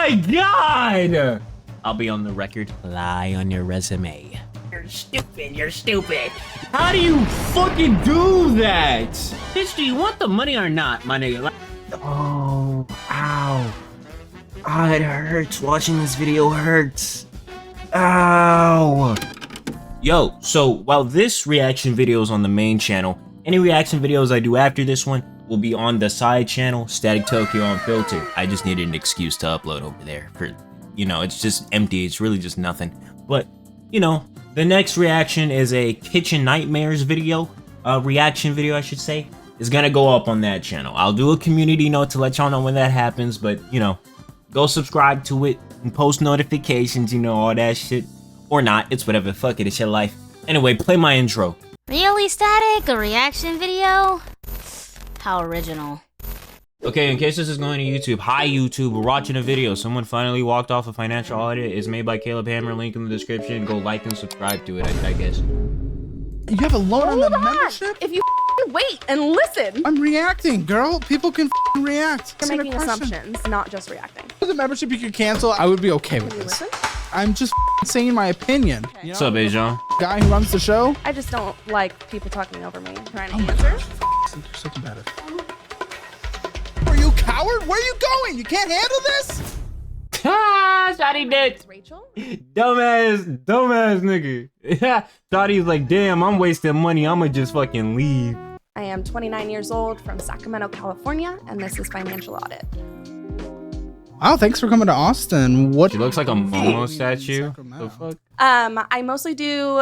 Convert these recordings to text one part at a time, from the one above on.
my god! I'll be on the record. Lie on your resume. You're stupid. You're stupid. How do you fucking do that? Bitch, do you want the money or not, my nigga? Oh, ow. Ah, it hurts. Watching this video hurts. Ow. Yo, so while this reaction video is on the main channel, any reaction videos I do after this one will be on the side channel, StaticTokyo Unfiltered. I just needed an excuse to upload over there for, you know, it's just empty. It's really just nothing. But, you know, the next reaction is a kitchen nightmares video, reaction video, I should say, is gonna go up on that channel. I'll do a community note to let y'all know when that happens, but, you know, go subscribe to it and post notifications, you know, all that shit. Or not, it's whatever, fuck it, it's your life. Anyway, play my intro. Really, Static? A reaction video? How original. Okay, in case this is going to YouTube, hi YouTube, we're watching a video. Someone finally walked off a financial audit. It's made by Caleb Hammer, link in the description. Go like and subscribe to it, I guess. You have a loan on the membership? If you wait and listen. I'm reacting, girl. People can react. You're making assumptions, not just reacting. The membership you could cancel, I would be okay with this. Listen? I'm just saying my opinion. Okay. You know? What's up, Ajon? Guy who runs the show. I just don't like people talking over me and trying to answer. You're so combative. Are you a coward? Where are you going? You can't handle this? Ah, Shotty did. Rachel? Dumbass nigga. Yeah, Shotty's like, damn, I'm wasting money. I'ma just fucking leave. I am 29 years old from Sacramento, California, and this is Financial Audit. Wow, thanks for coming to Austin. What? She looks like a Momo statue. The fuck? I mostly do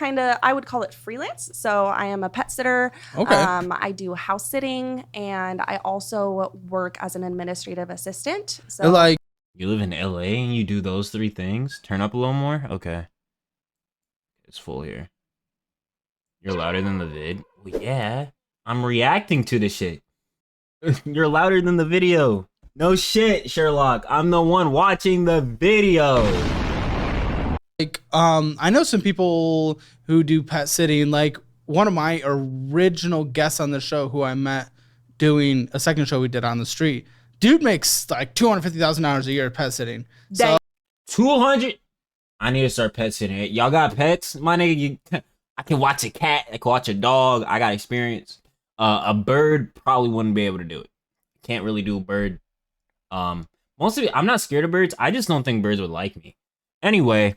I would call it freelance. So I am a pet sitter. Okay. I do house sitting, and I also work as an administrative assistant. So Like, You live in LA and you do those three things? Turn up a little more? Okay. It's full here. You're louder than the vid? Well, yeah. I'm reacting to the shit. You're louder than the video. No shit, Sherlock. I'm the one watching the video. like, I know some people who do pet sitting. Like, one of my original guests on the show who I met doing a second show we did on the street. Dude makes like $250,000 a year pet sitting. So 200? I need to start pet sitting. Y'all got pets? My nigga, I can watch a cat. I can watch a dog. I got experience. A bird probably wouldn't be able to do it. Can't really do a bird. Mostly, I'm not scared of birds. I just don't think birds would like me. Anyway.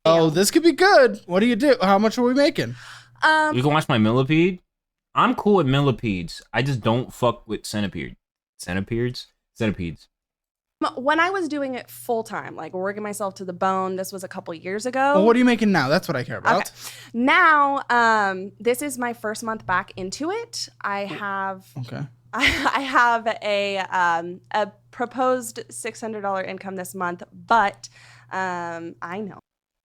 oh, this could be good. What do you do? How much are we making? You can watch my millipede. I'm cool with millipedes. I just don't fuck with centipedes. Centipedes. when I was doing it full time, like working myself to the bone, this was a couple years ago. Well, what are you making now? That's what I care about. Okay. Now, this is my first month back into it. I have a proposed $600 income this month, but I know.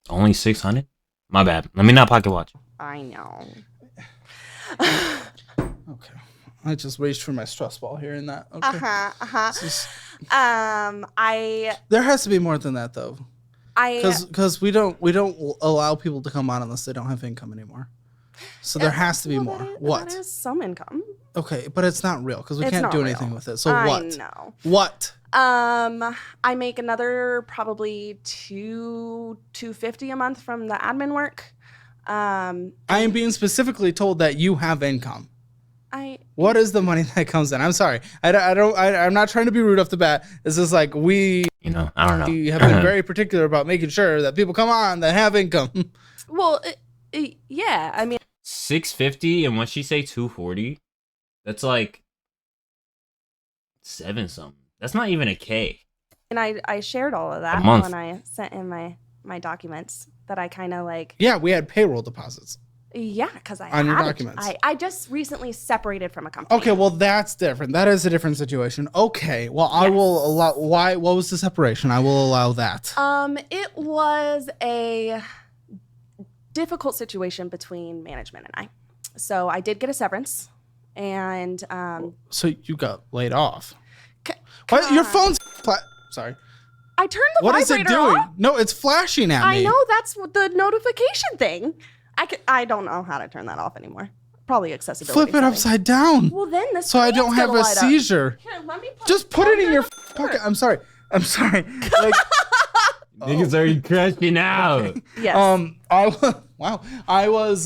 Only 600? My bad. Let me not pocket watch. I know. Okay. I just reached for my stress ball here in that. Okay. There has to be more than that though. Because we don't allow people to come on unless they don't have income anymore. So there has to be more. What? That is some income. Okay, but it's not real because we can't do anything with it. So I what? know. What? I make another probably $250 a month from the admin work. I am being specifically told that you have income. What is the money that comes in? I'm sorry. I'm not trying to be rude off the bat. This is like I don't know. We have been very particular about making sure that people come on that have income. Well, yeah. I mean, 650 and what she say 240? That's like 7 something. That's not even a K. And I shared all of that when I sent in my documents that I kind of like. Yeah, we had payroll deposits. Yeah, because on your documents. I just recently separated from a company. Okay, well that's different. That is a different situation. Okay, well I will allow. Why? What was the separation? I will allow that. It was a difficult situation between management and I. So I did get a severance, and So you got laid off. What? Your phone's sorry. I turned the What is it vibrator doing? off. No, it's flashing at me. I know, that's what the notification thing. I don't know how to turn that off anymore. Probably accessibility. Flip it setting. upside down. Well, then this. So I don't have a seizure. Here, let me Just put it in your pocket. I'm sorry. I'm sorry. Like, Niggas already crashing out. Yes. Wow. I was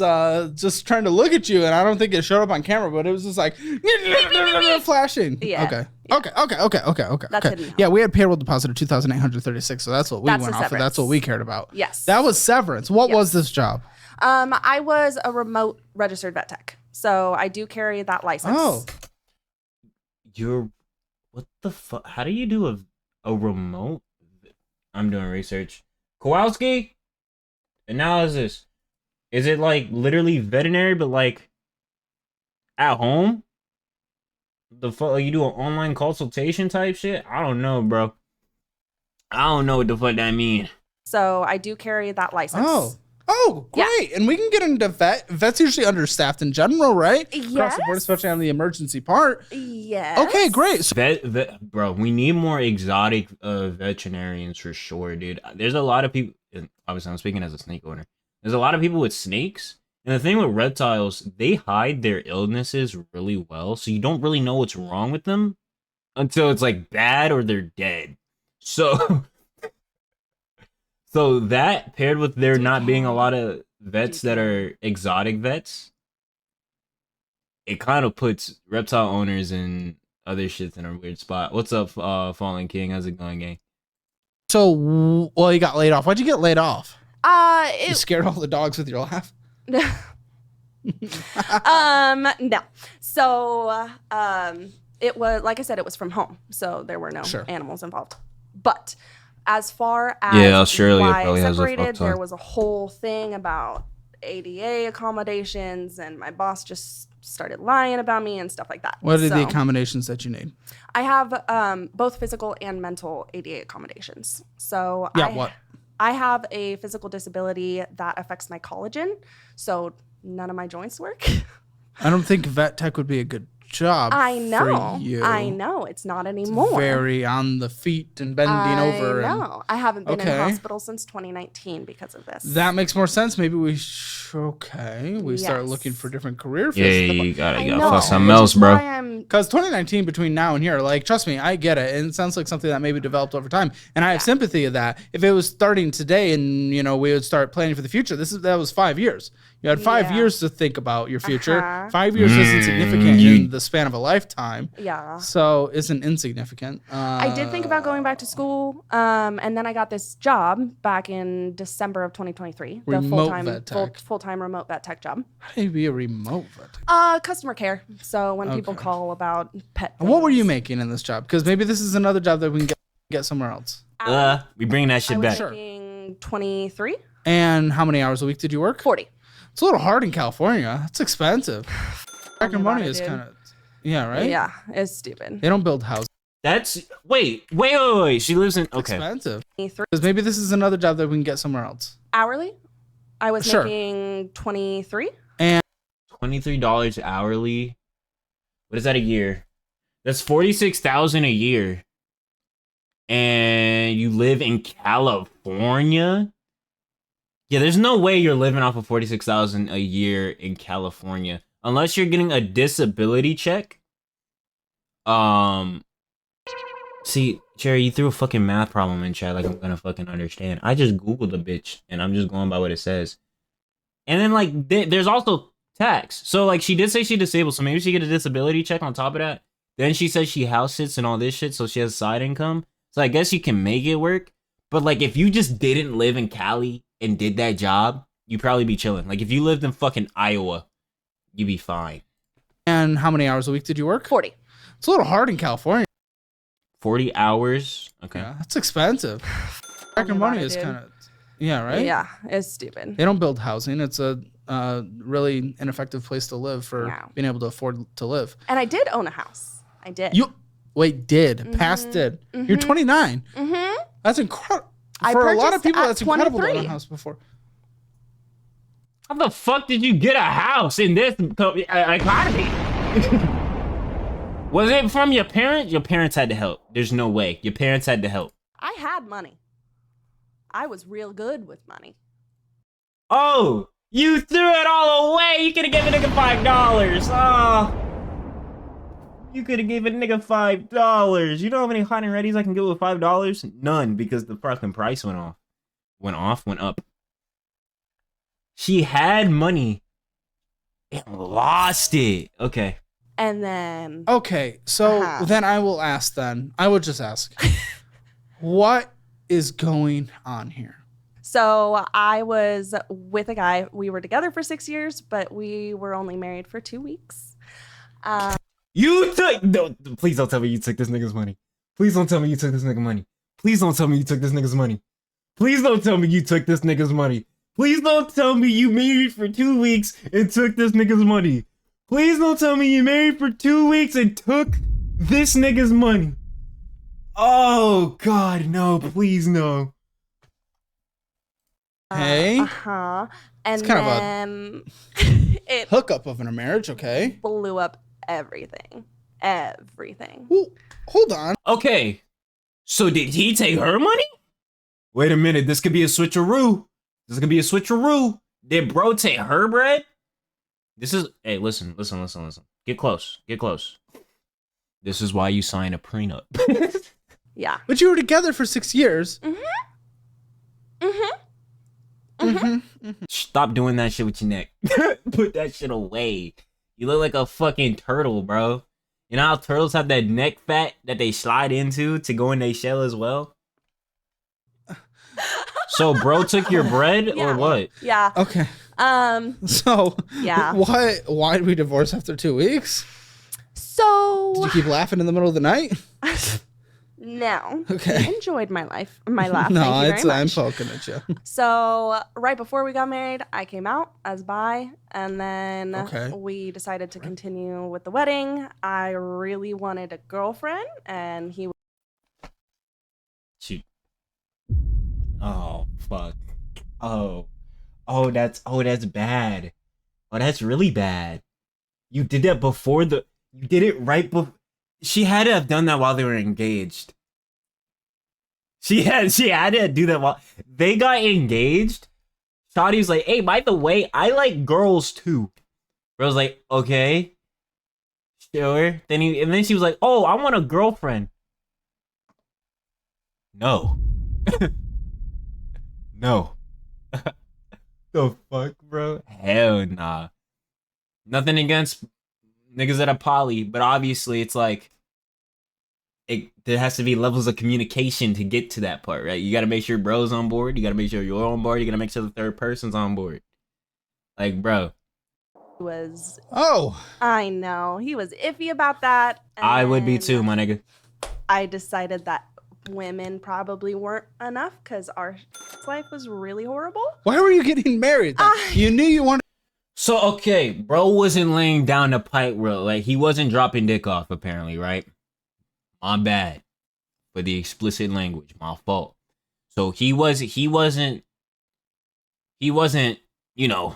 just trying to look at you, and I don't think it showed up on camera, but it was just like flashing. Yeah. Okay. Yeah. Okay. That's hidden now. Yeah, we had payroll deposit of 2,836, so that's what we That's went the off of. severance. That's what we cared about. Yes. That was Severance. What was this job? I was a remote registered vet tech, so I do carry that license. Oh. What the fuck? How do you do a remote? I'm doing research. Kowalski? Analysis. Is it like literally veterinary, but like at home? The fuck? Like you do an online consultation type shit? I don't know, bro. I don't know what the fuck that mean. So I do carry that license. Oh, Yeah. great. And we can get into vets usually understaffed in general, right? Across the board, Yes. especially on the emergency part. Yes. Okay, great. So, Bro, we need more exotic veterinarians for sure, dude. There's a lot of people. Obviously, I'm speaking as a snake owner. There's a lot of people with snakes, and the thing with reptiles, they hide their illnesses really well, so you don't really know what's wrong with them until it's like bad or they're dead. So, so that paired with there not being a lot of vets that are exotic vets, it kind of puts reptile owners and other shits in a weird spot. What's up, Fallen King? How's it going, gang? well, you got laid off. Why'd you get laid off? You It, scared all the dogs with your laugh? no. So, it was, like I said, it was from home, so there were no Sure. animals involved. But as far as Yeah, Australia why I probably has a separated, fuck ton. there was a whole thing about ADA accommodations, and my boss just started lying about me and stuff like that. What are the So, accommodations that you need? I have both physical and mental ADA accommodations. So Yeah, what? I have a physical disability that affects my collagen, so none of my joints work. I don't think vet tech would be a good job I know. for you. I know. It's not anymore. Very on the feet and bending over. I And know. I haven't been Okay. in hospital since 2019 because of this. that makes more sense. Maybe we start Yes. looking for different career Yeah, fields. you gotta I find know, something which else, is bro. why I'm- Because 2019 between now and here, like, trust me, I get it. And it sounds like something that maybe developed over time. And I have sympathy of that. If it was starting today and, we would start planning for the future, that was 5 years. You had 5 Yeah. years to think about your future. Uh-huh. 5 years isn't significant in the span of a lifetime. Yeah. So isn't insignificant. I did think about going back to school, and then I got this job back in December of 2023. The Remote full-time, vet tech. full-time remote vet tech job. How do you be a remote vet? Customer care. So when people Okay. call about pet And what were you things. making in this job? Because maybe this is another job that we can get somewhere else. We bringing that I shit was back. Sure. making 23, And how many hours a week did you work? 40. It's a little hard in California. It's expensive. Tell me about Money it, is dude. kind of, yeah, right? Yeah, it's stupid. They don't build houses. That's wait. She lives in okay. Expensive. 23 Because maybe this is another job that we can get somewhere else. hourly. I was Sure. making 23. $23 hourly. What is that a year? That's 46,000 a year. And you live in California? Yeah, there's no way you're living off of 46,000 a year in California unless you're getting a disability check. See, Cherry, you threw a fucking math problem in chat like I'm gonna fucking understand. I just Googled a bitch and I'm just going by what it says. And then like there's also tax. So like she did say she disabled, so maybe she get a disability check on top of that. Then she says she house sits and all this shit, so she has side income. So I guess you can make it work. But like if you just didn't live in Cali and did that job, you'd probably be chilling. Like if you lived in fucking Iowa, you'd be fine. And how many hours a week did you work? 40. It's a little hard in California. 40 hours. Okay. Yeah, that's expensive. Tell me about Money it, is dude. kind of, yeah, right? Yeah, it's stupid. They don't build housing. It's a really ineffective place to live for Yeah. being able to afford to live. And I did own a house. I did. Past did. You're 29. Mm-hmm. That's incredible. I For a lot of purchased people, at that's incredible to own a 23. house before. How the fuck did you get a house in this economy? Was it from your parents? Your parents had to help. There's no way. Your parents had to help. I had money. I was real good with money. Oh, you threw it all away. You could have given a nigga $5. Oh. You could have gave a nigga $5. You know how many hot and readies I can get with $5? None, because the fucking price went off. Went up. She had money and lost it. Okay. And then Okay, so Uh-huh. then I will ask then. I will just ask. What is going on here? so I was with a guy. We were together for 6 years, but we were only married for 2 weeks. You took no. Please don't tell me you took this nigga's money. Please don't tell me you took this nigga money. Please don't tell me you took this nigga's money. Please don't tell me you took this nigga's money. Please don't tell me you married for 2 weeks and took this nigga's money. Please don't tell me you married for 2 weeks and took this nigga's money. Oh God, no! Please no. Hey, And It's kind of a- then it hookup of a marriage. Okay. blew up everything. Everything. Well, hold on. Okay, so did he take her money? Wait a minute, this could be a switcheroo. This could be a switcheroo. Did bro take her bread? This is, hey, listen. Get close. This is why you sign a prenup. Yeah. But you were together for 6 years. Stop doing that shit with your neck. Put that shit away. You look like a fucking turtle, bro. You know how turtles have that neck fat that they slide into to go in their shell as well? So bro took your bread or Yeah. what? Yeah. Okay. So Yeah. Why did we divorce after 2 weeks? So Did you keep laughing in the middle of the night? no. Okay. He enjoyed my laugh. Thank No, you very I'm much. poking at you. So right before we got married, I came out as bi, and then Okay. we decided to continue with the wedding. I really wanted a girlfriend, and he Shoot. Oh fuck. Oh that's bad. Oh, that's really bad. You did that before you did it right before. She had to have done that while they were engaged. She had to do that while they got engaged. Shawty was like, "Hey, by the way, I like girls too." Bro was like, "Okay, sure." And then she was like, "Oh, I want a girlfriend." No. No. The fuck, bro? Hell nah. Nothing against niggas at a poly, but obviously it's like there has to be levels of communication to get to that part, right? You gotta make sure bro's on board, you gotta make sure you're on board, you gotta make sure the third person's on board. Like, bro. was, Oh, I know, he was iffy about that. I would be and too, my nigga. I decided that women probably weren't enough because our life was really horrible. why were you getting married then? You knew you wanted. So, okay, bro wasn't laying down the pipe real, like, he wasn't dropping dick off, apparently, right? My bad for the explicit language, my fault. So he wasn't, you know,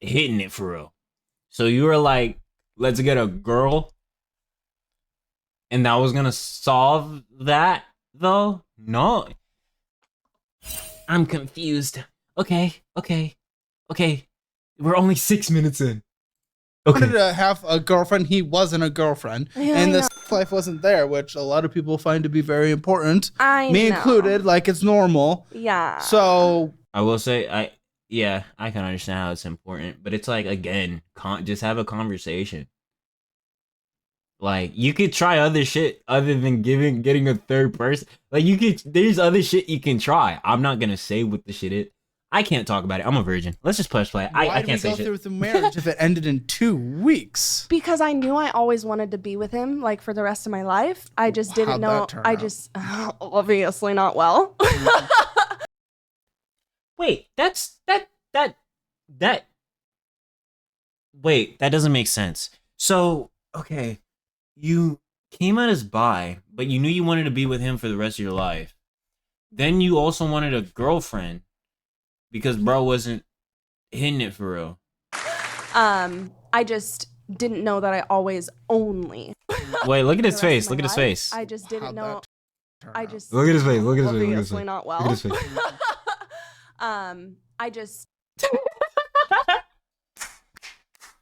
hitting it for real. So you were like, let's get a girl, and that was gonna solve that, though? No. I'm confused. Okay. We're only 6 minutes in. Wanted to have a girlfriend. He wasn't a girlfriend, Yeah, and I the know. sex life wasn't there, which a lot of people find to be very important. I Me know. included. Like it's normal. Yeah. So I will say, I can understand how it's important, but it's like, again, just have a conversation. Like, you could try other shit other than getting a third person. Like, there's other shit you can try. I'm not gonna say what the shit is. I can't talk about it. I'm a virgin. Let's just push play. why I did can't we say go shit. through with the marriage if it ended in 2 weeks? because I knew I always wanted to be with him, like for the rest of my life. I just didn't How'd know. that turn I out? just obviously not well. Wait, wait, that doesn't make sense. So, okay, you came out as bi, but you knew you wanted to be with him for the rest of your life. Then you also wanted a girlfriend because bro wasn't hitting it for real. I just didn't know that I always only. Wait, look at for his the rest face. of Look my at his life. face. I just didn't How'd know. that turn I out? just Look at his face. Look at his face. Look at his obviously face. not well. Look at his face. I just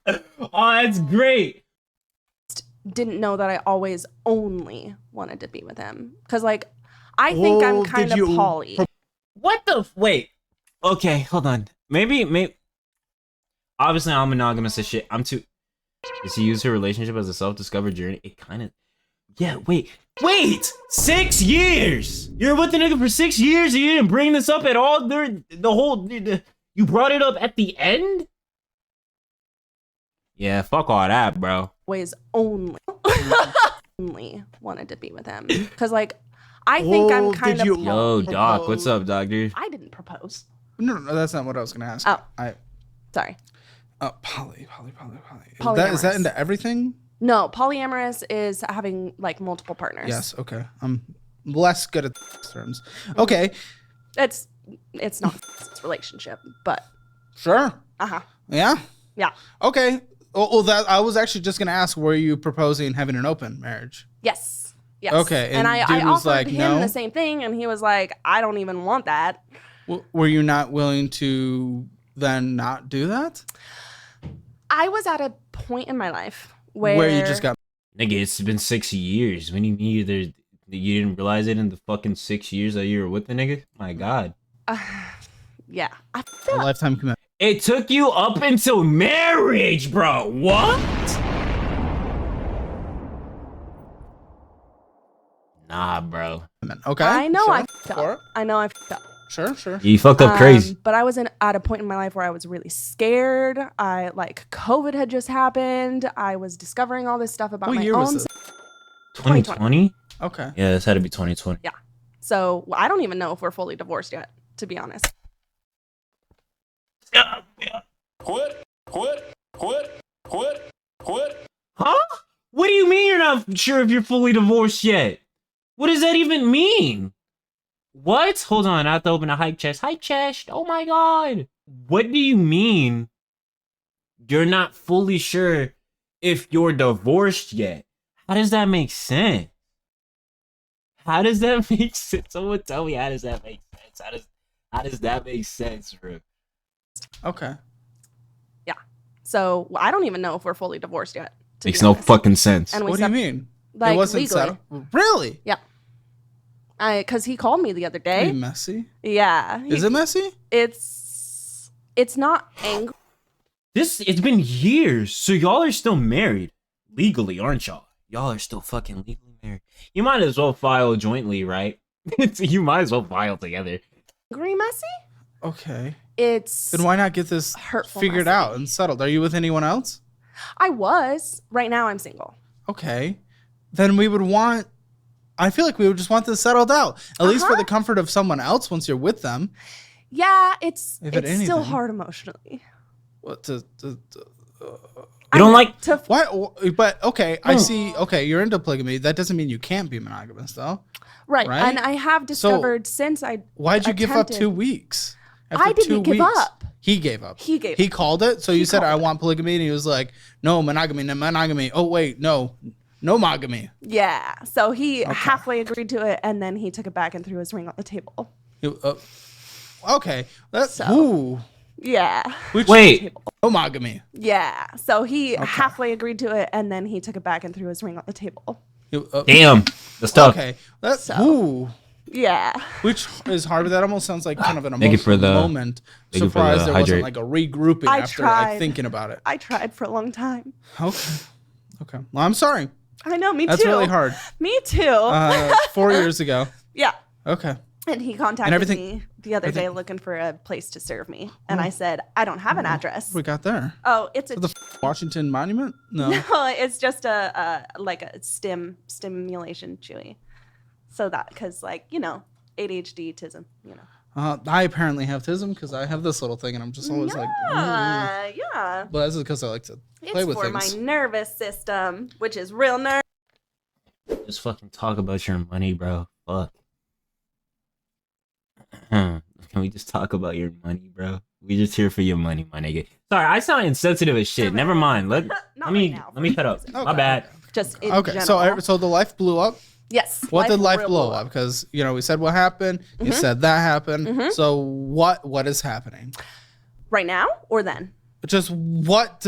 Oh, that's great. didn't know that I always only wanted to be with him. Because, like, I think I'm kind of poly. What the wait? Okay, hold on. Maybe. Obviously, I'm monogamous as shit. I'm too. Does he use her relationship as a self-discovery journey? It kind of. Yeah. Wait. 6 years. You're with the nigga for 6 years. And you didn't bring this up at all. You brought it up at the end. Yeah. Fuck all that, bro. Always only wanted to be with him. Because, like, I think I'm kind of poly. Yo, Doc. What's up, Doc, dude? I didn't propose. No, that's not what I was gonna ask. Oh, sorry. Poly. Is Polyamorous. that into everything? No, polyamorous is having like multiple partners. Yes. Okay. I'm less good at terms. Okay. It's not it's relationship, but Sure. yeah. Okay. Well, that I was actually just gonna ask: were you proposing having an open marriage? Yes. Okay. And I dude was offered like, him no? the same thing, and he was like, I don't even want that. Were you not willing to then not do that? I was at a point in my life where you just got. Nigga, it's been 6 years. When you mean you didn't realize it in the fucking 6 years that you were with the nigga? My God. Yeah. I A feel lifetime commitment. It took you up until marriage, bro. What? Nah, bro. Okay. I know sure. I fucked up. I know I fucked up. Sure. You fucked up crazy. But I was at a point in my life where I was really scared. COVID had just happened. I was discovering all this stuff about What my year own. was this? 2020? Okay. Yeah, this had to be 2020. Yeah. So I don't even know if we're fully divorced yet, to be honest. What? Huh? What do you mean you're not sure if you're fully divorced yet? What does that even mean? What? Hold on, I have to open a hype chest. Hype chest! Oh my God! What do you mean you're not fully sure if you're divorced yet? How does that make sense? How does that make sense? Someone tell me, how does that make sense? How does that make sense, bro? Okay. Yeah. So I don't even know if we're fully divorced yet. Makes no fucking sense. And we What do you mean? Like, it wasn't legally. settled. Really? Yeah. Because he called me the other Are you day. messy? Yeah. Is it messy? It's not angry. It's been years, so y'all are still married. Legally, aren't y'all? Y'all are still fucking legally married. You might as well file jointly, right? You might as well file together. Messy? Okay. It's Then why not get this hurtful figured messy. out and settled? Are you with anyone else? I was. Right now I'm single. Okay. Then we would want. I feel like we would just want this settled out, at least for the comfort of someone else once you're with them. Yeah, it's If it still anything. hard emotionally. What You don't like? why? But okay, I see. Okay, you're into polygamy. That doesn't mean you can't be monogamous, though. Right. Right? And I have discovered since I Why'd you give up attempted- 2 weeks? I didn't give up. He gave up. He called it. So you said, called I it. want polygamy. And he was like, no, monogamy. Oh, wait, no monogamy. Yeah. So he halfway agreed to it, and then he took it back and threw his ring on the table. Okay. That's, So- ooh. Yeah. Wait. Monogamy. Yeah. So he halfway agreed to it, and then he took it back and threw his ring on the table. Damn, that's tough. Okay. That's, So- ooh. Yeah. Which is hard, but that almost sounds like kind of an Thank you for emotional the- moment. thank you for Surprised the there wasn't hydrate. like a regrouping I after like tried. thinking about it. I tried for a long time. Okay. Well, I'm sorry. I know. Me That's too. really hard. Me too. 4 years ago. yeah. Okay. And he contacted everything- me the other day looking for a place to serve me. And I said, I don't have an address. What we got there? Oh, it's a The Washington Monument? No. no, it's just a like a stimulation chewy. So that because like, you know, ADHD tism, you know. I apparently have tism because I have this little thing and I'm just always like, Yeah. but that's because I like to play It's with for things. my nervous system, which is real nerve. Just fucking talk about your money, bro. Fuck. Can we just talk about your money, bro? We just here for your money, my nigga. Sorry, I sound insensitive as shit. Never mind. Let me right now. shut up. My Okay. bad. Just in Okay, general. so the life blew up. yes. What did life real blow up? Because we said what happened. You said that happened. So what is happening? Right now or then? Just what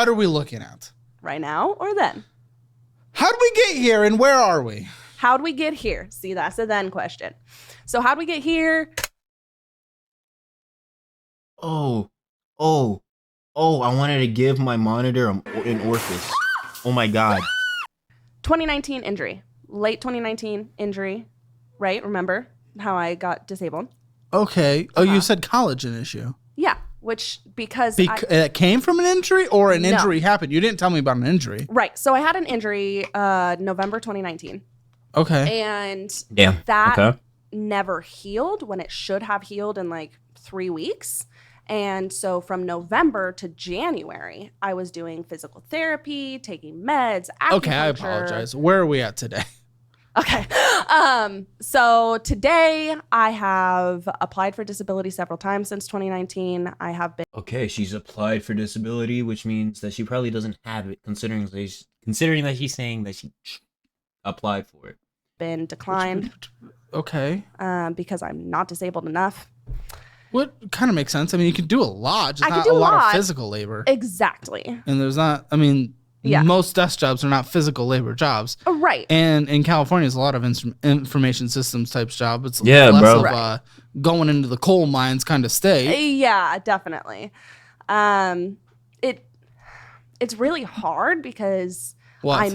are we looking at? Right now or then? How did we get here and where are we? How'd we get here? See, that's a then question. So how'd we get here? Oh, I wanted to give my monitor an orifice. Oh my God. 2019 injury. Late 2019 injury, right? Remember how I got disabled? Okay. Oh, you said college an issue. Yeah, which because It came from an injury or an No. injury happened? You didn't tell me about an injury. right. So I had an injury November 2019. Okay. And Damn. that Okay. never healed when it should have healed in like 3 weeks. And so from November to January, I was doing physical therapy, taking meds, acupuncture. Okay, I apologize. Where are we at today? Okay. So today I have applied for disability several times since 2019. I have Okay, she's applied for disability, which means that she probably doesn't have it, considering that she's saying that she applied for it. been declined Okay. because I'm not disabled enough. What kind of makes sense? I mean, you can do a lot, just I can not do a a lot lot. of physical labor. Exactly. And there's not, I mean, Yeah. most desk jobs are not physical labor jobs. Right. And in California, it's a lot of information systems type job. It's Yeah, less bro. of Right. going into the coal mines kind of state. Yeah, definitely. It's really hard because What?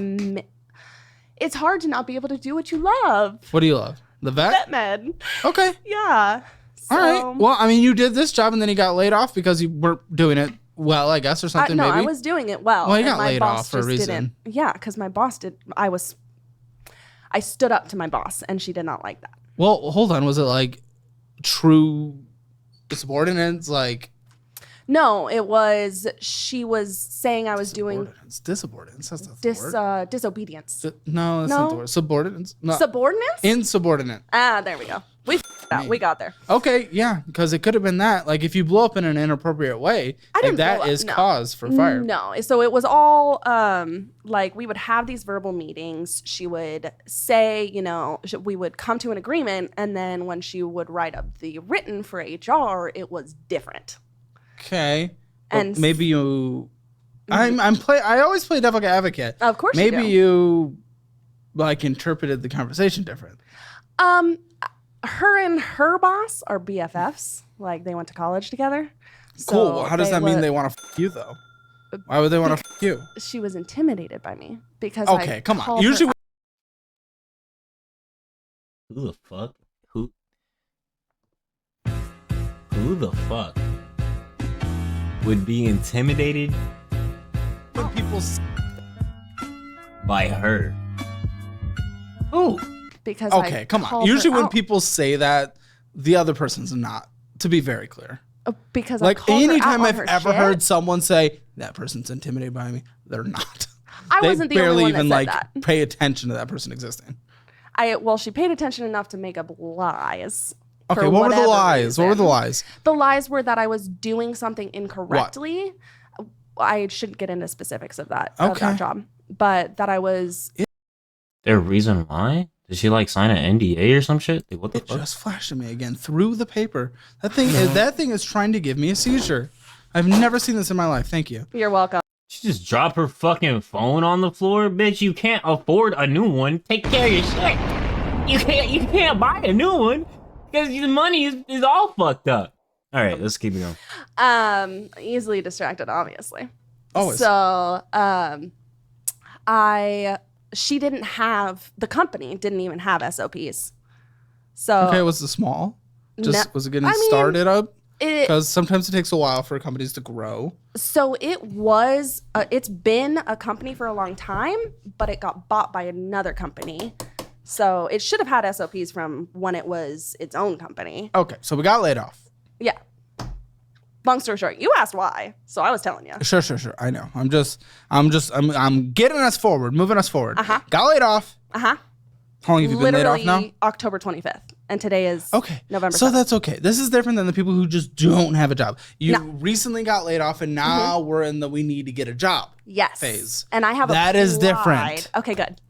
it's hard to not be able to do what you love. What do you love? The vet? Vet med. Okay. Yeah. So, All right. Well, I mean, you did this job and then you got laid off because you weren't doing it well, I guess, or something no, maybe. I was doing it well. Well, you and got my laid boss off for a just reason. didn't. Yeah, because my boss did. I stood up to my boss and she did not like that. Well, hold on. Was it like true subordinates? Like No, it was, she was saying I was doing Subordinates. That's not the word. disobedience. No, that's not the No? word. Subordinates? No. Subordinates? Insubordinate. There we go. We f***ed that. We got there. Okay, yeah, because it could have been that. Like, if you blow up in an inappropriate way, I like, didn't that blow up, is no. cause for fire. No. So it was all like we would have these verbal meetings. She would say, we would come to an agreement. And then when she would write up the written for HR, it was different. Okay, And- and maybe you. I always play devil's advocate. Of course you Maybe do. you like interpreted the conversation different. Her and her boss are BFFs. Like they went to college together. Cool. So How does that mean would- they want to f you though? Why would they want to f you? She was intimidated by me because Okay, I come on. called Usually, her Who the fuck? Who the fuck would be intimidated when people. by her? Who? because Okay, I come on. called Usually, her when out. people say that, the other person's not. To be very clear. Because I Like called her out anytime on I've her ever shit, heard someone say that person's intimidated by me, they're not. I They wasn't the barely only one even that said like that. pay attention to that person existing. She paid attention enough to make up lies. Okay, for what were the whatever lies? What were the reason. lies? The lies were that I was doing something incorrectly. I shouldn't get into specifics of that Okay. job, but that I was. There a reason why? Did she like sign an NDA or some shit? Like, what the It fuck? just flashed at me again through the paper. That thing is trying to give me a seizure. I've never seen this in my life. Thank you. You're welcome. She just dropped her fucking phone on the floor, bitch. You can't afford a new one. Take care of your shit. You can't buy a new one because the money is all fucked up. All right, let's keep it going. Easily distracted, obviously. Always. So, the company didn't even have SOPs. So Okay, was it small? Was it getting I mean, started up? it, Because sometimes it takes a while for companies to grow. so it's been a company for a long time, but it got bought by another company. So it should have had SOPs from when it was its own company. Okay, so we got laid off. Yeah. Long story short, you asked why, so I was telling you. Sure. I know. I'm getting us forward, moving us forward. Got laid off. Uh-huh. How long have you been laid off now? Literally October 25th. And today is Okay. November So 7th. that's okay. This is different than the people who just don't have a job. You No. Mm-hmm. recently got laid off and now we're in the we need to get a job Yes. phase. And I have That is applied- different. Okay, good.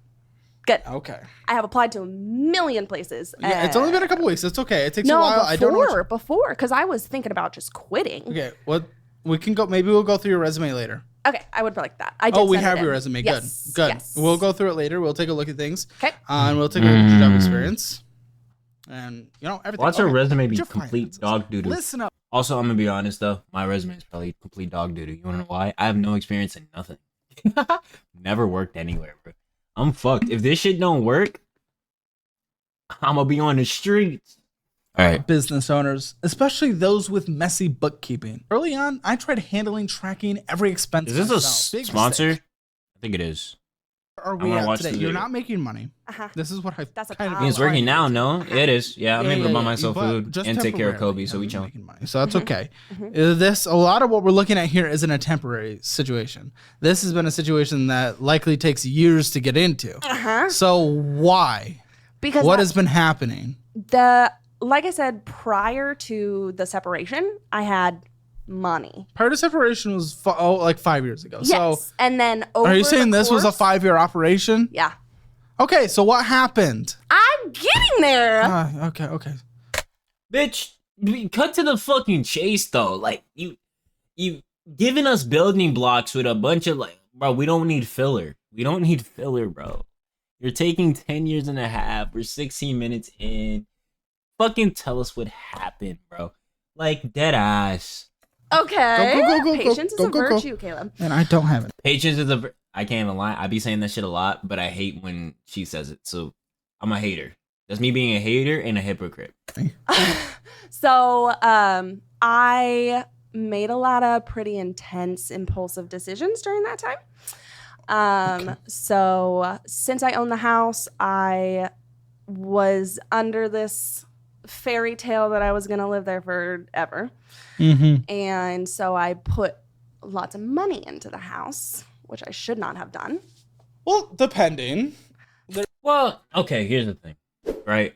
Good. Okay. I have applied to a million places. Yeah, it's only been a couple weeks. It's okay. It takes a no, while. I don't know. before, because I was thinking about just quitting. Okay. What we can go maybe we'll go through your resume later. Okay, I would like that. I did Oh, we send it have in. your resume. Yes, Good. yes. We'll go through it later. We'll take a look at things. Okay. And we'll take a look at your job experience. And, everything. Watch our resume be Your complete finances. dog doo-doo. Listen up. Also, I'm gonna be honest though, my resume is probably complete dog doo-doo. You wanna know why? I have no experience in nothing. Never worked anywhere, bro. I'm fucked. If this shit don't work, I'm gonna be on the streets. All right. Business owners, especially those with messy bookkeeping. Early on, I tried handling tracking every expense. Is this a myself. Big sponsor? mistake. I think it is. Where are I we wanna at watch today? the You're video. not making money. Uh-huh. This is what I That's a kind of problem. It's working now, no? It is. Yeah, I'm able to buy myself but food just and take care of temporarily Kobe, so we haven't chill. making money, so that's okay. A lot of what we're looking at here isn't a temporary situation. This has been a situation that likely takes years to get into. Uh-huh. So why? Because What has been happening? like I said, prior to the separation, I had money. Prior to separation was like 5 years ago. Yes. So And then over are you saying the this was a course- 5-year operation? Yeah. Okay, so what happened? I'm getting there. Okay. Bitch, cut to the fucking chase though. Like you giving us building blocks with a bunch of bro, we don't need filler. We don't need filler, bro. You're taking 10 years and a half. We're 16 minutes in. Fucking tell us what happened, bro. Like dead ass. Okay. Go, Patience is go, a go, go. virtue, Caleb. And I don't have it. Patience is I can't even lie. I be saying that shit a lot, but I hate when she says it. So I'm a hater. That's me being a hater and a hypocrite. So I made a lot of pretty intense, impulsive decisions during that time. So since I own the house, I was under this fairy tale that I was going to live there forever. Mm-hmm. And so I put lots of money into the house, which I should not have done. Well, depending. Well, okay, here's the thing. Right?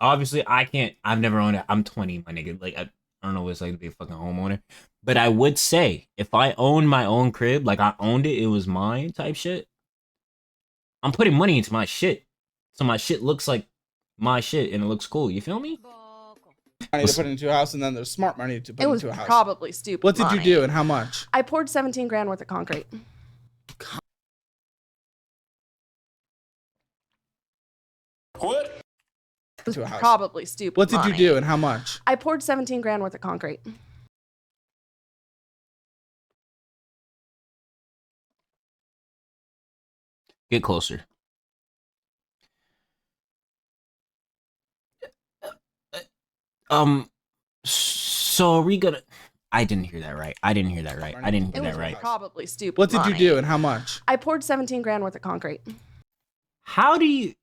Obviously I can't, I've never owned it. I'm 20, my nigga. Like I don't know what it's like to be a fucking homeowner. But I would say if I owned my own crib, like I owned it, it was mine type shit. I'm putting money into my shit. So my shit looks like my shit and it looks cool. You feel me? Money to put into a house, and then there's smart money to put It was into a house. probably stupid. What did you money. do, and how much? I poured 17 grand worth of concrete. What? It was To a house. probably stupid. What did you money. do, and how much? I poured 17 grand worth of concrete. Get closer. So are we gonna? I didn't hear that right. I didn't hear that right. It was probably stupid. What did you money. do, and how much? I poured 17 grand worth of concrete. How do you?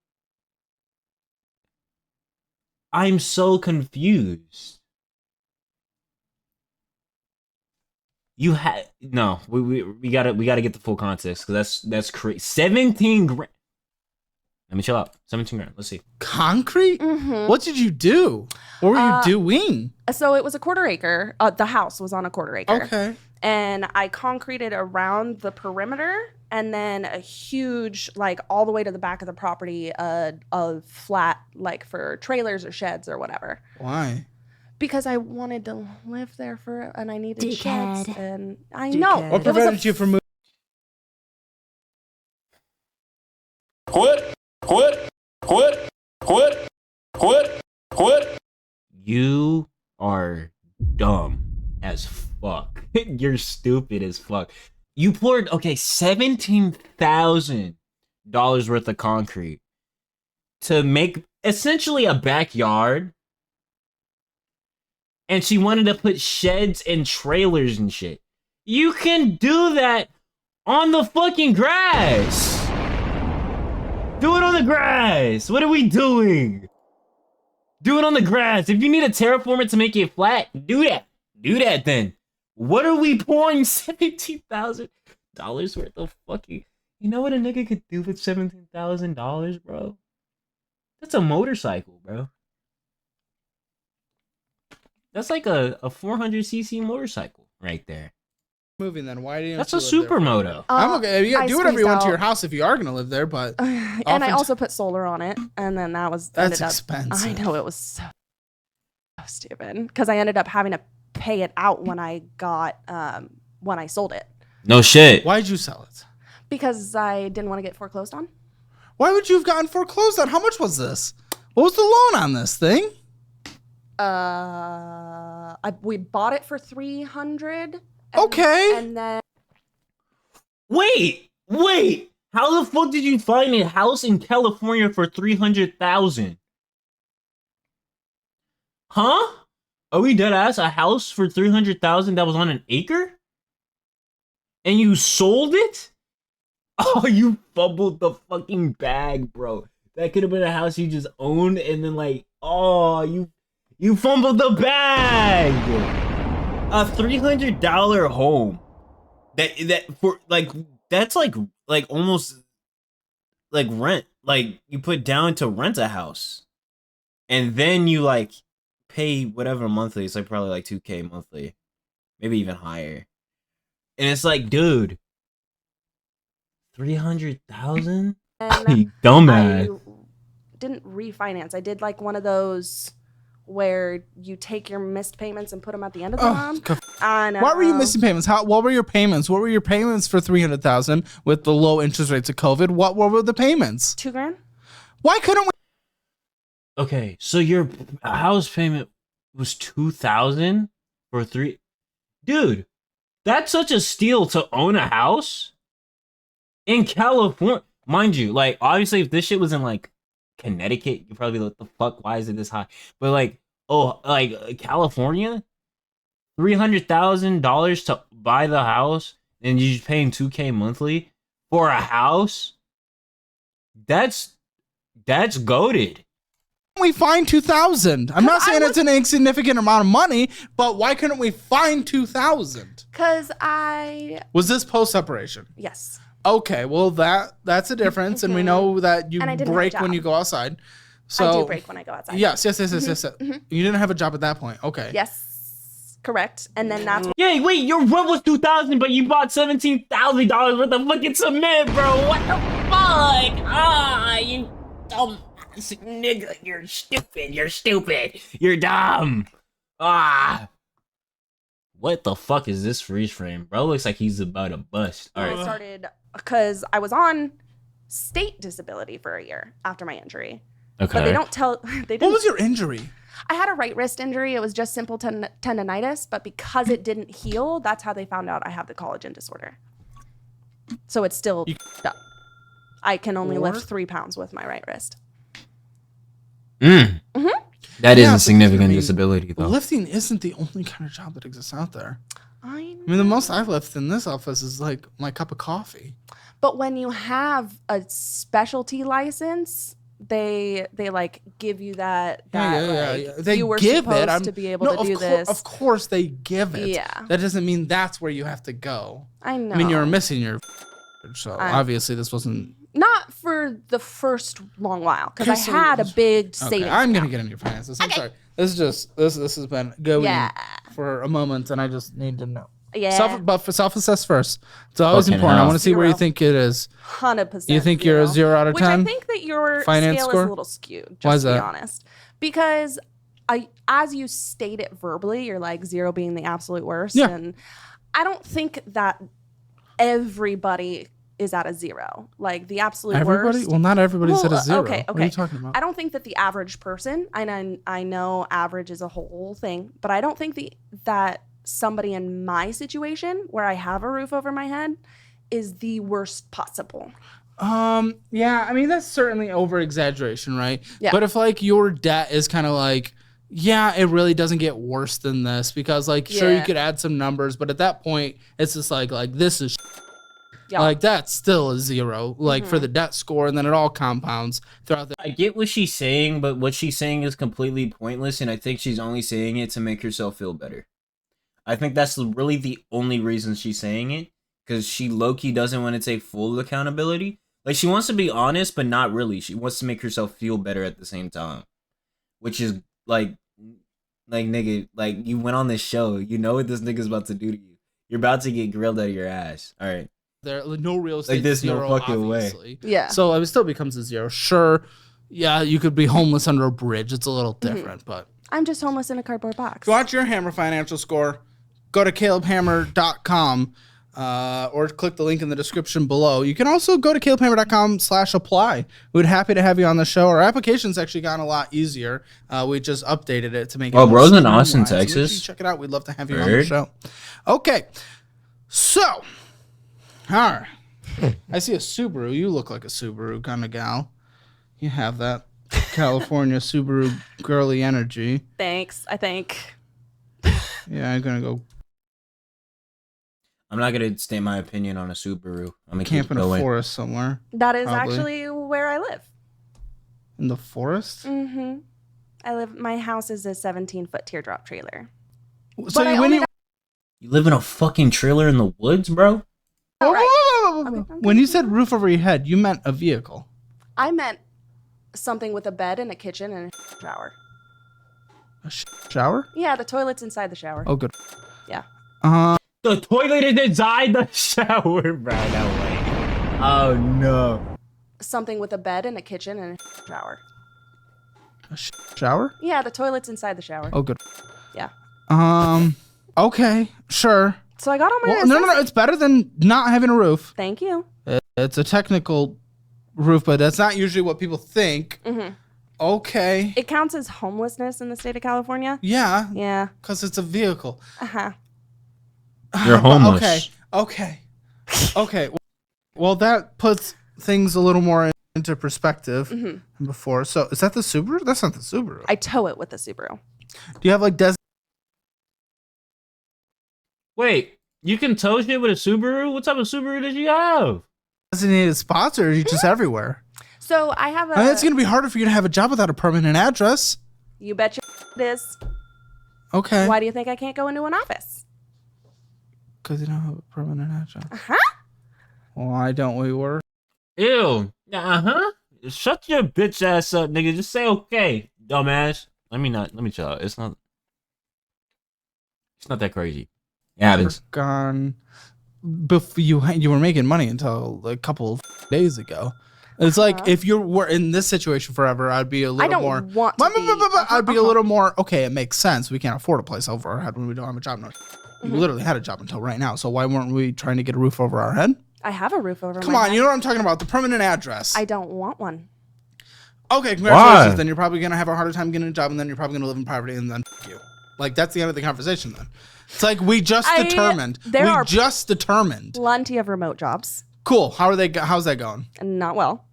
I'm so confused. You had no. We gotta get the full context because that's crazy. 17 grand. Let me chill out. 17 grand. Let's see. Concrete? Mm-hmm. What did you do? What were you doing? So it was a quarter acre. The house was on a quarter acre. Okay. And I concreted around the perimeter, and then a huge, like all the way to the back of the property, a flat, like for trailers or sheds or whatever. Why? Because I wanted to live there and I needed Dickhead. sheds, and I know. Dickhead. What It was a prevented you from moving? What? You are dumb as fuck. You're stupid as fuck. You poured $17,000 worth of concrete to make essentially a backyard, and she wanted to put sheds and trailers and shit. You can do that on the fucking grass. Do it on the grass. What are we doing? Do it on the grass. If you need a terraformer to make it flat, do that. Do that then. What are we pouring $17,000 worth of fucking? You know what a nigga could do with $17,000, bro? That's a motorcycle, bro. That's like a 400cc motorcycle right there. Moving then? Why didn't That's you a live there? supermoto. I'm okay. You I gotta do whatever you squeezed want to out- your house if you are gonna live there, but and I Often- also put solar on it, and then that was That's ended up- expensive. I know, it was so stupid because I ended up having to pay it out when I got when I sold it. No shit. Why'd you sell it? Because I didn't want to get foreclosed on. Why would you have gotten foreclosed on? How much was this? What was the loan on this thing? We bought it for $300. Okay. And then Wait. How the fuck did you find a house in California for $300,000? Huh? Are we dead ass? A house for $300,000 that was on an acre? And you sold it? Oh, you fumbled the fucking bag, bro. That could have been a house you just owned, and then like, oh, you fumbled the bag. A $300 home. That for like that's like almost like rent. Like you put down to rent a house, and then you like pay whatever monthly. It's like probably like $2,000 monthly, maybe even higher. And it's like, dude, 300,000? You dumbass. I didn't refinance. I did like one of those where you take your missed payments and put them at the end of the month. I know. Why were you missing payments? What were your payments? What were your payments for $300,000 with the low interest rates of COVID? What were the payments? $2,000. Why couldn't we? Okay, so your house payment was $2,000 for three. Dude, that's such a steal to own a house in California. Mind you, like, obviously, if this shit was in, like, Connecticut, you'd probably be like, the fuck, why is it this high? But, like, California? $300,000 to buy the house, and you're just paying $2,000 monthly for a house? That's goated. We find 2,000. I'm not saying it's an insignificant amount of money, but why couldn't we find 2,000? Because Was this post separation? Yes. Okay, well that's a difference, and we know that you And I didn't have a break job. when you go outside. So I do break when I go outside. Yes. You didn't have a job at that point. Okay. Yes. Correct. And then that's Yeah, wait, your rent was $2,000, but you bought $17,000 worth of fucking cement, bro. What the fuck? You dumb ass nigga. You're stupid. You're dumb. What the fuck is this freeze frame? Bro looks like he's about to bust. All I right. started because I was on state disability for a year after my injury. Okay. But they don't tell. They didn't. What was your injury? I had a right wrist injury. It was just simple tendonitis, but because it didn't heal, that's how they found out I have the collagen disorder. So it's still up. I can only lift 3 pounds with my right wrist. That is a significant disability, though. Lifting isn't the only kind of job that exists out there. I I mean, the most I lift in this office is like my cup of coffee. But when you have a specialty license, they like give you that Yeah. They you were give supposed it. to be able to do this. Of course, they give it. Yeah. That doesn't mean that's where you have to go. I know. I mean, you're missing your. So obviously, this wasn't. Not for the first long while, because Okay, I so had a big Okay, savings. I'm gonna account. get into your finances. I'm sorry. This is just this has been going Yeah. for a moment, and I just need to know. Yeah. But for self-assess first. It's always Fucking important. I hell. want to see where you 0. think it is. 100%. You think you're a 0 out of 10? Which I think that your Finance scale score? is a little skewed, Why is just to be that? honest. Because as you state it verbally, you're like 0 being the absolute worst. Yeah. And I don't think that everybody is at a 0. Like the absolute Everybody? worst. Well, not everybody's at a 0. Okay. What are you talking about? I don't think that the average person, and I know average is a whole thing, but I don't think that somebody in my situation where I have a roof over my head is the worst possible. Yeah, I mean, that's certainly over exaggeration, right? Yeah. But if like your debt is kind of like, yeah, it really doesn't get worse than this because like, sure, you Yeah. could add some numbers, but at that point, it's just like this is Yeah. like that's still a 0, like for the debt score, and then it all compounds throughout the. I get what she's saying, but what she's saying is completely pointless, and I think she's only saying it to make herself feel better. I think that's really the only reason she's saying it, because she low-key doesn't want to take full accountability. Like, she wants to be honest, but not really. She wants to make herself feel better at the same time, which is like nigga, like you went on this show, you know what this nigga's about to do to you. You're about to get grilled out of your ass. All right. There, no real estate. Like, there's no 0, fucking way. obviously. Yeah. So it still becomes a 0. Sure, yeah, you could be homeless under a bridge. It's a little different, but. I'm just homeless in a cardboard box. Watch your Hammer financial score. Go to calebhammer.com. or click the link in the description below. You can also go to calebhammer.com/apply. We'd be happy to have you on the show. Our application's actually gotten a lot easier. We just updated it to make it. Oh, more bro's in streamlined. Austin, So make sure you Texas. check it out. We'd love to have you on the show. Okay, so all right. I see a Subaru. You look like a Subaru kind of gal. You have that California Subaru girly energy. Thanks, I think. Yeah, I'm gonna go I'm not gonna state my opinion on a Subaru. I'm gonna camp keep in a going. forest somewhere. That is Probably. actually where I live. In the forest? Mm-hmm. My house is a 17-foot teardrop trailer. So But I when only you You live in a fucking trailer in the woods, bro? All right. Okay. when you said roof over your head, you meant a vehicle. I meant something with a bed and a kitchen and a shower. A shower? Yeah, the toilet's inside the shower. Oh, good. Yeah. The toilet is inside the shower, bro. No way. Oh no. Something with a bed and a kitchen and a shower. A shower? Yeah, the toilet's inside the shower. Oh, good. Yeah. Okay, sure. So I got all my Well, no. It's better than not having a roof. Thank you. It's a technical roof, but that's not usually what people think. Mm-hmm. Okay. It counts as homelessness in the state of California. Yeah, Yeah. because it's a vehicle. Uh-huh. You're homeless. Okay. Well, that puts things a little more into perspective than before. So, is that the Subaru? That's not the Subaru. I tow it with the Subaru. Do you have like Wait, you can tow shit with a Subaru? What type of Subaru did you have? designated spots, or are you just everywhere? So I have a... I mean, it's going to be harder for you to have a job without a permanent address. You betcha it is. Okay. Why do you think I can't go into an office? Because you don't have a permanent address. Uh-huh. Why don't we work? Ew. Uh-huh. Shut your bitch ass up, nigga. Just say okay, dumbass. Let me chill out. It's not that crazy. It happens. Gone. Before you were making money until a couple of days ago. It's like if you were in this situation forever, I'd be a little I don't more. want to be. I'd be a little more. Okay, it makes sense. We can't afford a place over our head when we don't have a job. No, we literally had a job until right now. So why weren't we trying to get a roof over our head? I have a roof over Come my on, head. you know what I'm talking about. The permanent address. I don't want one. Okay, congratulations. Why? Then you're probably gonna have a harder time getting a job, and then you're probably gonna live in poverty, and then you. Like that's the end of the conversation. Then it's like we just determined. Just determined. Plenty of remote jobs. Cool. How are they? How's that going? And not well.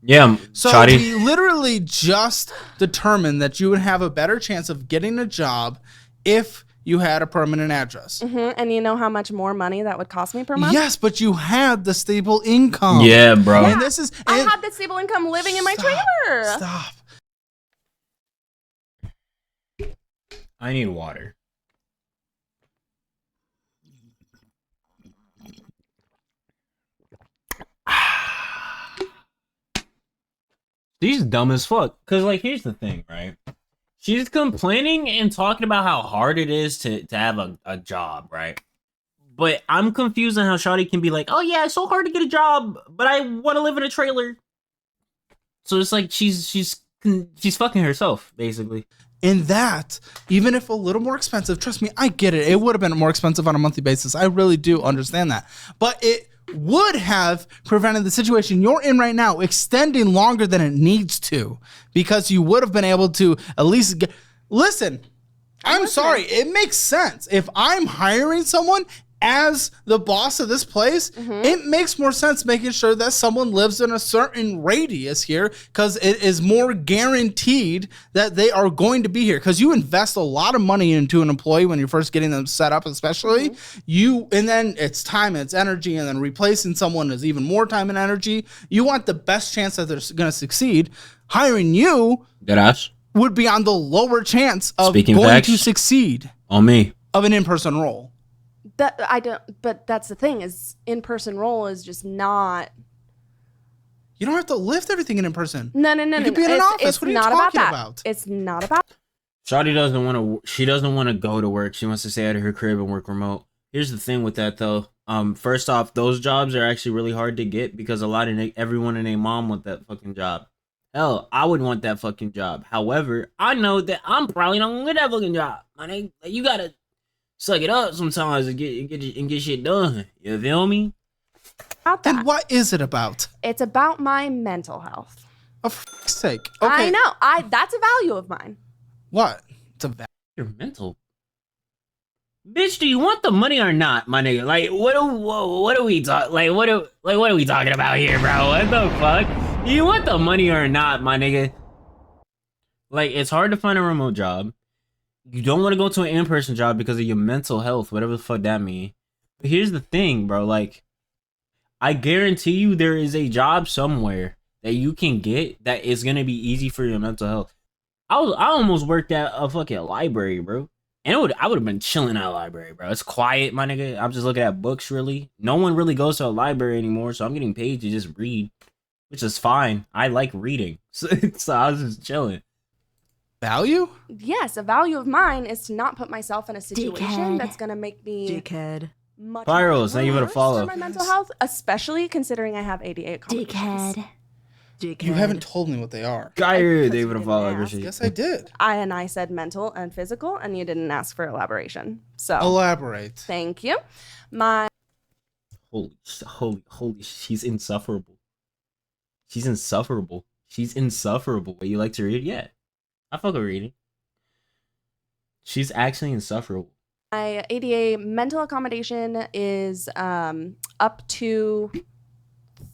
Yeah, So shoddy. we literally just determined that you would have a better chance of getting a job if you had a permanent address. And you know how much more money that would cost me per month? Yes, but you had the stable income. Yeah, bro. And this is. I had the stable income living in my trailer. Stop. I need water. She's dumb as fuck. Cause like, here's the thing, right? She's complaining and talking about how hard it is to have a job, right? But I'm confused on how Shawty can be like, oh yeah, it's so hard to get a job, but I want to live in a trailer. So it's like she's fucking herself, basically. In that, even if a little more expensive, trust me, I get it. It would have been more expensive on a monthly basis. I really do understand that. But it would have prevented the situation you're in right now extending longer than it needs to, because you would have been able to at least get. Listen, I'm sorry. It makes sense. If I'm hiring someone as the boss of this place, it makes more sense making sure that someone lives in a certain radius here, because it is more guaranteed that they are going to be here. Because you invest a lot of money into an employee when you're first getting them set up, especially and then it's time and it's energy, and then replacing someone is even more time and energy. You want the best chance that they're going to succeid. Hiring you Deadass. would be on the lower chance of Speaking going facts. to succeed On me. of an in-person role. That I don't. But that's the thing is, in-person role is just not. You don't have to lift everything in person. No. You could be in an office. It's What are you not talking about about? that. It's not about. Shawty doesn't want to. She doesn't want to go to work. She wants to stay out of her crib and work remote. Here's the thing with that though. First off, those jobs are actually really hard to get because a lot of everyone and their mom want that fucking job. Hell, I would want that fucking job. However, I know that I'm probably not gonna get that fucking job. My nigga, you gotta. suck it up sometimes and get shit done. You feel me? About that. And what is it about? It's about my mental health. Oh, for fuck's sake. Okay. I know. That's a value of mine. What? It's a You're mental. Bitch, do you want the money or not, my nigga? Like, what are we talking? Like, what are we talking about here, bro? What the fuck? Do you want the money or not, my nigga? Like, it's hard to find a remote job. You don't want to go to an in-person job because of your mental health, whatever the fuck that means. But here's the thing, bro. Like, I guarantee you there is a job somewhere that you can get that is gonna be easy for your mental health. I almost worked at a fucking library, bro. And I would have been chilling at a library, bro. It's quiet, my nigga. I'm just looking at books, really. No one really goes to a library anymore, so I'm getting paid to just read, which is fine. I like reading, so I was just chilling. value? Yes, a value of mine is to not put myself in a situation Dickhead. that's gonna make me Dickhead. much Virals, now you better worse follow. for my mental health, especially considering I have ADA accommodations. Dickhead. Dickhead. You haven't told me what they are. Guy, Because they you would have didn't followed. ask. Yes, I did. I said mental and physical, and you didn't ask for elaboration. So Elaborate. thank you. My Holy, she's insufferable. She's insufferable. She's insufferable. But you like to read? Yeah. I fuck with reading. She's actually insufferable. My ADA mental accommodation is up to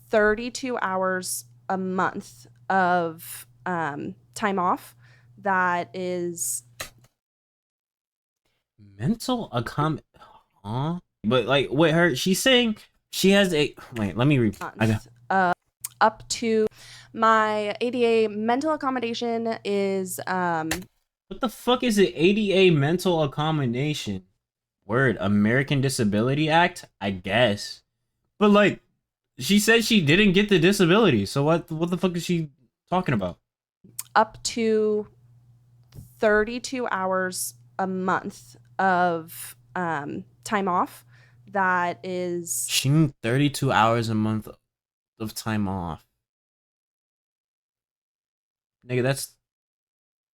32 hours a month of time off. That is Mental huh? But like with her, she's saying she has a wait, let me read. up to my ADA mental accommodation is What the fuck is it? ADA mental accommodation. Word, American Disability Act, I guess. But like she said she didn't get the disability. So what the fuck is she talking about? up to 32 hours a month of time off. That is She needs 32 hours a month of time off. Nigga, that's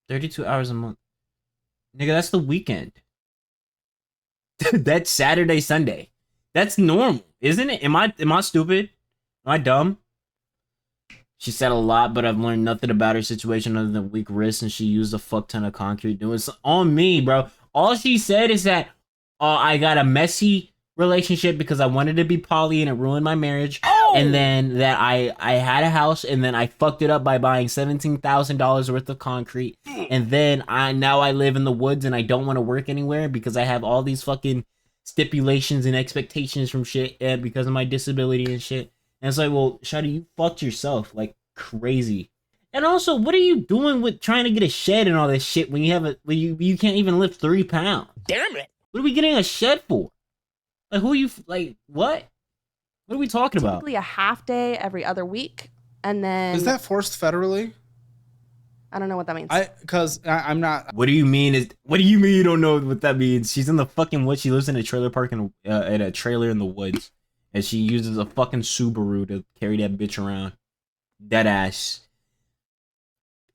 32 hours a month. Nigga, that's the weekend. That's Saturday, Sunday. That's normal, isn't it? Am I stupid? Am I dumb? She said a lot, but I've learned nothing about her situation other than weak wrists, and she used a fuck ton of concrete doing it on me, bro. All she said is that I got a messy relationship because I wanted to be poly and it ruined my marriage. Oh! And then that I had a house and then I fucked it up by buying $17,000 worth of concrete. And then now I live in the woods and I don't want to work anywhere because I have all these fucking stipulations and expectations from shit and because of my disability and shit. And it's like, well, Shawty, you fucked yourself like crazy. And also, what are you doing with trying to get a shed and all this shit when you can't even lift 3 pounds? Damn it. What are we getting a shed for? Like, who are you, like, what? What are we talking about? typically a half day every other week. And then Is that forced federally? I don't know what that means. I'm not. What do you mean you don't know what that means? She's in the fucking woods. She lives in a trailer park in a trailer in the woods. And she uses a fucking Subaru to carry that bitch around. Dead ass.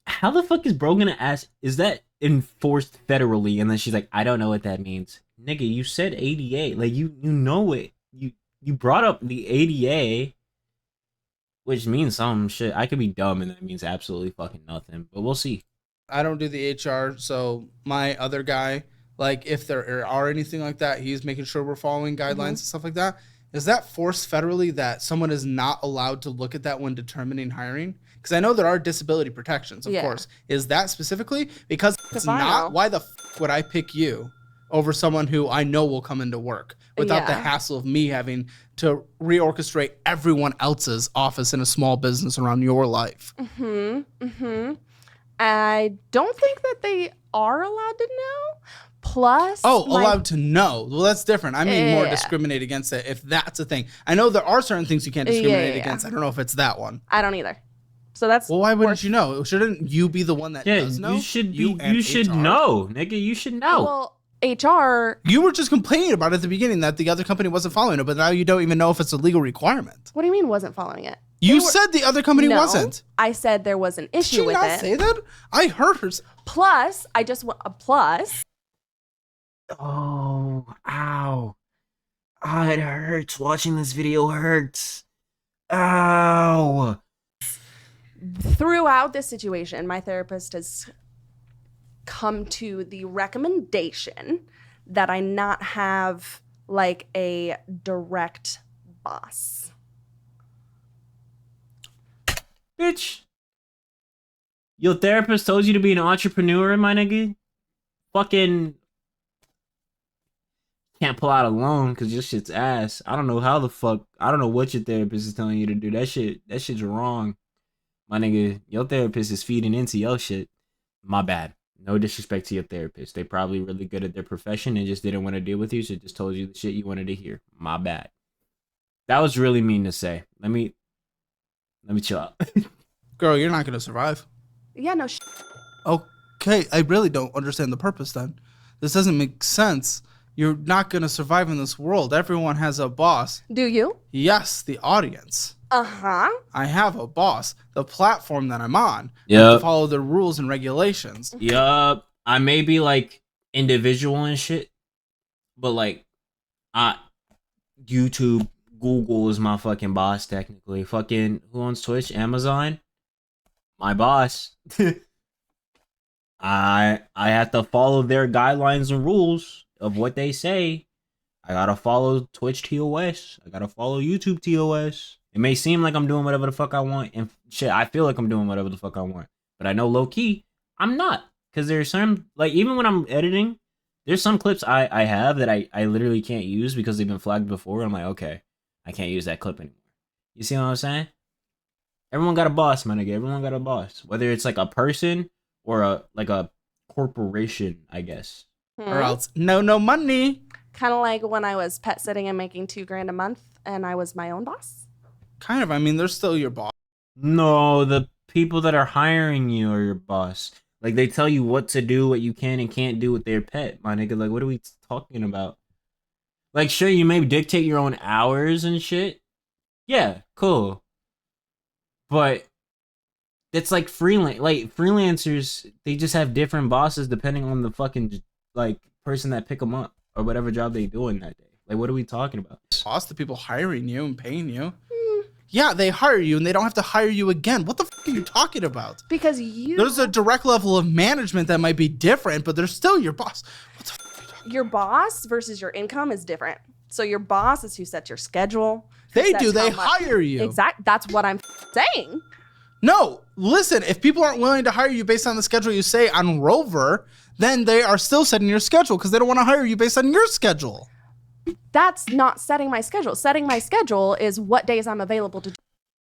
How the fuck is bro gonna ask, is that enforced federally? And then she's like, I don't know what that means. Nigga, you said ADA. Like, you know it. You brought up the ADA, which means some shit. I could be dumb and that means absolutely fucking nothing. But we'll see. I don't do the HR, so my other guy, like if there are anything like that, he's making sure we're following guidelines and stuff like that. Is that forced federally that someone is not allowed to look at that when determining hiring? Because I know there are disability protections, of course. Is that specifically? Because if it's not, why the fuck would I pick you over someone who I know will come into work without the hassle of me having to reorchestrate everyone else's office in a small business around your life? I don't think that they are allowed to know. Plus, allowed to know. Well, that's different. I mean, more discriminate against it if that's a thing. I know there are certain things you can't discriminate against. I don't know if it's that one. I don't either. So that's well. Why wouldn't you know? Shouldn't you be the one that does know? You should know, nigga. You should know. Well, HR. You were just complaining about it at the beginning that the other company wasn't following it, but now you don't even know if it's a legal requirement. What do you mean wasn't following it? You said the other company wasn't. I said there was an issue with it. Did she not say that? I heard her. Plus, I just want a plus. Oh, ow. Ah, it hurts. Watching this video hurts. Ow. Throughout this situation, my therapist has come to the recommendation that I not have like a direct boss. Bitch. Your therapist told you to be an entrepreneur, my nigga? Fucking can't pull out a loan because your shit's ass. I don't know how the fuck. I don't know what your therapist is telling you to do. That shit's wrong. My nigga, your therapist is feeding into your shit. My bad. No disrespect to your therapist. They probably really good at their profession and just didn't want to deal with you, so just told you the shit you wanted to hear. My bad. That was really mean to say. Let me chill out. Girl, you're not gonna survive. Yeah, no. Okay, I really don't understand the purpose then. This doesn't make sense. You're not gonna survive in this world. Everyone has a boss. Do you? Yes, the audience. Uh-huh. I have a boss. The platform that I'm on. I have Yep. to follow the rules and regulations. Yup. I may be like individual and shit, but like YouTube, Google is my fucking boss technically. Fucking who owns Twitch? Amazon? My boss. I have to follow their guidelines and rules of what they say. I gotta follow Twitch TOS. I gotta follow YouTube TOS. It may seem like I'm doing whatever the fuck I want, and shit, I feel like I'm doing whatever the fuck I want. But I know low key, I'm not. Because there's some, like, even when I'm editing, there's some clips I have that I literally can't use because they've been flagged before. I'm like, okay, I can't use that clip anymore. You see what I'm saying? Everyone got a boss, my nigga. Everyone got a boss. Whether it's like a person or a corporation, I guess. Or else no money. Kind of like when I was pet sitting and making $2,000 a month and I was my own boss. Kind of. I mean, they're still your boss. No, the people that are hiring you are your boss. Like, they tell you what to do, what you can and can't do with their pet, my nigga. Like, what are we talking about? Like, sure, you may dictate your own hours and shit. Yeah, cool. But it's like freelancers, they just have different bosses depending on the fucking, like, person that pick them up or whatever job they doing that day. Like, what are we talking about? Boss, the people hiring you and paying you. Yeah, they hire you and they don't have to hire you again. What the fuck are you talking about? Because you... There's a direct level of management that might be different, but they're still your boss. What the fuck are you talking Your boss versus your income is different. So your boss is who sets your schedule. who They sets do. They how much- hire you. Exact. That's what I'm saying. No, listen, if people aren't willing to hire you based on the schedule you say on Rover, then they are still setting your schedule because they don't want to hire you based on your schedule. That's not setting my schedule. Setting my schedule is what days I'm available to do.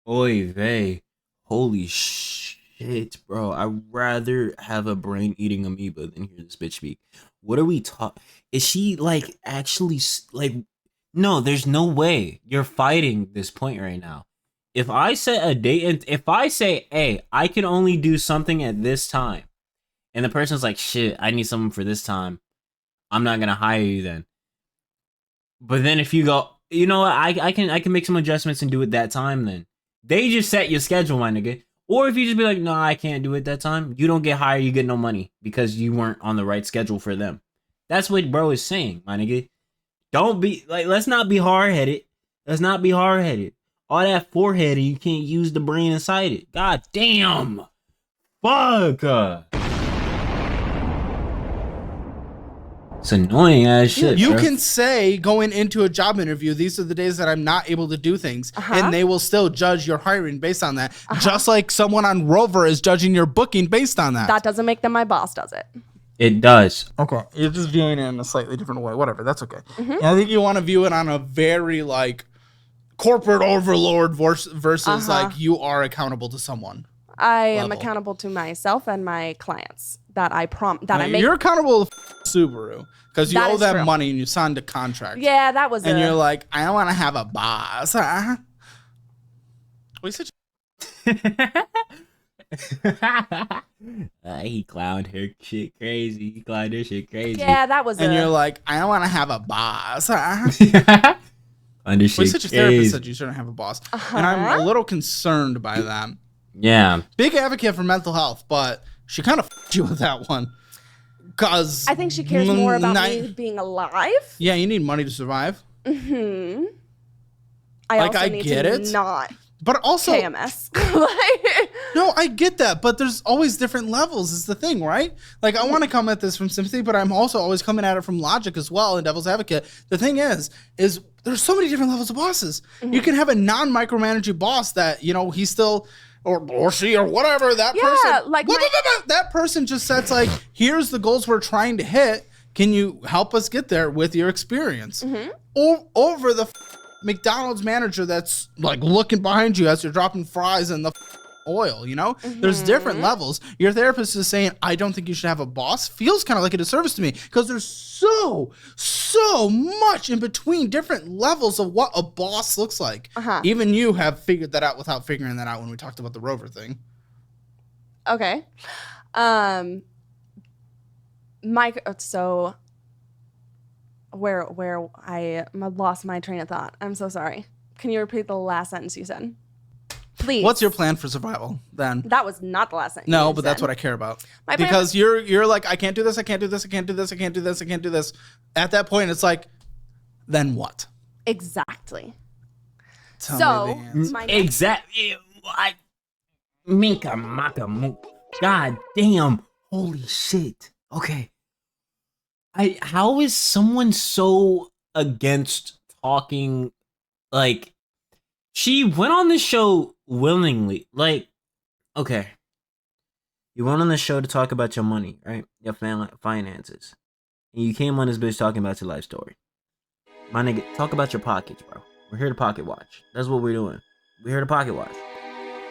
Oy vey. Holy shit, bro. I'd rather have a brain eating amoeba than hear this bitch speak. What are we talking? Is she like actually like? No, there's no way you're fighting this point right now. If I set a date and if I say, hey, I can only do something at this time, and the person's like, shit, I need someone for this time, I'm not gonna hire you then. But then if you go, you know what, I can make some adjustments and do it that time then. They just set your schedule, my nigga. Or if you just be like, no, I can't do it that time, you don't get hired, you get no money because you weren't on the right schedule for them. That's what bro is saying, my nigga. Don't be like, let's not be hard-headed. Let's not be hard-headed. All that forehead and you can't use the brain inside it. God damn. Fuck. It's annoying as shit. You bro. can say going into a job interview, these are the days that I'm not able to do things. And they will still judge your hiring based on that. Just like someone on Rover is judging your booking based on that. That doesn't make them my boss, does it? It does. Okay. You're just viewing it in a slightly different way. Whatever. That's okay. And I think you want to view it on a very like corporate overlord versus like you are accountable to someone. I am Level. accountable to myself and my clients that I make. You're accountable to Subaru because you That owe is them true. money and you signed a contract. Yeah, that was And you're like, I don't want to have a boss. Huh? What is it? He clowned her shit crazy. He clowned her shit crazy. yeah, that was And you're like, I don't want to have a boss. Huh? Clowned her Well, shit such a therapist crazy. said you shouldn't have a boss. And I'm a little concerned by that. Yeah. Big advocate for mental health, but she kind of f***ed you with that one. Cause I think she cares more about ni- me being alive. Yeah, you need money to survive. Mm-hmm. I Like, also I need get to it. not But also, KMS. Like, no, I get that, but there's always different levels is the thing, right? Like, I want to come at this from sympathy, but I'm also always coming at it from logic as well and devil's advocate. The thing is there's so many different levels of bosses. You can have a non-micromanaging boss that, you know, he's still, or she, or whatever, that person. like that person just sets like, here's the goals we're trying to hit. Can you help us get there with your experience? Or over the McDonald's manager that's like looking behind you as you're dropping fries in the oil, you know? There's different levels. Your therapist is saying, I don't think you should have a boss. Feels kind of like a disservice to me because there's so much in between different levels of what a boss looks like. Even you have figured that out without figuring that out when we talked about the rover thing. Okay. So where I lost my train of thought. I'm so sorry. Can you repeat the last sentence you said? Please. What's your plan for survival then? That was not the last sentence. No, but that's what I care about. My plan Because you're like, I can't do this, I can't do this, I can't do this, I can't do this, I can't do this. At that point, it's like, then what? Exactly. Tell me the answer. my next- Exactly. Minka maka mo. God damn. Holy shit. Okay. How is someone so against talking? Like, she went on the show willingly. Like, okay. You went on the show to talk about your money, right? Your family finances. And you came on this bitch talking about your life story. My nigga, talk about your pockets, bro. We're here to pocket watch. That's what we're doing. We're here to pocket watch.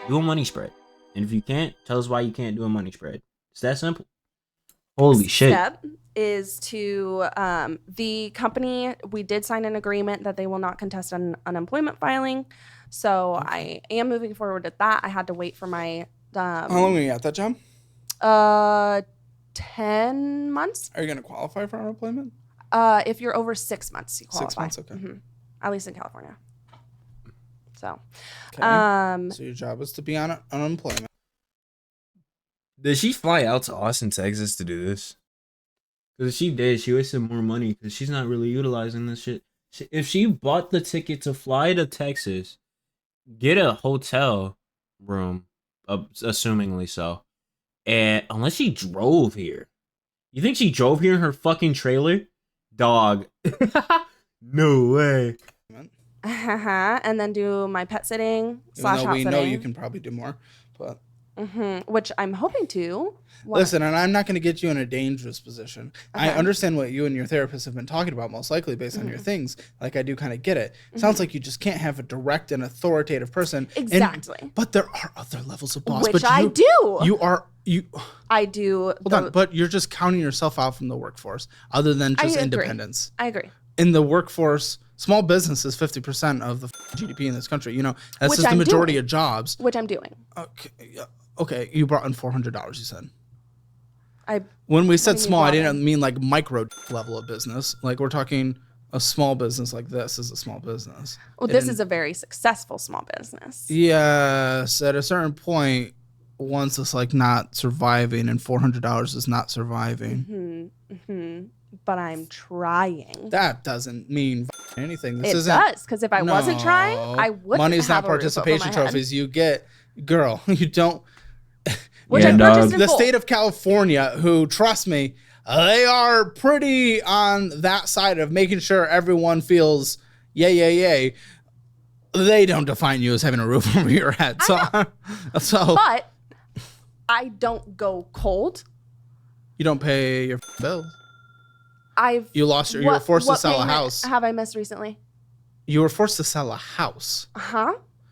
Do a money spread. And if you can't, tell us why you can't do a money spread. It's that simple. Holy shit. Step is to the company. We did sign an agreement that they will not contest an unemployment filing. So I am moving forward with that. I had to wait for my How long were you at that job? 10 months. Are you going to qualify for unemployment? If you're over 6 months, you qualify. 6 months, okay. At least in California. So, Okay. So your job is to be on unemployment. Did she fly out to Austin, Texas to do this? Because if she did, she wasted more money because she's not really utilizing this shit. If she bought the ticket to fly to Texas, get a hotel room, assumingly so, and unless she drove here. You think she drove here in her fucking trailer? Dog. No way. and then do my pet sitting / Even house though we sitting. know you can probably do more, but which I'm hoping to. listen, and I'm not going to get you in a dangerous position. I understand what you and your therapist have been talking about, most likely based on your things. Like, I do kind of get it. Sounds like you just can't have a direct and authoritative person. Exactly. But there are other levels of boss. Which but I do. I do. Hold on, but you're just counting yourself out from the workforce, other than just agree. independence. I agree. In the workforce, small business is 50% of the GDP in this country. You know, that's Which just the I'm majority doing. of jobs. Which I'm doing. Okay, yeah. Okay, you brought in $400. You said. What When we do said you mean small, I brought in? didn't mean like micro level of business. Like, we're talking a small business like this is a small business. Well, this is a very successful small business. Yes, at a certain point, once it's like not surviving and $400 is not surviving. But I'm trying. That doesn't mean anything. This It isn't. does, because if I wasn't trying, I wouldn't Money's have not a roof over participation my head. trophies. You get, girl, you don't. Which Yeah, I dog. purchased in The full. state of California, who, trust me, they are pretty on that side of making sure everyone feels yay. They don't define you as having a roof over your head. So But I don't go cold. you don't pay your bills. You were forced to sell a payment house. Have I missed recently? You were forced to sell a house.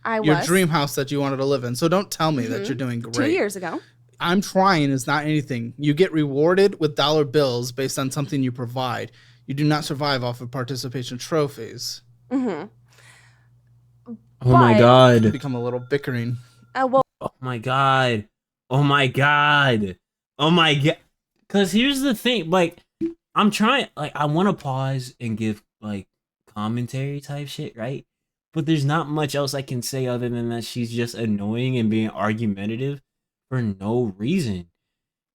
I Your was. dream house that you wanted to live in. So don't tell me that you're doing great. 2 years ago. I'm trying is not anything. You get rewarded with dollar bills based on something you provide. You do not survive off of participation trophies. Oh my But- god. Become a little bickering. Well, Oh my god. Oh my god. Oh my god. Cause here's the thing, like, I'm trying, like, I want to pause and give like commentary type shit, right? But there's not much else I can say other than that she's just annoying and being argumentative for no reason.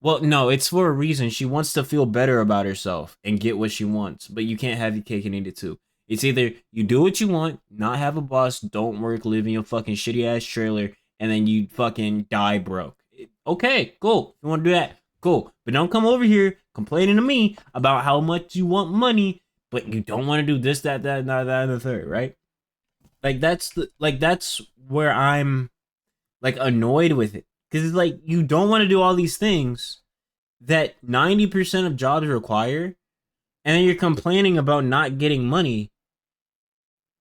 Well, no, it's for a reason. She wants to feel better about herself and get what she wants, but you can't have your cake and eat it too. It's either you do what you want, not have a boss, don't work, live in your fucking shitty ass trailer, and then you fucking die broke. Okay, cool. If you want to do that, cool. But don't come over here complaining to me about how much you want money, but you don't want to do this, that, and the third, right? Like that's where I'm like annoyed with it. Because it's like you don't want to do all these things that 90% of jobs require, and then you're complaining about not getting money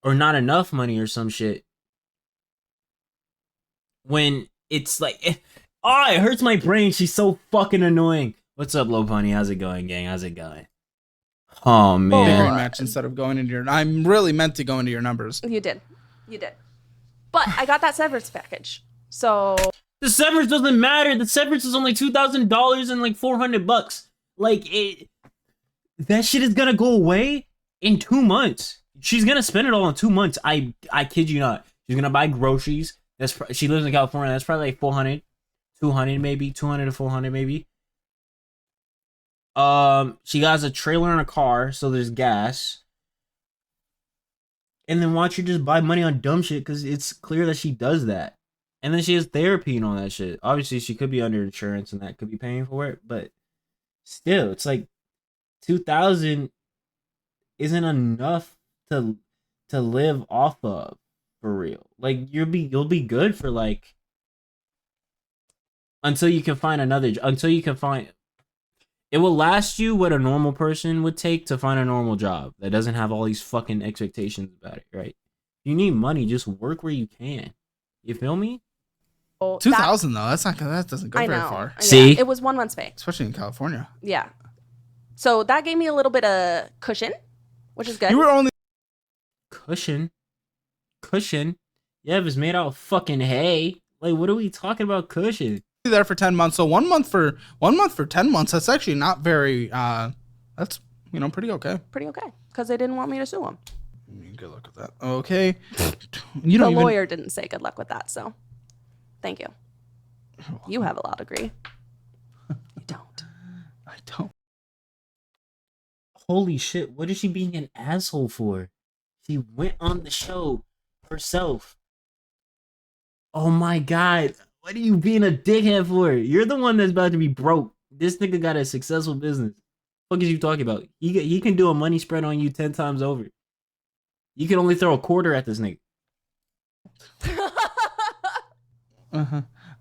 or not enough money or some shit. When it's like, it hurts my brain. She's so fucking annoying. What's up, Lopani? How's it going, gang? How's it going? Oh, man. Figuring match instead of going into your... I'm really meant to go into your numbers. You did. But I got that severance package. So... The severance doesn't matter. The severance is only $2,000 and like $400. Like, that shit is gonna go away in 2 months. She's gonna spend it all in 2 months. I kid you not. She's gonna buy groceries. She lives in California. That's probably like 400, 200 maybe, 200 to 400 maybe. She has a trailer and a car, so there's gas. And then watch her just buy money on dumb shit because it's clear that she does that. And then she has therapy and all that shit. Obviously, she could be under insurance and that could be paying for it, but still, it's like 2,000 isn't enough to live off of for real. Like you'll be good for like until you can find it will last you what a normal person would take to find a normal job that doesn't have all these fucking expectations about it, right? You need money, just work where you can. You feel me? 2,000 though, that doesn't go very far. Yeah, See, it was 1 month's pay, especially in California. Yeah, so that gave me a little bit of cushion, which is good. You were only cushion. Yeah, it was made out of fucking hay. Like, what are we talking about cushion? There for 10 months. So 1 month for 10 months. That's actually not very. That's pretty okay. Pretty okay, because they didn't want me to sue them. Good luck with that. Okay. The lawyer didn't say good luck with that, so thank you. You have a law degree. You don't. I don't. Holy shit! What is she being an asshole for? She went on the show herself. Oh my god! What are you being a dickhead for? You're the one that's about to be broke. This nigga got a successful business. What is you talking about? He can do a money spread on you 10 times over. You can only throw a quarter at this nigga.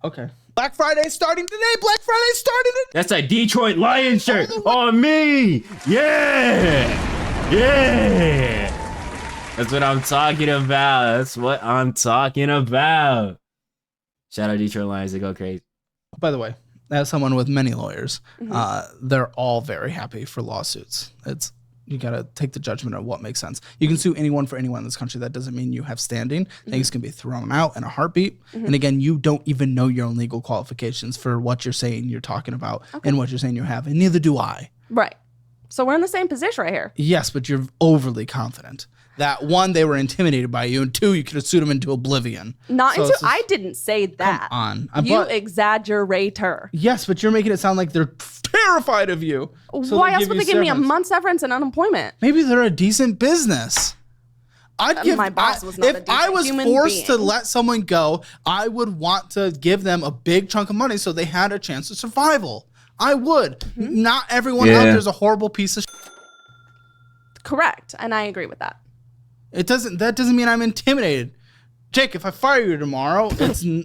Okay. Black Friday starting today. Black Friday starting today. That's a Detroit Lions shirt on me. Yeah. That's what I'm talking about. Shout out Detroit Lions. They go crazy. By the way, as someone with many lawyers, they're all very happy for lawsuits. You gotta take the judgment of what makes sense. You can sue anyone for anyone in this country. That doesn't mean you have standing. Things can be thrown out in a heartbeat. And again, you don't even know your own legal qualifications for what you're saying you're talking about and what you're saying you have, and neither do I. Right. So we're in the same position right here. Yes, but you're overly confident. That one, they were intimidated by you, and two, you could have sued them into oblivion. I didn't say that. Come on. You exaggerator. Yes, but you're making it sound like they're terrified of you. So why else would they give me a month's severance and unemployment? Maybe they're a decent business. My boss was not a decent I was human forced being. to let someone go, I would want to give them a big chunk of money so they had a chance of survival. I would. Not everyone out there is a horrible piece of shit. Correct, and I agree with that. That doesn't mean I'm intimidated. Jake, if I fire you tomorrow,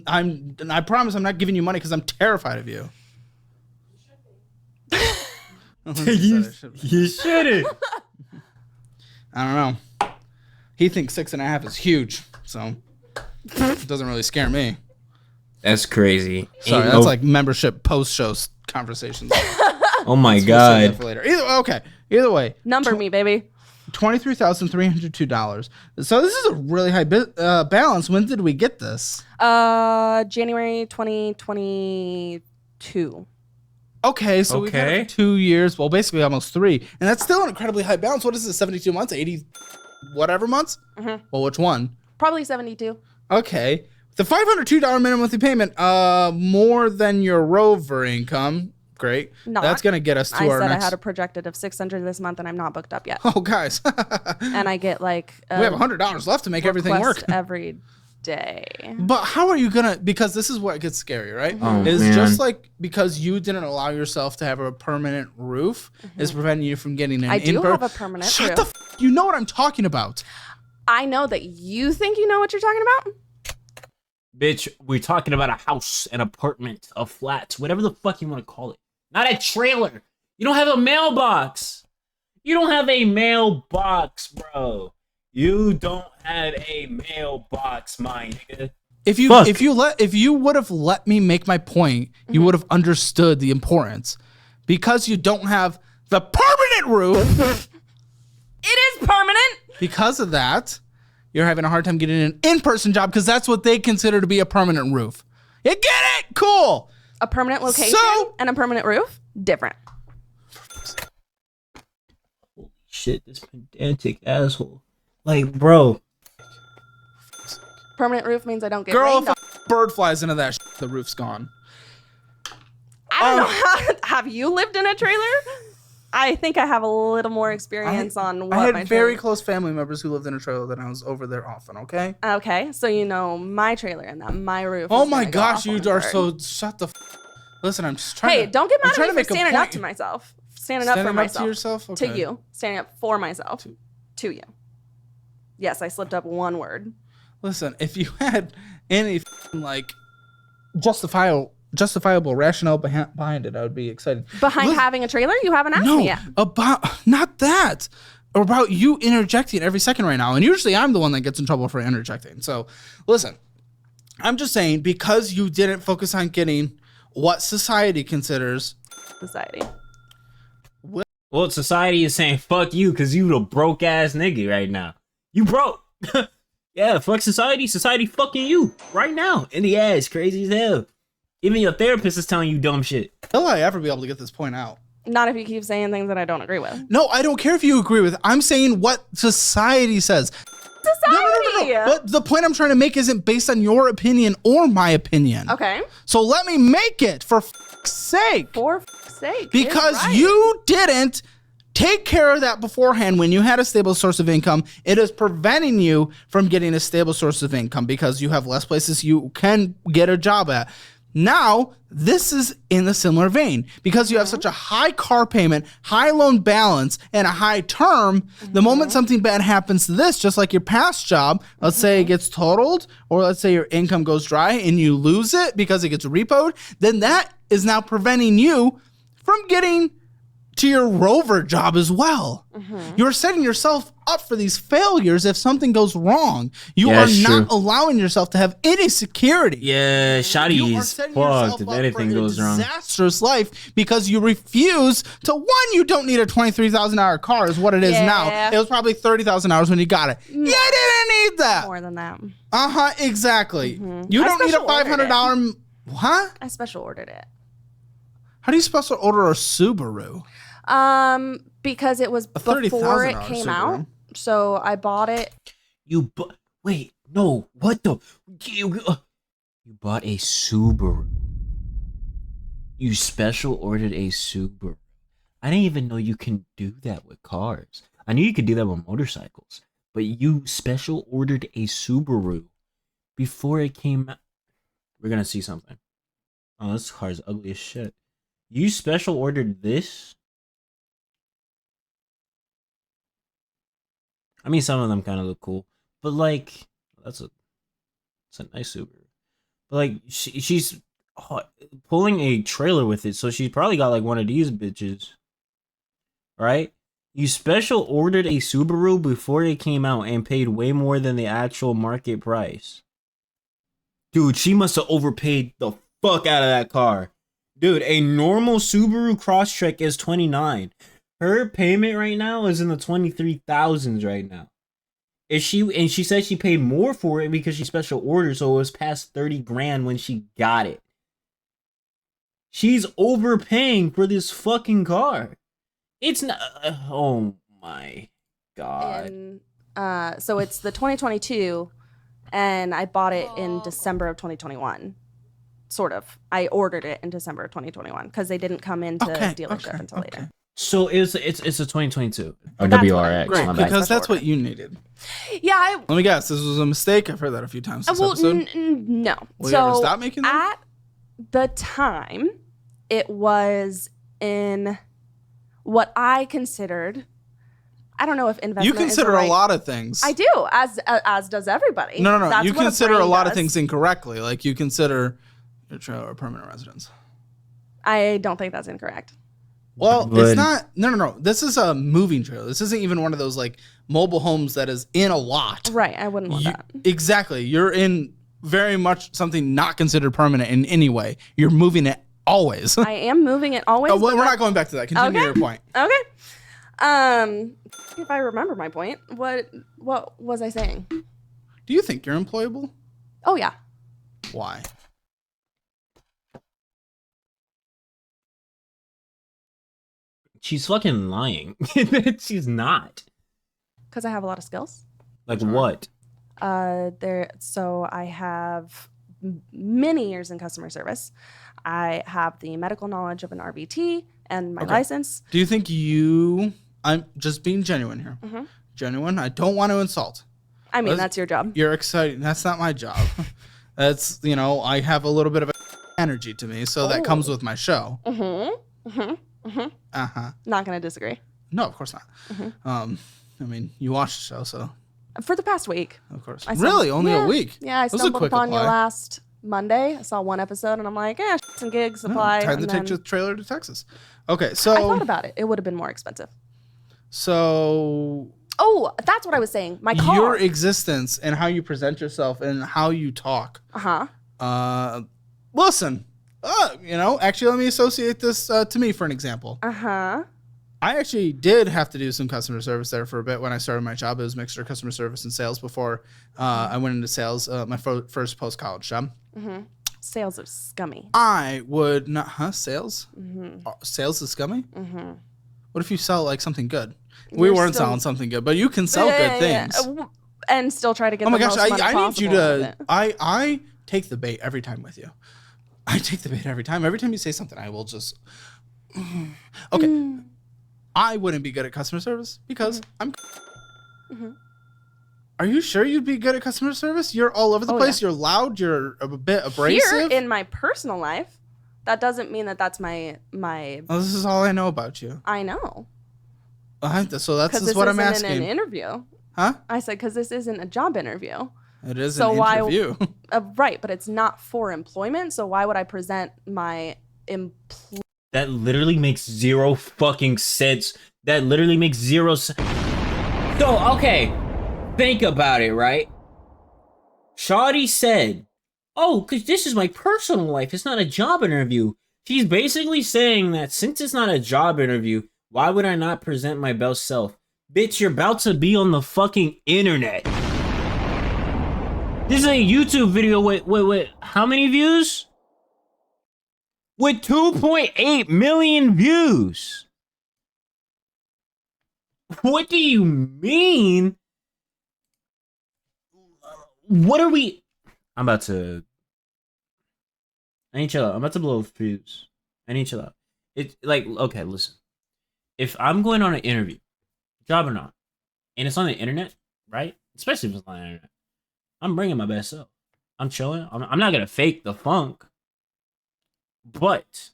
I promise I'm not giving you money because I'm terrified of you. You shouldn't. I don't know. He thinks 6.5 is huge, so it doesn't really scare me. That's crazy. Sorry, that's like membership post-show conversations. Oh my We'll save god. that for later. Either way. Number me, baby. $23,302. So this is a really high balance. When did we get this? January 2022. Okay, so we've had it for 2 years. Well, basically almost 3. And that's still an incredibly high balance. What is it, 72 months? 80 whatever months? Well, which one? Probably 72. Okay. The $502 minimum monthly payment, more than your Rover income. Great. Not. That's gonna get us to I our said next. I had a projected of 600 this month, and I'm not booked up yet. Oh, guys, And I get like we have $100 left to make everything work. request every day. But how are you gonna? Because this is what gets scary, right? Oh, Is man. just like because you didn't allow yourself to have a permanent roof is preventing you from getting an. I do have a permanent Shut roof. the. You know what I'm talking about. I know that you think you know what you're talking about. Bitch, we're talking about a house, an apartment, a flat, whatever the fuck you want to call it. Not a trailer. You don't have a mailbox. You don't have a mailbox, bro. You don't have a mailbox, my nigga. If you would have let me make my point, you would have understood the importance. Because you don't have the permanent roof. It is permanent. Because of that, you're having a hard time getting an in-person job because that's what they consider to be a permanent roof. You get it? Cool. A permanent location So- and a permanent roof, different. Holy shit, this pedantic asshole. Like, bro. Permanent roof means I don't get Girl, rained if a bird flies into that, the roof's gone. I don't know. Have you lived in a trailer? I think I have a little more experience on what I had my very trailer- close family members who lived in a trailer that I was over there often, okay? Okay, so you know my trailer and that my roof. Oh is my gonna go gosh, off you on a are bird. so... Shut the... Listen, I'm just trying to... Hey, don't get I'm mad trying at me to for make a standing up point. to myself. Standing up for Standing up myself. to yourself? To Okay. you. Standing up for myself. To you. Yes, I slipped up one word. Listen, if you had any like justifiable rationale behind it, I would be excited. Behind Listen- having a trailer, you haven't asked No, me yet. about not that. About you interjecting every second right now. And usually I'm the one that gets in trouble for interjecting. So listen, I'm just saying because you didn't focus on getting what society considers. Society. Well, society is saying fuck you because you the broke ass nigga right now. You broke. Yeah, fuck society. Society fucking you right now in the ass. Crazy as hell. Even your therapist is telling you dumb shit. Will I ever be able to get this point out? Not if you keep saying things that I don't agree with. No, I don't care if you agree with it. I'm saying what society says. Society! But the point I'm trying to make isn't based on your opinion or my opinion. Okay. So let me make it for fuck's sake. For f***'s sake. Because you're right. you didn't take care of that beforehand when you had a stable source of income. It is preventing you from getting a stable source of income because you have less places you can get a job at. Now, this is in a similar vein because you have such a high car payment, high loan balance, and a high term. The moment something bad happens to this, just like your past job, let's say it gets totaled, or let's say your income goes dry and you lose it because it gets repoed, then that is now preventing you from getting to your rover job as well. You're setting yourself up for these failures if something goes wrong. You Yeah, are it's not true. allowing yourself to have any security. Yeah, You are Shotty is setting yourself fucked if up anything for a goes wrong. disastrous life because you refuse to. One, you don't need a $23,000 car, is what it is now. Yeah. It was probably $30,000 when you got it. You didn't need that. More than that. Exactly. You I don't need a special ordered $500. What? I special ordered it. How do you special order a Subaru? Because it was A before it $30,000 came Subaru. out. So I bought it. Wait, no, what the? You bought a Subaru. You special ordered a Subaru. I didn't even know you can do that with cars. I knew you could do that with motorcycles, but you special ordered a Subaru before it came out. We're gonna see something. Oh, this car's ugly as shit. You special ordered this? I mean, some of them kind of look cool, but like, it's a nice Subaru. But like, she's pulling a trailer with it, so she's probably got like one of these bitches, right? You special ordered a Subaru before it came out and paid way more than the actual market price. Dude, she must have overpaid the fuck out of that car. Dude, a normal Subaru Crosstrek is $29,000. Her payment right now is in the 23,000s right now. She said she paid more for it because she special ordered, so it was past 30 grand when she got it. She's overpaying for this fucking car. It's not. Oh my god. And so it's the 2022, and I bought it in December of 2021. sort of. I ordered it in December of 2021 because they didn't come into dealership until later. So it's a 2022 or That's WRX. Great, my bad. because that's what you needed. Yeah. Let me guess. This was a mistake. I've heard that a few times this Well, episode. no. Will you ever stop making them? At the time, it was in what I considered. I don't know if investment. You consider is the right, a lot of things. I do, as does everybody. No. That's You what consider a brain lot of does. things incorrectly. Like you consider your trailer a permanent residence. I don't think that's incorrect. Well, But- it's not. No. This is a moving trailer. This isn't even one of those like mobile homes that is in a lot. Right. I wouldn't want that. Exactly. You're in very much something not considered permanent in any way. You're moving it always. I am moving it always. Oh, well, but we're not going back to that. Continue Okay. your point. Okay. If I remember my point, what was I saying? Do you think you're employable? Oh yeah. Why? She's fucking lying. She's not. Because I have a lot of skills. Like what? So I have many years in customer service. I have the medical knowledge of an RVT and my license. Do you think I'm just being genuine here. Mm-hmm. Genuine. I don't want to insult. I mean, that's your job. You're excited. That's not my job. That's, I have a little bit of energy to me, so that comes with my show. Not going to disagree. No, of course not. I mean, you watched the show, so For the past week. of course. I Really? Only a week? Yeah, I That was a stumbled quick upon you apply. last Monday. I saw one episode and I'm like, some gigs apply. Time to and take then the trailer to Texas. Okay, I so thought about it. It would have been more expensive. so Oh, that's what I was saying. My car. your existence and how you present yourself and how you talk. Listen, actually, let me associate this to me for an example. I actually did have to do some customer service there for a bit when I started my job. It was mixture of customer service and sales before I went into sales, my first post-college job. Sales are scummy. I would not, sales? Sales is scummy? What if you sell like something good? We You're weren't still- selling something good, but you can sell good things. And still try to get Oh my the gosh, most money I need you possible out of to, it. I take the bait every time with you. I take the bait every time. Every time you say something, I will just, okay. I wouldn't be good at customer service because I'm. Are you sure you'd be good at customer service? You're all over the place. yeah. You're loud. You're a bit abrasive. Here in my personal life, that doesn't mean that that's my. Oh, this is all I know about you. I know. So that's Because just this what I'm isn't an asking. interview. Huh? I said because this isn't a job interview. It is So an why- interview. Right, but it's not for employment. So why would I present my That literally makes zero fucking sense. That literally makes zero sense. So, okay, think about it, right? Shawty said, oh, because this is my personal life. It's not a job interview. She's basically saying that since it's not a job interview, why would I not present my best self? Bitch, you're about to be on the fucking internet. This is a YouTube video with how many views? With 2.8 million views. What do you mean? What are we? I need to chill out. I'm about to blow a fuse. I need to chill out. It's like, okay, listen. If I'm going on an interview, job or not, and it's on the internet, right? Especially if it's on the internet, I'm bringing my best self. I'm chilling. I'm not gonna fake the funk, but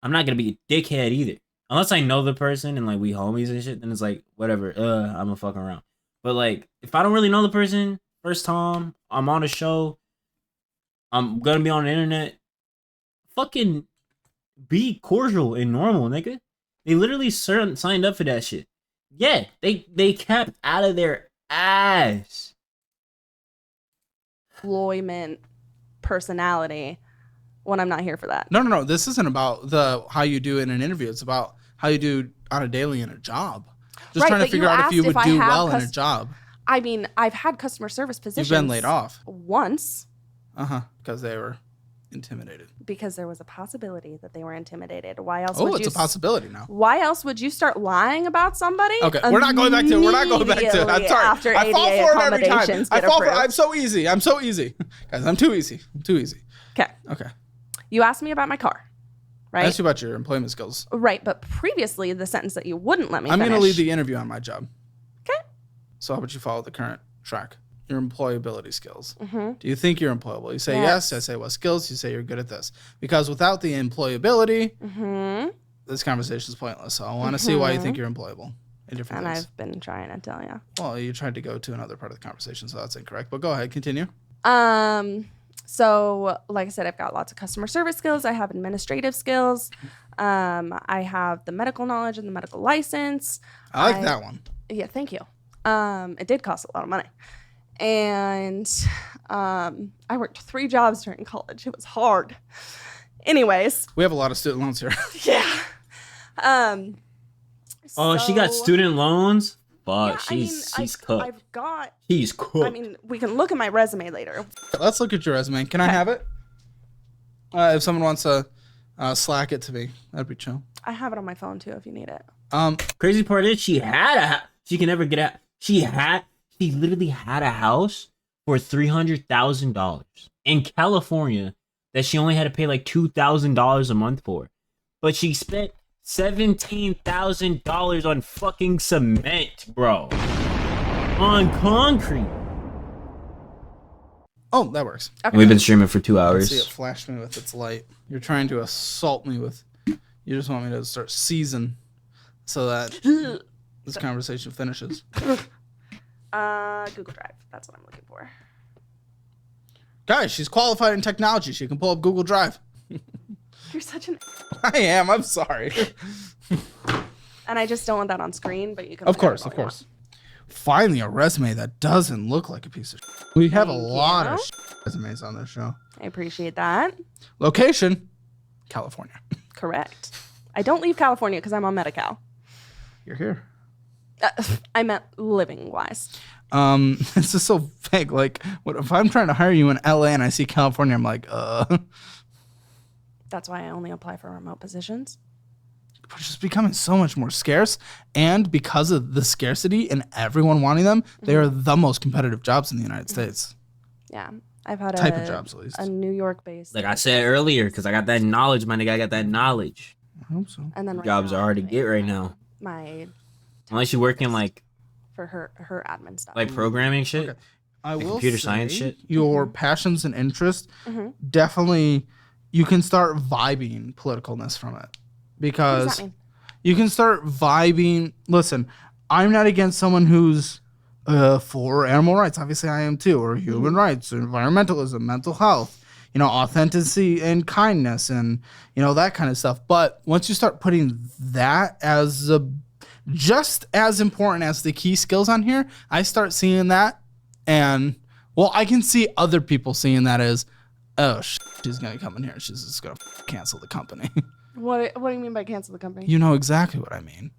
I'm not gonna be a dickhead either. Unless I know the person and like we homies and shit, then it's like whatever. I'm gonna fuck around. But like if I don't really know the person, first time I'm on a show, I'm gonna be on the internet. Fucking be cordial and normal, nigga. They literally signed up for that shit. Yeah, they kept out of their ass. employment personality when I'm not here for that. No. This isn't about how you do in an interview. It's about how you do on a daily in a job. Just Right, trying to but figure you out if asked you would if I do have well in a job. I mean, I've had customer service positions. You've been laid off. Once Because they were intimidated. because there was a possibility that they were intimidated. Why else Oh, would it's you a possibility now. Why else would you start lying about somebody? Okay, we're not going back to it. We're not going back to it. I'm Immediately sorry. After I fall ADA for it every time. accommodations I get fall for approved. I'm so easy. Guys, I'm too easy. Okay. Okay. You asked me about my car, I right? asked you about your employment skills. Right, but previously the sentence that you wouldn't let me I'm finish. going to leave the interview on my job. Okay. So how about you follow the current track? Your employability skills. Mm-hmm. Do you think you're employable? You say yes. I say what skills? You say you're good at this. Because without the employability, Mm-hmm. this conversation is pointless. So I want to see why you think you're employable in different And things. I've been trying to tell you. Well, you tried to go to another part of the conversation, so that's incorrect. But go ahead, continue. So like I said, I've got lots of customer service skills. I have administrative skills. I have the medical knowledge and the medical license. I like that one. Yeah, thank you. It did cost a lot of money. And I worked 3 jobs during college. It was hard. Anyways, We have a lot of student loans here. yeah. Oh, she got so- student loans? Fuck, Yeah, I mean, she's cooked. I've got. She's cooked. I mean, we can look at my resume later. Let's look at your resume. Can I have it? If someone wants to Slack it to me, that'd be chill. I have it on my phone too, if you need it. Crazy part is she can never get out. She literally had a house for $300,000 in California that she only had to pay like $2,000 a month for, but she spent $17,000 on fucking cement, bro, on concrete. Oh, that works. Okay. We've been streaming for 2 See, hours. it flashed me with its light. You're trying to assault me with. You just want me to start season so that this conversation finishes. Google Drive. That's what I'm looking for. Guys, she's qualified in technology. She can pull up Google Drive. You're such an. I am. I'm sorry. And I just don't want that on screen, but you can. Of look at it course, all of you course. Finally, a resume that doesn't look like a piece of shit. We have a Thank lot you. of resumes on this show. want. I appreciate that. Location, California. Correct. I don't leave California because I'm on Medi-Cal. You're here. I meant living wise. This is so vague. Like, what if I'm trying to hire you in LA and I see California? I'm like, That's why I only apply for remote positions. which is becoming so much more scarce. And because of the scarcity and everyone wanting them, they are the most competitive jobs in the United States. Yeah. I've had Type of jobs, at least. a New York based. Like I said earlier, because I got that knowledge, my nigga. I got that knowledge. I hope so. and then right Jobs now, are hard to I'm get right doing now. My Unless you're working like for her admin stuff. programming shit. Okay. I Like will computer say science shit? Your passions and interests Mhm. definitely, you can start vibing politicalness from it. What does Because that mean? you can start vibing. Listen, I'm not against someone who's for animal rights. Obviously, I am too, or human rights, or environmentalism, mental health, authenticity and kindness, and that kind of stuff. But once you start putting that as just as important as the key skills on here, I start seeing that, and I can see other people seeing that as, oh, she's gonna come in here, she's just gonna cancel the company. What do you mean by cancel the company? You know exactly what I mean.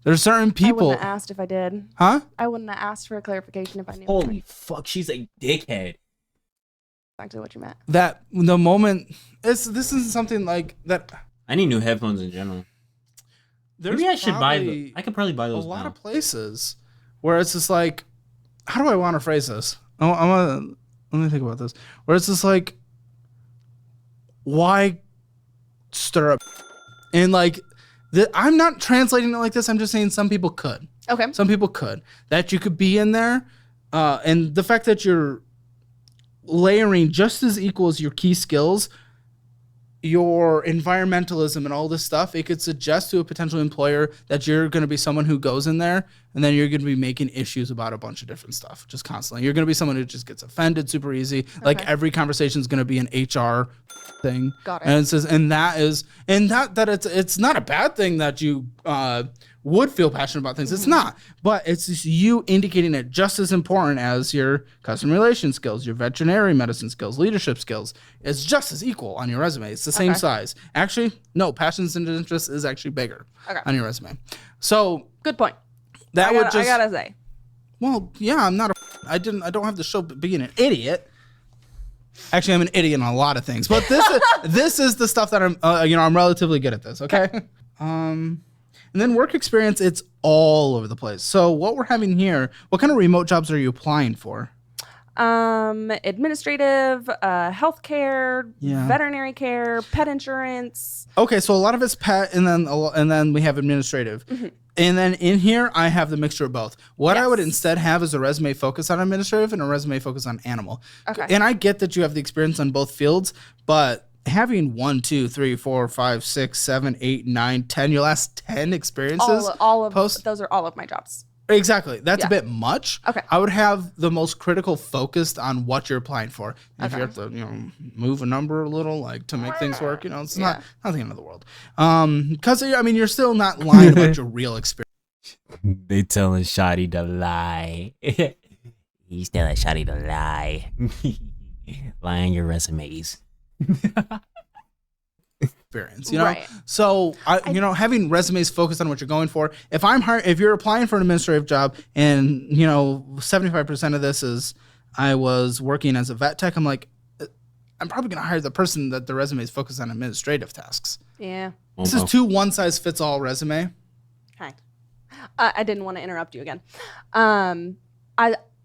There's certain I people, wouldn't have asked if I did. huh? I wouldn't have asked for a clarification if I knew Holy fuck, she's a dickhead. exactly what you meant. That the moment this isn't something like that. I need new headphones in general. There's Maybe I should buy probably them. I could probably buy a those lot now. of places where it's just like, how do I want to phrase this? Let me think about this. Where it's just like, why stir up? And like, I'm not translating it like this. I'm just saying some people could. Okay. Some people could. That you could be in there, and the fact that you're layering just as equal as your key skills, your environmentalism and all this stuff, it could suggest to a potential employer that you're going to be someone who goes in there and then you're going to be making issues about a bunch of different stuff just constantly. You're going to be someone who just gets offended super easy. Like every conversation is going to be an HR thing. Got it. And it says, and that it's not a bad thing that you would feel passionate about things. It's not, but it's just you indicating it just as important as your customer relation skills, your veterinary medicine skills, leadership skills. It's just as equal on your resume. It's the same size. Actually, no, passions and interests is actually bigger on your resume. So Good point. that would just, I gotta say. well, yeah, I'm not I don't have to show being an idiot. Actually, I'm an idiot in a lot of things, but this is the stuff that I'm relatively good at this. Okay. And then work experience, it's all over the place. So what we're having here, what kind of remote jobs are you applying for? Administrative, healthcare, Yeah. veterinary care, pet insurance. Okay, so a lot of it's pet, and then we have administrative, and then in here I have the mixture of both. What I would Yes. instead have is a resume focus on administrative and a resume focus on animal. Okay. And I get that you have the experience on both fields, but having 1, 2, 3, 4, 5, 6, 7, 8, 9, 10, your last 10 experiences, All of post- those are all of my jobs. exactly. That's Yeah. a bit much. Okay. I would have the most critical focused on what you're applying for. And if Okay. you have to, move a number a little, like to make things work, it's not the end of the world. Because I mean, you're still not lying about your real experience. They telling Shotty to lie. He's telling Shotty to lie. Lie on your resumes. Experience, Right. So having resumes focused on what you're going for. If you're applying for an administrative job, and 75% of this is I was working as a vet tech, I'm like, I'm probably gonna hire the person that the resume is focused on administrative tasks. Yeah. This is too one size fits all resume. Hi. I didn't want to interrupt you again.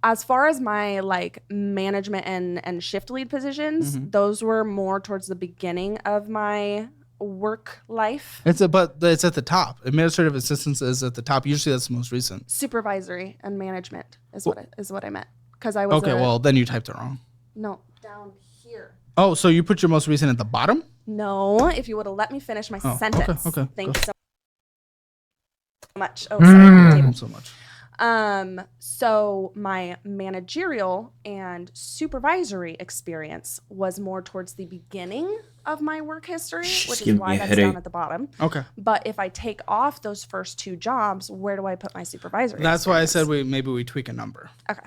As far as my like management and shift lead positions, those were more towards the beginning of my work life. But it's at the top. Administrative assistance is at the top. Usually that's the most recent. Supervisory and management is what I meant. Because I was well then you typed it wrong. no, down here. Oh, so you put your most recent at the bottom? No, if you would have let me finish my sentence. okay, Thank go. you so much. Oh, sorry. Thank you so much. So my managerial and supervisory experience was more towards the beginning of my work history, which is giving why me a that's headache. down at the bottom. Okay. But if I take off those first 2 jobs, where do I put my supervisory? That's why I said experience? maybe we tweak a number. Okay.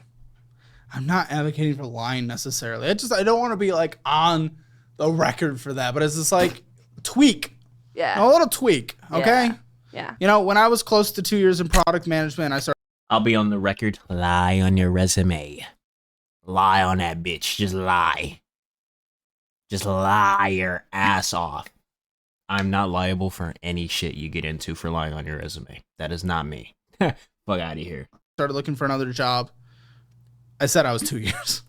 I'm not advocating for lying necessarily. I don't want to be like on the record for that, but it's just like tweak. Yeah. A little tweak, okay? Yeah. When I was close to 2 years in product management, I started I'll be on the record. Lie on your resume. Lie on that bitch. Just lie. Just lie your ass off. I'm not liable for any shit you get into for lying on your resume. That is not me. Fuck out of here. looking for another job. I said I was 2 years.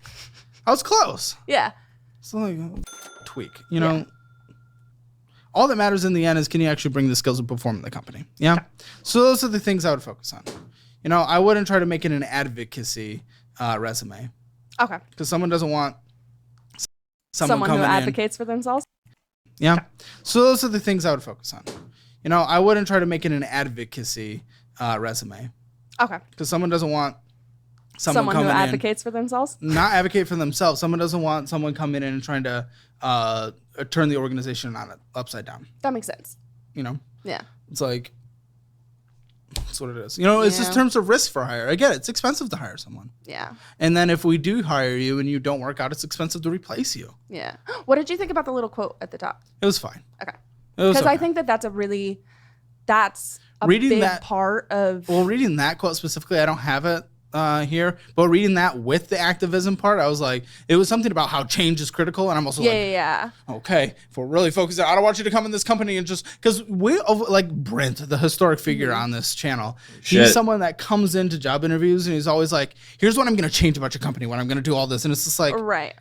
I was close. Yeah. So like tweak, all that matters in the end is can you actually bring the skills and perform in the company? Yeah. So those are the things I would focus on. I wouldn't try to make it an advocacy resume Okay. because someone doesn't want Someone who coming in. advocates for themselves. Yeah. So those are the things I would focus on. I wouldn't try to make it an advocacy resume Okay. because someone doesn't want Someone who coming in. advocates for themselves. Not advocate for themselves. Someone doesn't want someone coming in and trying to turn the organization on it upside down. That makes sense. Yeah. It's like that's what it is. It's just Yeah. terms of risk for hire. I get it. It's expensive to hire someone. Yeah. And then if we do hire you and you don't work out, it's expensive to replace you. Yeah. What did you think about the little quote at the top? It was fine. Okay. It was Because I okay. think that's a Reading big that- part of. Well, reading that quote specifically, I don't have it here, but reading that with the activism part, I was like, it was something about how change is critical, and I'm also yeah. okay, if we're really focused, I don't want you to come in this company and just because we like Brent, the historic figure on this channel. He's Shit. someone that comes into job interviews and he's always like, "Here's what I'm going to change about your company when I'm going to do all this," and it's just like. Right.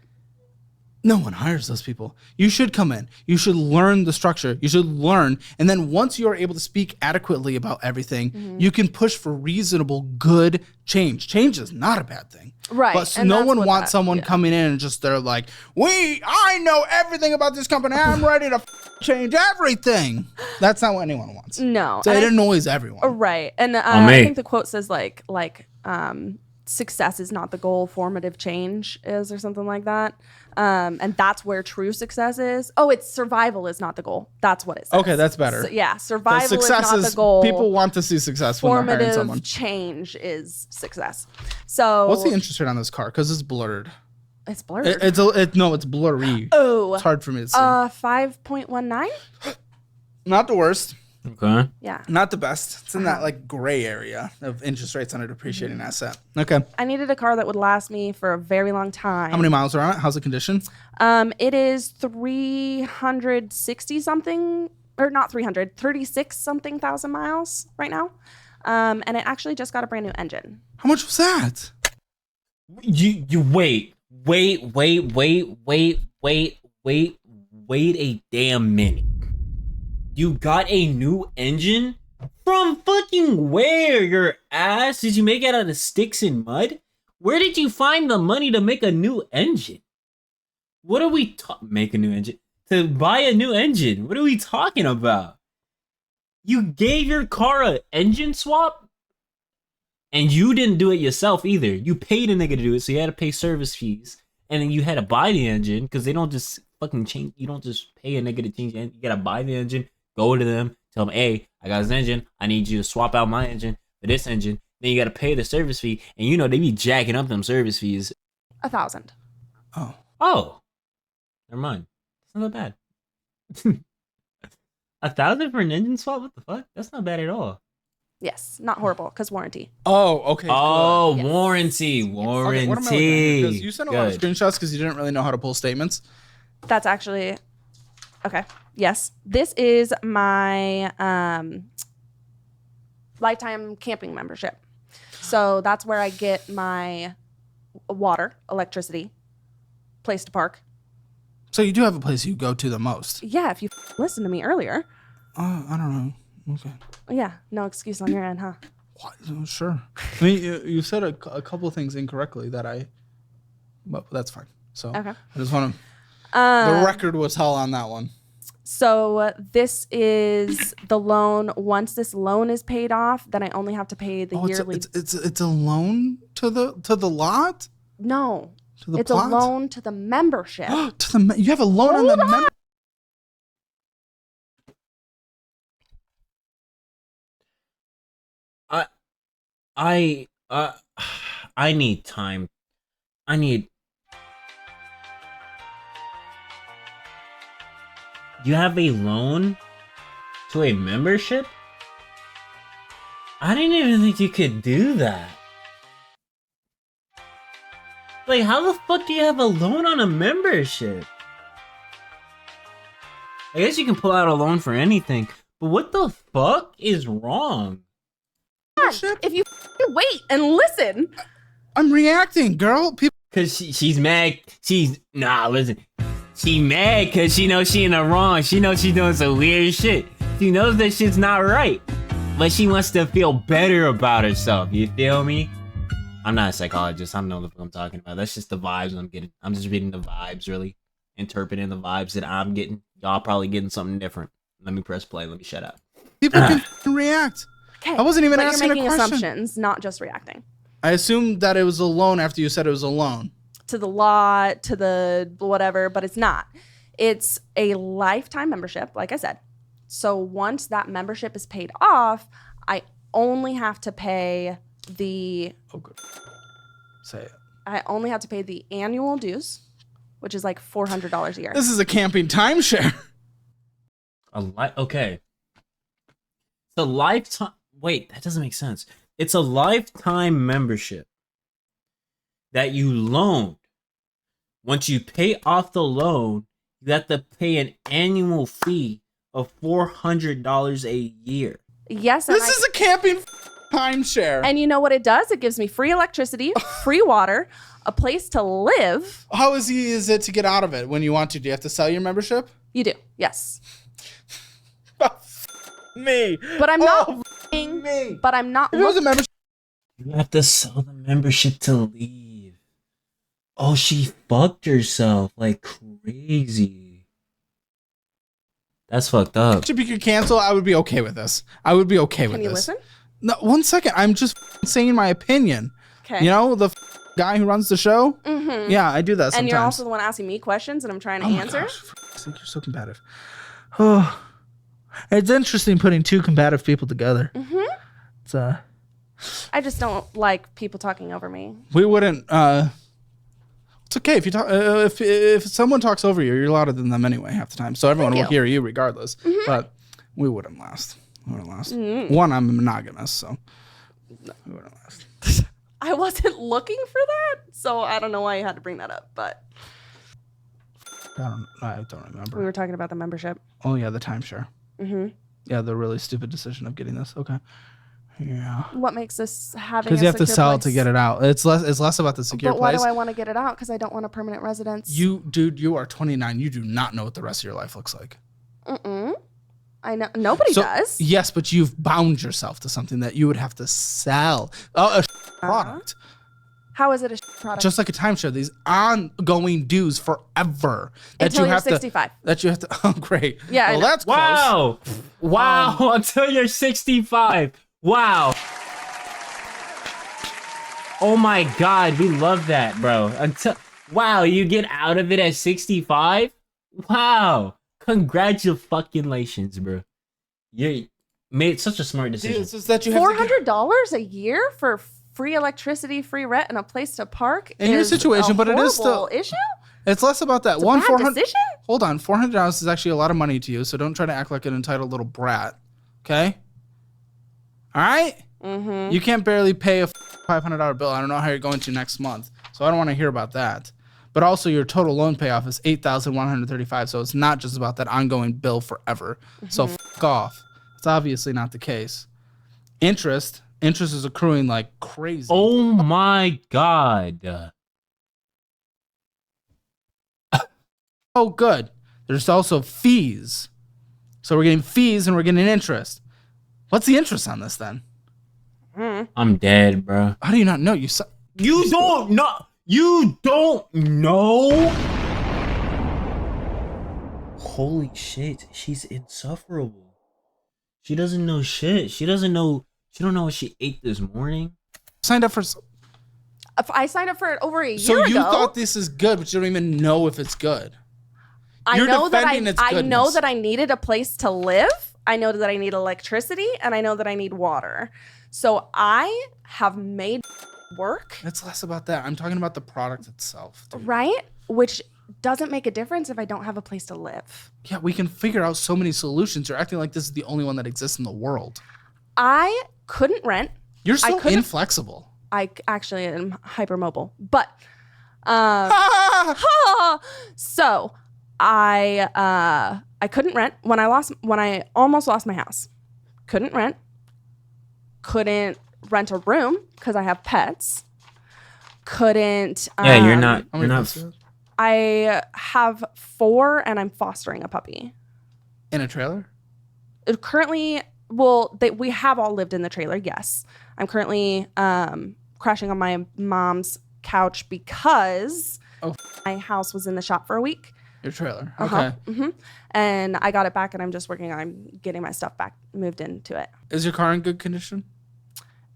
No one hires those people. You should come in. You should learn the structure. You should learn. And then once you're able to speak adequately about everything, you can push for reasonable, good change. Change is not a bad thing. Right, But and no that's one what wants someone coming in and just they're like, I know everything about this company. I'm ready to change everything. That's not what anyone wants. No. So and it I- annoys everyone. Right. And me. I think the quote says success is not the goal, formative change is, or something like that. And that's where true success is. Oh, it's survival is not the goal. That's what it says. Okay, that's better. So, yeah, The survival is success not the goal. people want to see success when they're hiring Formative someone. change is success. So What's the interest rate on this car? Because it's blurred. it's blurred. It's blurry. Oh, It's hard for me to see. 5.19. Not the worst, Okay. Yeah. not the best. It's in that like gray area of interest rates on a depreciating asset. Okay. I needed a car that would last me for a very long time. How many miles are on it? How's the condition? It is 360 something, or not 300, 36 something thousand miles right now. And it actually just got a brand new engine. How much was that? You wait a damn minute. You got a new engine? From fucking where, your ass? Did you make it out of sticks and mud? Where did you find the money to make a new engine? What are we make a new engine? To buy a new engine? What are we talking about? You gave your car an engine swap? And you didn't do it yourself either. You paid a nigga to do it, so you had to pay service fees. And then you had to buy the engine, because they don't just fucking change. You don't just pay a nigga to change the engine. You gotta buy the engine, go to them, tell them, hey, I got this engine. I need you to swap out my engine for this engine. Then you gotta pay the service fee. And you know, they be jacking up them service fees. 1,000. Oh. Never mind. It's not that bad. 1,000 for an engine swap? What the fuck? That's not bad at all. Yes, not horrible because warranty. Oh, okay. Oh, Yes. warranty. Okay, what am I looking at here? 'Cause you sent a lot of Good. screenshots because you didn't really know how to pull statements. That's actually okay. Yes, this is my lifetime camping membership. So that's where I get my water, electricity, place to park. So you do have a place you go to the most. Yeah, if you listened to me earlier. I don't know. Okay. Yeah, no excuse on your end, huh? What? Sure. I mean, you said a couple things incorrectly but that's fine. So Okay. I just want to. The record was hell on that one. So this is the loan. Once this loan is paid off, then I only have to pay the yearly. It's a loan to the lot. No, To the it's plot? a loan to the membership. You have a loan on the membership. I need time. You have a loan to a membership? I didn't even think you could do that. Like, how the fuck do you have a loan on a membership? I guess you can pull out a loan for anything, but what the fuck is wrong? If you wait and listen. I'm reacting, girl. People. Cause she's mad. Listen. She mad cause she knows she in the wrong. She knows she's doing some weird shit. She knows that shit's not right. But she wants to feel better about herself. You feel me? I'm not a psychologist. I don't know what I'm talking about. That's just the vibes I'm getting. I'm just reading the vibes, really. Interpreting the vibes that I'm getting. Y'all probably getting something different. Let me press play. Let me shut up. People can react. Okay. I wasn't even but asking you're a making question. assumptions, not just reacting. I assumed that it was a loan after you said it was a loan. To the lot, to the whatever, but it's not. It's a lifetime membership, like I said. So once that membership is paid off, I only have to pay the Oh, good. Say it. I only have to pay the annual dues, which is like $400 a year. This is a camping timeshare. Okay. It's a lifetime. Wait, that doesn't make sense. It's a lifetime membership that you loaned. Once you pay off the loan, you have to pay an annual fee of $400 a year. Yes, and This is a camping timeshare. and you know what it does? It gives me free electricity, free water, a place to live. How easy is it to get out of it when you want to? Do you have to sell your membership? You do, yes. Me. But I'm not. Me. But I'm not. If it was a membership. You have to sell the membership to leave. Oh, she fucked herself like crazy. That's fucked up. If you could cancel, I would be okay with this. I would be okay with Can you this. listen? No, 1 second. I'm just saying my opinion. Okay. You know, the guy who runs the show? Mm-hmm. Yeah, I do that sometimes. And you're also the one asking me questions, and I'm trying to Oh my answer. gosh, I think you're so combative. Oh, it's interesting putting two combative people together. Mm-hmm. It's I just don't like people talking over me. we wouldn't. It's okay if you talk. If someone talks over you, you're louder than them anyway half the time. So everyone Thank will you. hear you regardless. But we wouldn't last. One, I'm monogamous, so we wouldn't last. I wasn't looking for that, so I don't know why you had to bring that up. But I don't remember. we were talking about the membership. Oh yeah, the timeshare. Mm-hmm. Yeah, the really stupid decision of getting this. Okay. Yeah. What makes this having? Because you have to sell it to get it out. It's less about the secure But why place. do I want to get it out? Because I don't want a permanent residence. You are 29. You do not know what the rest of your life looks like. I know nobody does. Yes, but you've bound yourself to something that you would have to sell. A product. How is it a product? Just like a timeshare, these ongoing dues forever. Until you're 65. That you have to. Oh, great. Yeah, Well, that's close. Wow. Wow. Until you're 65. Wow. Oh my God. We love that, bro. Wow, you get out of it at 65? Wow. Congratulations, bro. You made such a smart decision. Dude, it's just that you have $400 a year for free electricity, free rent, and a place to park. In your situation, but it is still issue. It's less about that. It's a bad 400 decision? Hold on, $400 is actually a lot of money to you, so don't try to act like an entitled little brat. Okay? All right? Mm-hmm. You can't barely pay a $500 bill. I don't know how you're going to next month, so I don't want to hear about that. But also, your total loan payoff is $8,135, so it's not just about that ongoing bill forever. So fuck off. It's obviously not the case. Interest is accruing like crazy. Oh my God. Oh, good. There's also fees. So we're getting fees and we're getting interest. What's the interest on this then? I'm dead, bro. How do you not know? You don't know. You don't know? Holy shit. She's insufferable. She doesn't know shit. She don't know what she ate this morning. signed up for. I signed up for it over a year So ago. you thought this is good, but you don't even know if it's good. I know that its I know goodness. that I needed a place to live. I know that I need electricity, and I know that I need water. So I have made work. It's less about that. I'm talking about the product itself. Dude. Right? Which doesn't make a difference if I don't have a place to live. Yeah, we can figure out so many solutions. You're acting like this is the only one that exists in the world. I couldn't rent. You're so couldn't- inflexible. I actually am hypermobile, but so I couldn't rent when I almost lost my house. Couldn't rent a room because I have pets. Couldn't. Yeah, you're not. How You're many not. pets do you have? I have 4, and I'm fostering a puppy. In a trailer? Currently, we have all lived in the trailer. Yes, I'm currently crashing on my mom's couch because my house was in the shop for a week. Your trailer. Uh-huh. Okay. And I got it back, and I'm just working on getting my stuff back, moved into it. Is your car in good condition?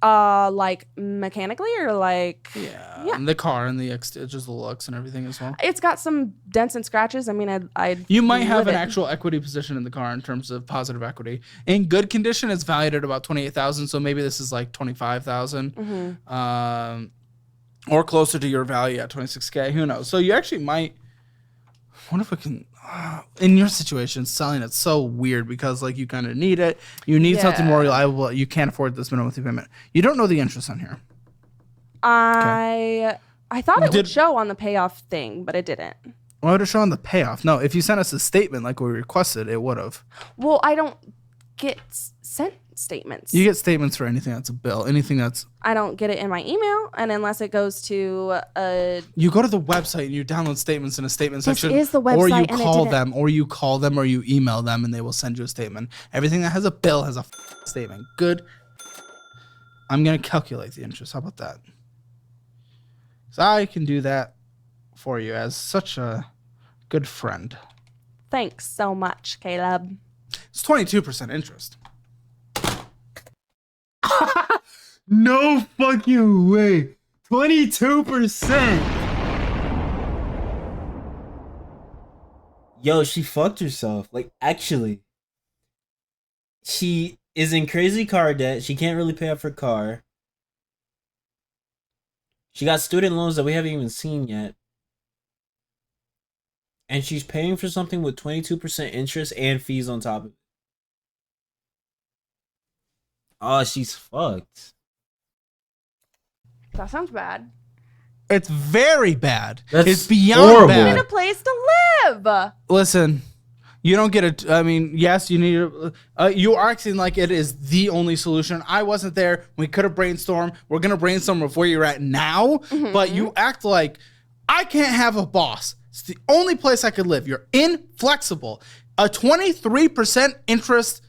Like mechanically or like? Yeah. Yeah. And the car and just the looks and everything as well. It's got some dents and scratches. I mean, I'd You might have an live it. actual equity position in the car in terms of positive equity. In good condition, it's valued at about $28,000. So maybe this is like $25,000, Mm-hmm. or closer to your value at $26K. Who knows? So you actually might. What if we can? In your situation, selling it's so weird because like you kind of need it. You need something more reliable. You can't afford this minimum monthly payment. You don't know the interest on here. I thought it would show on the payoff thing, but it didn't. Why would it show on the payoff? No, if you sent us a statement like we requested, it would have. Well, I don't get sent statements. You get statements for anything that's a bill, anything that's. I don't get it in my email, and unless it goes to a. You go to the website and you download statements in a statement This section, is the or website, you and it call didn't- them, or you email them, and they will send you a statement. Everything that has a bill has a statement. Good. I'm gonna calculate the interest. How about that? So I can do that for you as such a good friend. Thanks so much, Caleb. It's 22% interest. No fucking way. 22%. Yo, she fucked herself. Like, actually. She is in crazy car debt. She can't really pay off her car. She got student loans that we haven't even seen yet. And she's paying for something with 22% interest and fees on top of it. Oh, she's fucked. That sounds bad. It's very bad. That's It's beyond horrible. I need bad. a place to live. Listen, You don't get it. I mean, yes, you need. You are acting like it is the only solution. I wasn't there. We could have brainstormed. We're gonna brainstorm with where you're at now. But you act like I can't have a boss. It's the only place I could live. You're inflexible. A 23% interest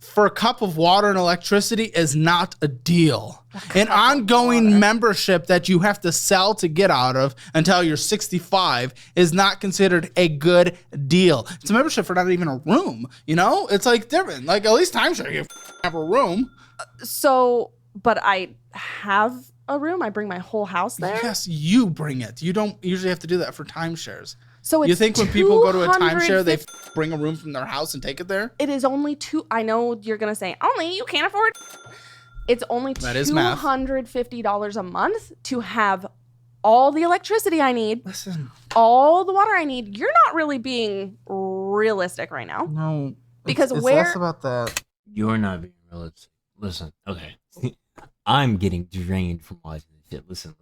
for a cup of water and electricity is not a deal. An ongoing membership that you have to sell to get out of until you're 65 is not considered a good deal. It's a membership for not even a room, you know? It's like different. Like at least timeshare, you have a room. So, but I have a room. I bring my whole house there. Yes, you bring it. You don't usually have to do that for timeshares. So it's you think when people go to a timeshare, they 250 bring a room from their house and take it there? It is only I know you're gonna say only you can't afford. It's only That is math. $250 a month to have all the electricity I need, Listen, all the water I need. You're not really being realistic right now. no. Because it's where- less about that. You're not being realistic. Listen, okay. I'm getting drained from watching this shit. Listen.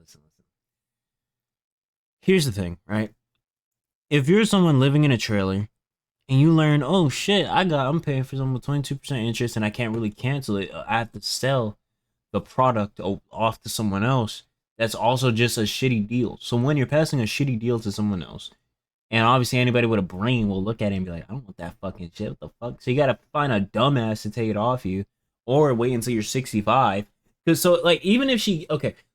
Here's the thing, right? If you're someone living in a trailer and you learn, oh shit, I'm paying for something with 22% interest and I can't really cancel it. I have to sell the product off to someone else. That's also just a shitty deal. So when you're passing a shitty deal to someone else, and obviously anybody with a brain will look at it and be like, I don't want that fucking shit. What the fuck? So you gotta find a dumbass to take it off you, or wait until you're 65. Because so like even if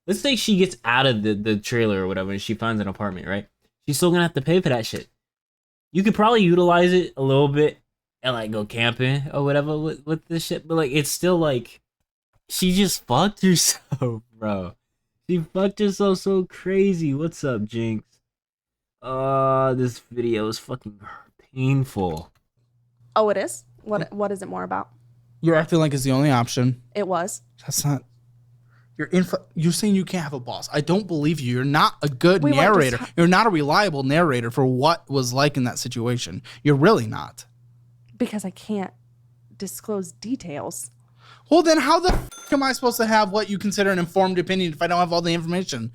let's say she gets out of the trailer or whatever and she finds an apartment, right? She's still gonna have to pay for that shit. You could probably utilize it a little bit and like go camping or whatever with this shit, but like it's still like she just fucked herself, bro. She fucked herself so crazy. What's up, Jinx? This video is fucking painful. Oh, it is. What is it more about? You're acting like it's the only option. It was. That's not. You're saying you can't have a boss. I don't believe you. You're not a good We went to narrator. You're not a reliable narrator for what was like in that situation. You're really not. Because I can't disclose details. Well, then how the f- am I supposed to have what you consider an informed opinion if I don't have all the information?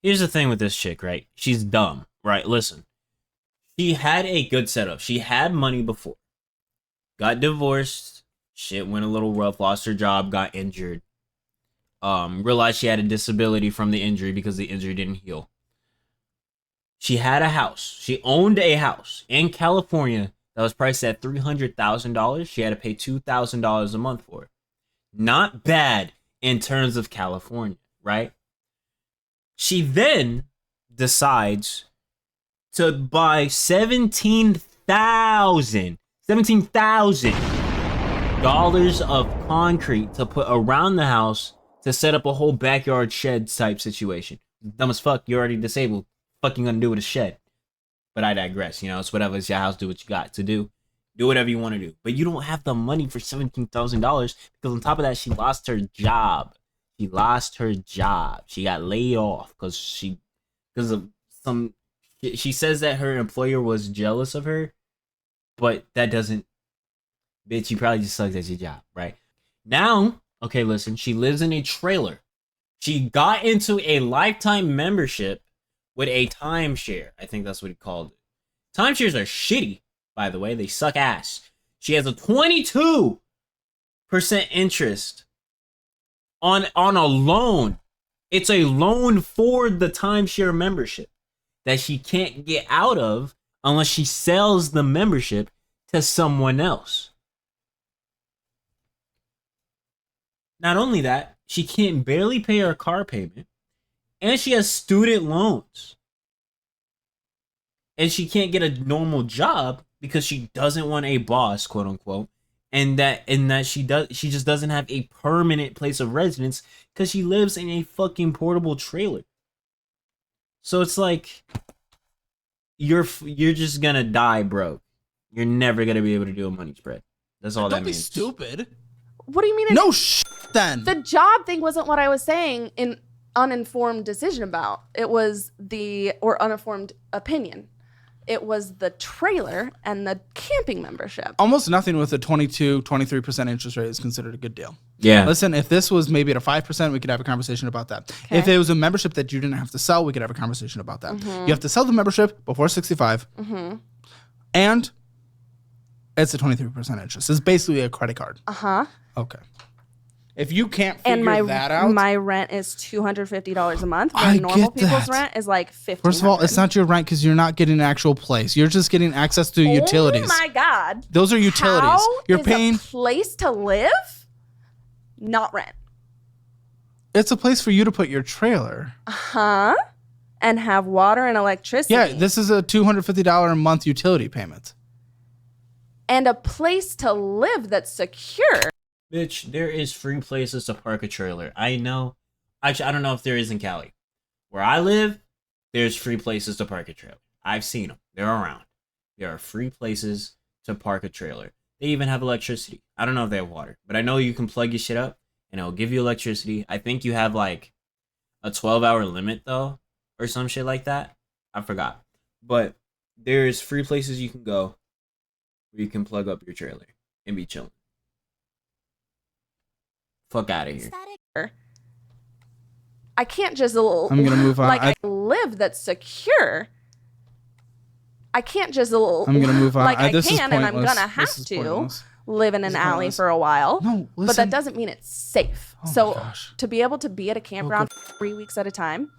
Here's the thing with this chick, right? She's dumb, right? Listen. She had a good setup. She had money before. Got divorced. Shit went a little rough. Lost her job. Got injured. Realized she had a disability from the injury because the injury didn't heal. She had a house. She owned a house in California that was priced at $300,000. She had to pay $2,000 a month for it. Not bad in terms of California, right? She then decides to buy $17,000 of concrete to put around the house to set up a whole backyard shed type situation. Dumb as fuck, you're already disabled. Fucking gonna do with a shed. But I digress, you know, it's whatever, it's your house, do what you got to do. Do whatever you want to do. But you don't have the money for $17,000 because on top of that, she lost her job. She got laid off because of some, she says that her employer was jealous of her, but that doesn't, bitch, you probably just sucked at your job, right? Now, okay, listen, she lives in a trailer. She got into a lifetime membership with a timeshare. I think that's what he called it. Timeshares are shitty, by the way. They suck ass. She has a 22% interest on a loan. It's a loan for the timeshare membership that she can't get out of unless she sells the membership to someone else. Not only that, she can barely pay her car payment, and she has student loans. And she can't get a normal job because she doesn't want a boss, quote unquote, and that she just doesn't have a permanent place of residence because she lives in a fucking portable trailer. So it's like you're just gonna die broke. You're never gonna be able to do a money spread. That's all that Don't be means. stupid. What do you mean? No then. The job thing wasn't what I was saying in uninformed decision about. It was uninformed opinion. It was the trailer and the camping membership. Almost nothing with a 23% interest rate is considered a good deal. Yeah. Listen, if this was maybe at a 5%, we could have a conversation about that. Okay. If it was a membership that you didn't have to sell, we could have a conversation about that. You have to sell the membership before 65. And It's a 23% interest. It's basically a credit card. Uh-huh. Okay. If you can't figure And that out, my rent is $250 a month. I Where normal get people's that. rent is like $1,500. first of all, it's not your rent because you're not getting an actual place. You're just getting access to utilities. Oh my God. Those are utilities. How You're is paying. a place to live, not rent. It's a place for you to put your trailer. Huh? And have water and electricity. Yeah, this is a $250 a month utility payment. And a place to live that's secure. Bitch, there is free places to park a trailer. I know. Actually, I don't know if there is in Cali. Where I live, there's free places to park a trailer. I've seen them. They're around. There are free places to park a trailer. They even have electricity. I don't know if they have water, but I know you can plug your shit up and it'll give you electricity. I think you have like a 12-hour limit though, or some shit like that. I forgot. But there's free places you can go where you can plug up your trailer and be chilling. Fuck out of here. I can't just I'm gonna move on. like I live that's secure. I can't just I'm gonna move on. like I This is can and I'm pointless. gonna have This is to pointless. live in an This is alley pointless. for a while. No, listen. But that doesn't mean it's safe. Oh my So gosh. to be able to be at a campground for 3 weeks at a time.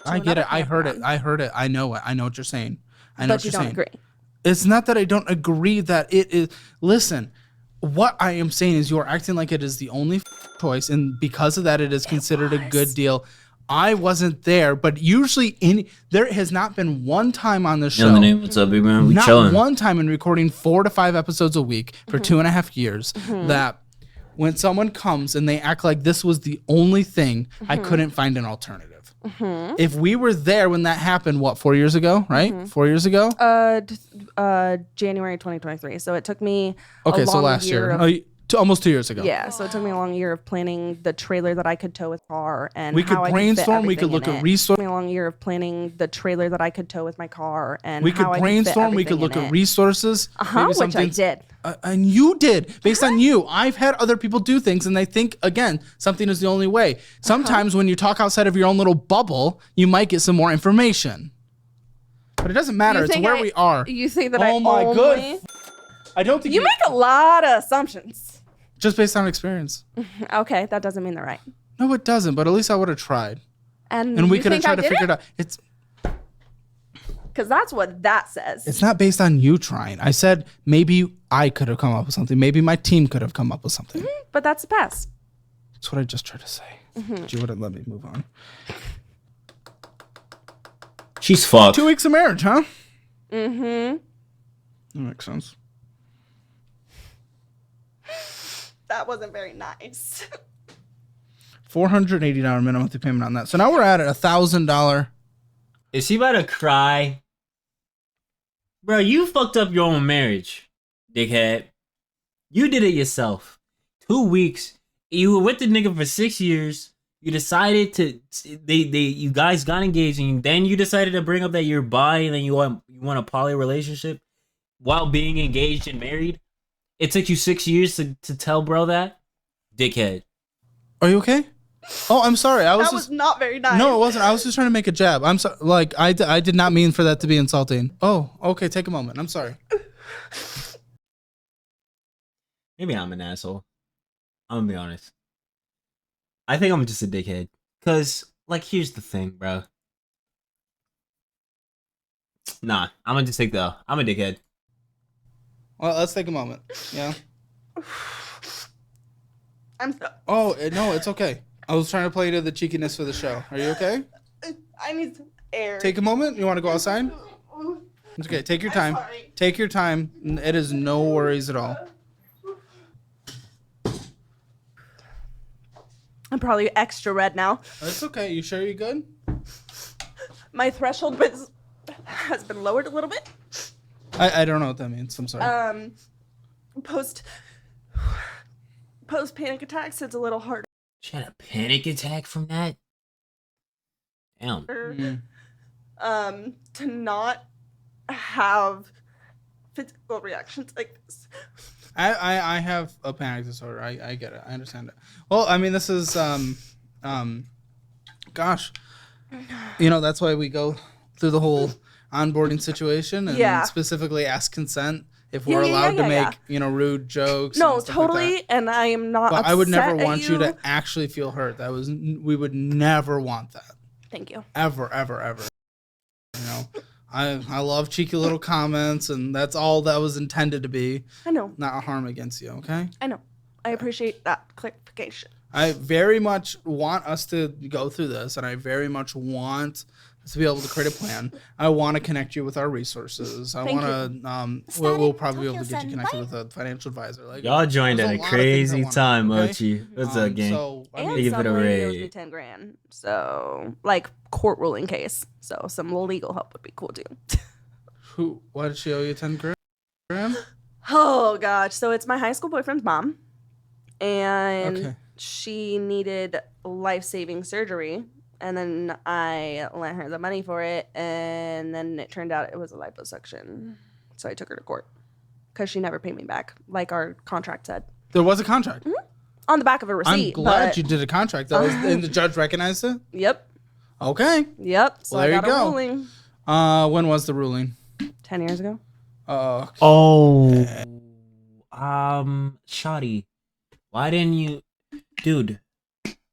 I to get it. another I heard it. campground, I heard it. I know it. I know what you're saying. I know But what you you're don't saying. agree. It's not that I don't agree that it is. Listen, what I am saying is you are acting like it is the only choice, and because of that, it is considered a good deal. I wasn't there, but usually there has not been one time on the show. What's up, big man? We Not chilling. one time in recording 4 to 5 episodes a week for 2.5 years that when someone comes and they act like this was the only thing, I couldn't find an alternative. If we were there when that happened, 4 years ago, right? 4 years ago? January 2023. So it took me Okay, a long so last year. year. Almost 2 years ago. Yeah, so it took me a long year of planning the trailer that I could tow with car and We could how I brainstorm, we Could could fit look everything at in it. resource- It took me a long year of planning the trailer that I could tow with my car and We could how I brainstorm, we could could look at resources. resources. Which I something's- did. And you did, based on you. I've had other people do things and they think, again, something is the only way. Sometimes when you talk outside of your own little bubble, you might get some more information. But it doesn't matter. You It's think where I- we are. You think that Oh my good. I don't think You make a lot of assumptions. just based on experience. Okay, that doesn't mean they're right. No, it doesn't, but at least I would have tried. And We you could have think I tried to did figure it out. Because that's what that says. It's not based on you trying. I said maybe I could have come up with something. Maybe my team could have come up with something. But that's the past. That's what I just tried to say. But you wouldn't let me move on. She's fucked. 2 weeks of marriage, huh? Mm-hmm. That makes sense. That wasn't very nice. $480 minimum monthly payment on that. So now we're at $1,000. Is she about to cry? Bro, you fucked up your own marriage, dickhead. You did it yourself. 2 weeks. You were with the nigga for 6 years. You decided to you guys got engaged and then you decided to bring up that you're bi and then you want a poly relationship while being engaged and married. It took you 6 years to tell bro that? Dickhead. Are you okay? Oh, I'm sorry. I was That was not very nice. No, it wasn't. I was just trying to make a jab. I'm sorry. Like, I did not mean for that to be insulting. Oh, okay. Take a moment. I'm sorry. Maybe I'm an asshole. I'm gonna be honest. I think I'm just a dickhead. Cause, like, here's the thing, bro. Nah, I'm gonna just take the L. I'm a dickhead. Well, let's take a moment. Yeah. I'm so, Oh, no, it's okay. I was trying to play to the cheekiness for the show. Are you okay? I need some air. Take a moment. You want to go outside? It's okay. Take your time. sorry. Take your time. It is no worries at all. I'm probably extra red now. It's okay. You sure you're good? My threshold has been lowered a little bit. I don't know what that means. I'm sorry. Post panic attacks, it's a little harder. She had a panic attack from that? Damn. To not have physical reactions like this. I have a panic disorder. I get it. I understand it. Well, I mean, this is gosh, you know, that's why we go through the whole onboarding situation and Yeah. specifically ask consent if we're Yeah, allowed to yeah. make, you know, rude jokes. No, and stuff like totally. that. And I am not. But I would never upset at want you to actually feel hurt. We would never want that. Thank you. Ever, ever, ever. You know, I love cheeky little comments, and that's all that was intended to be. I know. Not a harm against you, okay? I know. I appreciate that clarification. I very much want us to go through this, and I very much want us to be able to create a plan. I want to connect you with our resources. I Thank want to. We'll probably be able to get you connected with a financial advisor. Like Y'all joined there's at a a lot of things I crazy wanna time, do, okay? Mochi. What's up, gang? So I And mean, give it a some lady owes rate. me 10 grand. So, like, court ruling case. So, some legal help would be cool, too. why did she owe you 10 grand? Oh, gosh. So, it's my high school boyfriend's mom. And Okay. she needed life-saving surgery. And then I lent her the money for it. And then it turned out it was a liposuction. So, I took her to court. Because she never paid me back, like our contract said. There was a contract. On the back of a receipt. I'm glad but- you did a contract, though, and the judge recognized it. Yep. Okay. Yep. So Well, there I you got a go. ruling When was the ruling? 10 years ago. Oh, Shoddy, why didn't you, dude?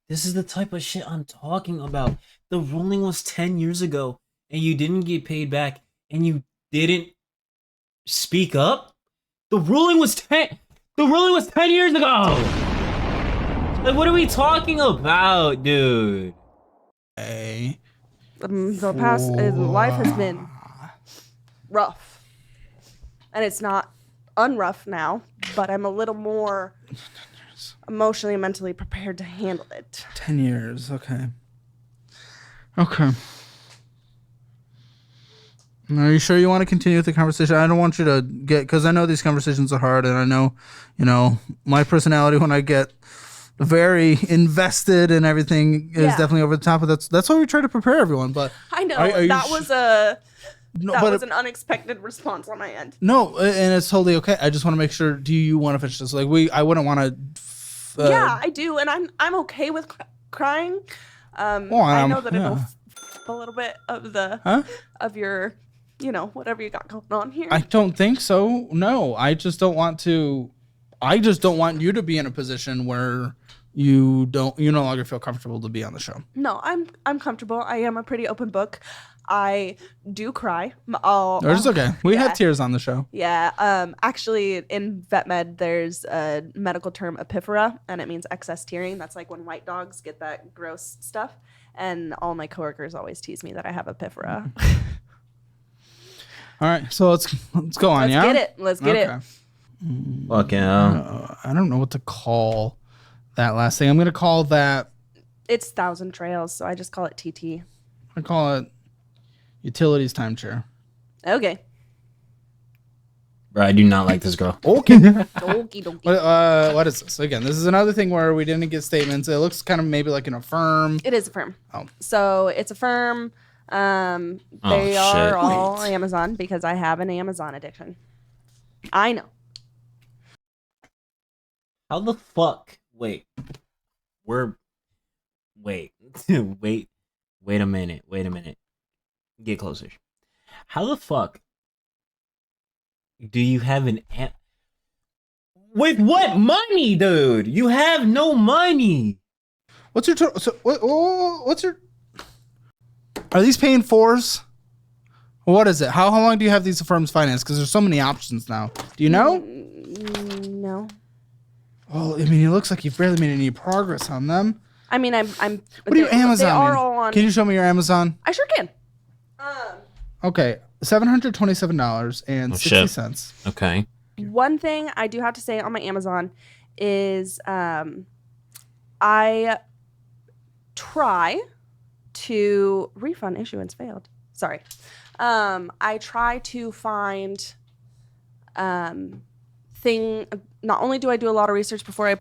This is the type of shit I'm talking about. The ruling was 10 years ago, and you didn't get paid back, and you didn't speak up. The ruling was 10 years ago. Like, what are we talking about, dude? Hey. The past life has been rough, and it's not unrough now, but I'm a little more emotionally and mentally prepared to handle it. 10 years. Okay. Okay. Are you sure you want to continue with the conversation? I don't want you to get, because I know these conversations are hard, and I know, you know, my personality when I get very invested and everything is Yeah. definitely over the top. But that's why we try to prepare everyone. But I know Are you that was a no, that but was an unexpected response on my end. no, and it's totally okay. I just want to make sure. Do you want to finish this? Like I wouldn't want to. Yeah, I do, and I'm okay with crying. I know that it'll yeah. a little bit of the Huh? of your, you know, whatever you got going on here. I don't think so. No, I just don't want to. I just don't want you to be in a position where you no longer feel comfortable to be on the show. No, I'm comfortable. I am a pretty open book. I do cry. It's okay. We yeah. had tears on the show. Yeah. Actually, in vet med, there's a medical term, epiphora, and it means excess tearing. That's like when white dogs get that gross stuff. And all my coworkers always tease me that I have epiphora. All right, so let's go on. Let's yeah, get it. Let's get it. Fucking hell. I don't know what to call that last thing. I'm gonna call that. It's Thousand Trails, so I just call it TT. I call it utilities timeshare. Okay. Bro, I do not like this girl. Okay. Okie dokie. What is this? Again, this is another thing where we didn't get statements. It looks kind of maybe like an affirm. It is a firm. Oh. So it's a firm. They shit. are all Amazon because I have an Amazon addiction. I know. How the fuck? Wait. Wait. Wait a minute. Get closer. How the fuck do you have an with what money, dude? You have no money. What's your total? So what's your? Are these paying fours? What is it? How long do you have these firms financed? Because there's so many options now. Do you know? No. Well, I mean, it looks like you've barely made any progress on them. I mean, I'm. What are you Amazon? They are all on. Can you show me your Amazon? I sure can. Okay, $727.60. Okay. One thing I do have to say on my Amazon is I try to refund issuance failed. Sorry. I try to find not only do I do a lot of research before I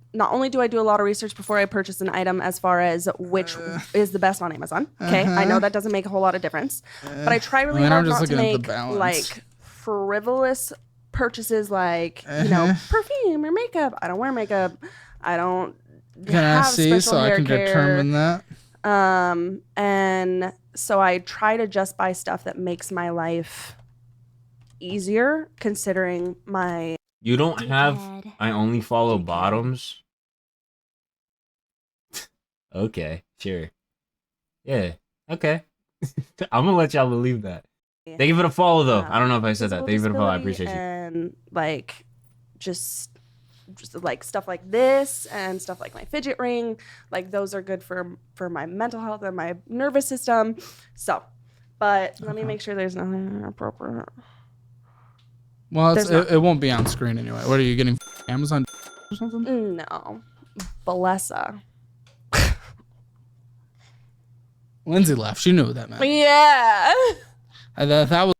purchase an item as far as which is the best on Amazon. Okay, I know that doesn't make a whole lot of difference, but I try really hard not to make like frivolous purchases, like perfume or makeup. I don't wear makeup. I don't. Can I see special so I hair can care. determine that? And so I try to just buy stuff that makes my life easier considering my You don't have. Dickhead. I only follow Dickhead. bottoms. Okay, sure. Yeah. Okay. I'm gonna let y'all believe that. Thank you for the follow, though. I don't know if I said that. physical Thank you for the follow. I disability appreciate you. and like just like stuff like this and stuff like my fidget ring, like those are good for my mental health and my nervous system. So, but let me make sure there's nothing inappropriate. Well, There's not. it won't be on screen anyway. What are you getting? Amazon or something? No, Balessa. Lindsay laughed. She knew what that meant. Yeah. That was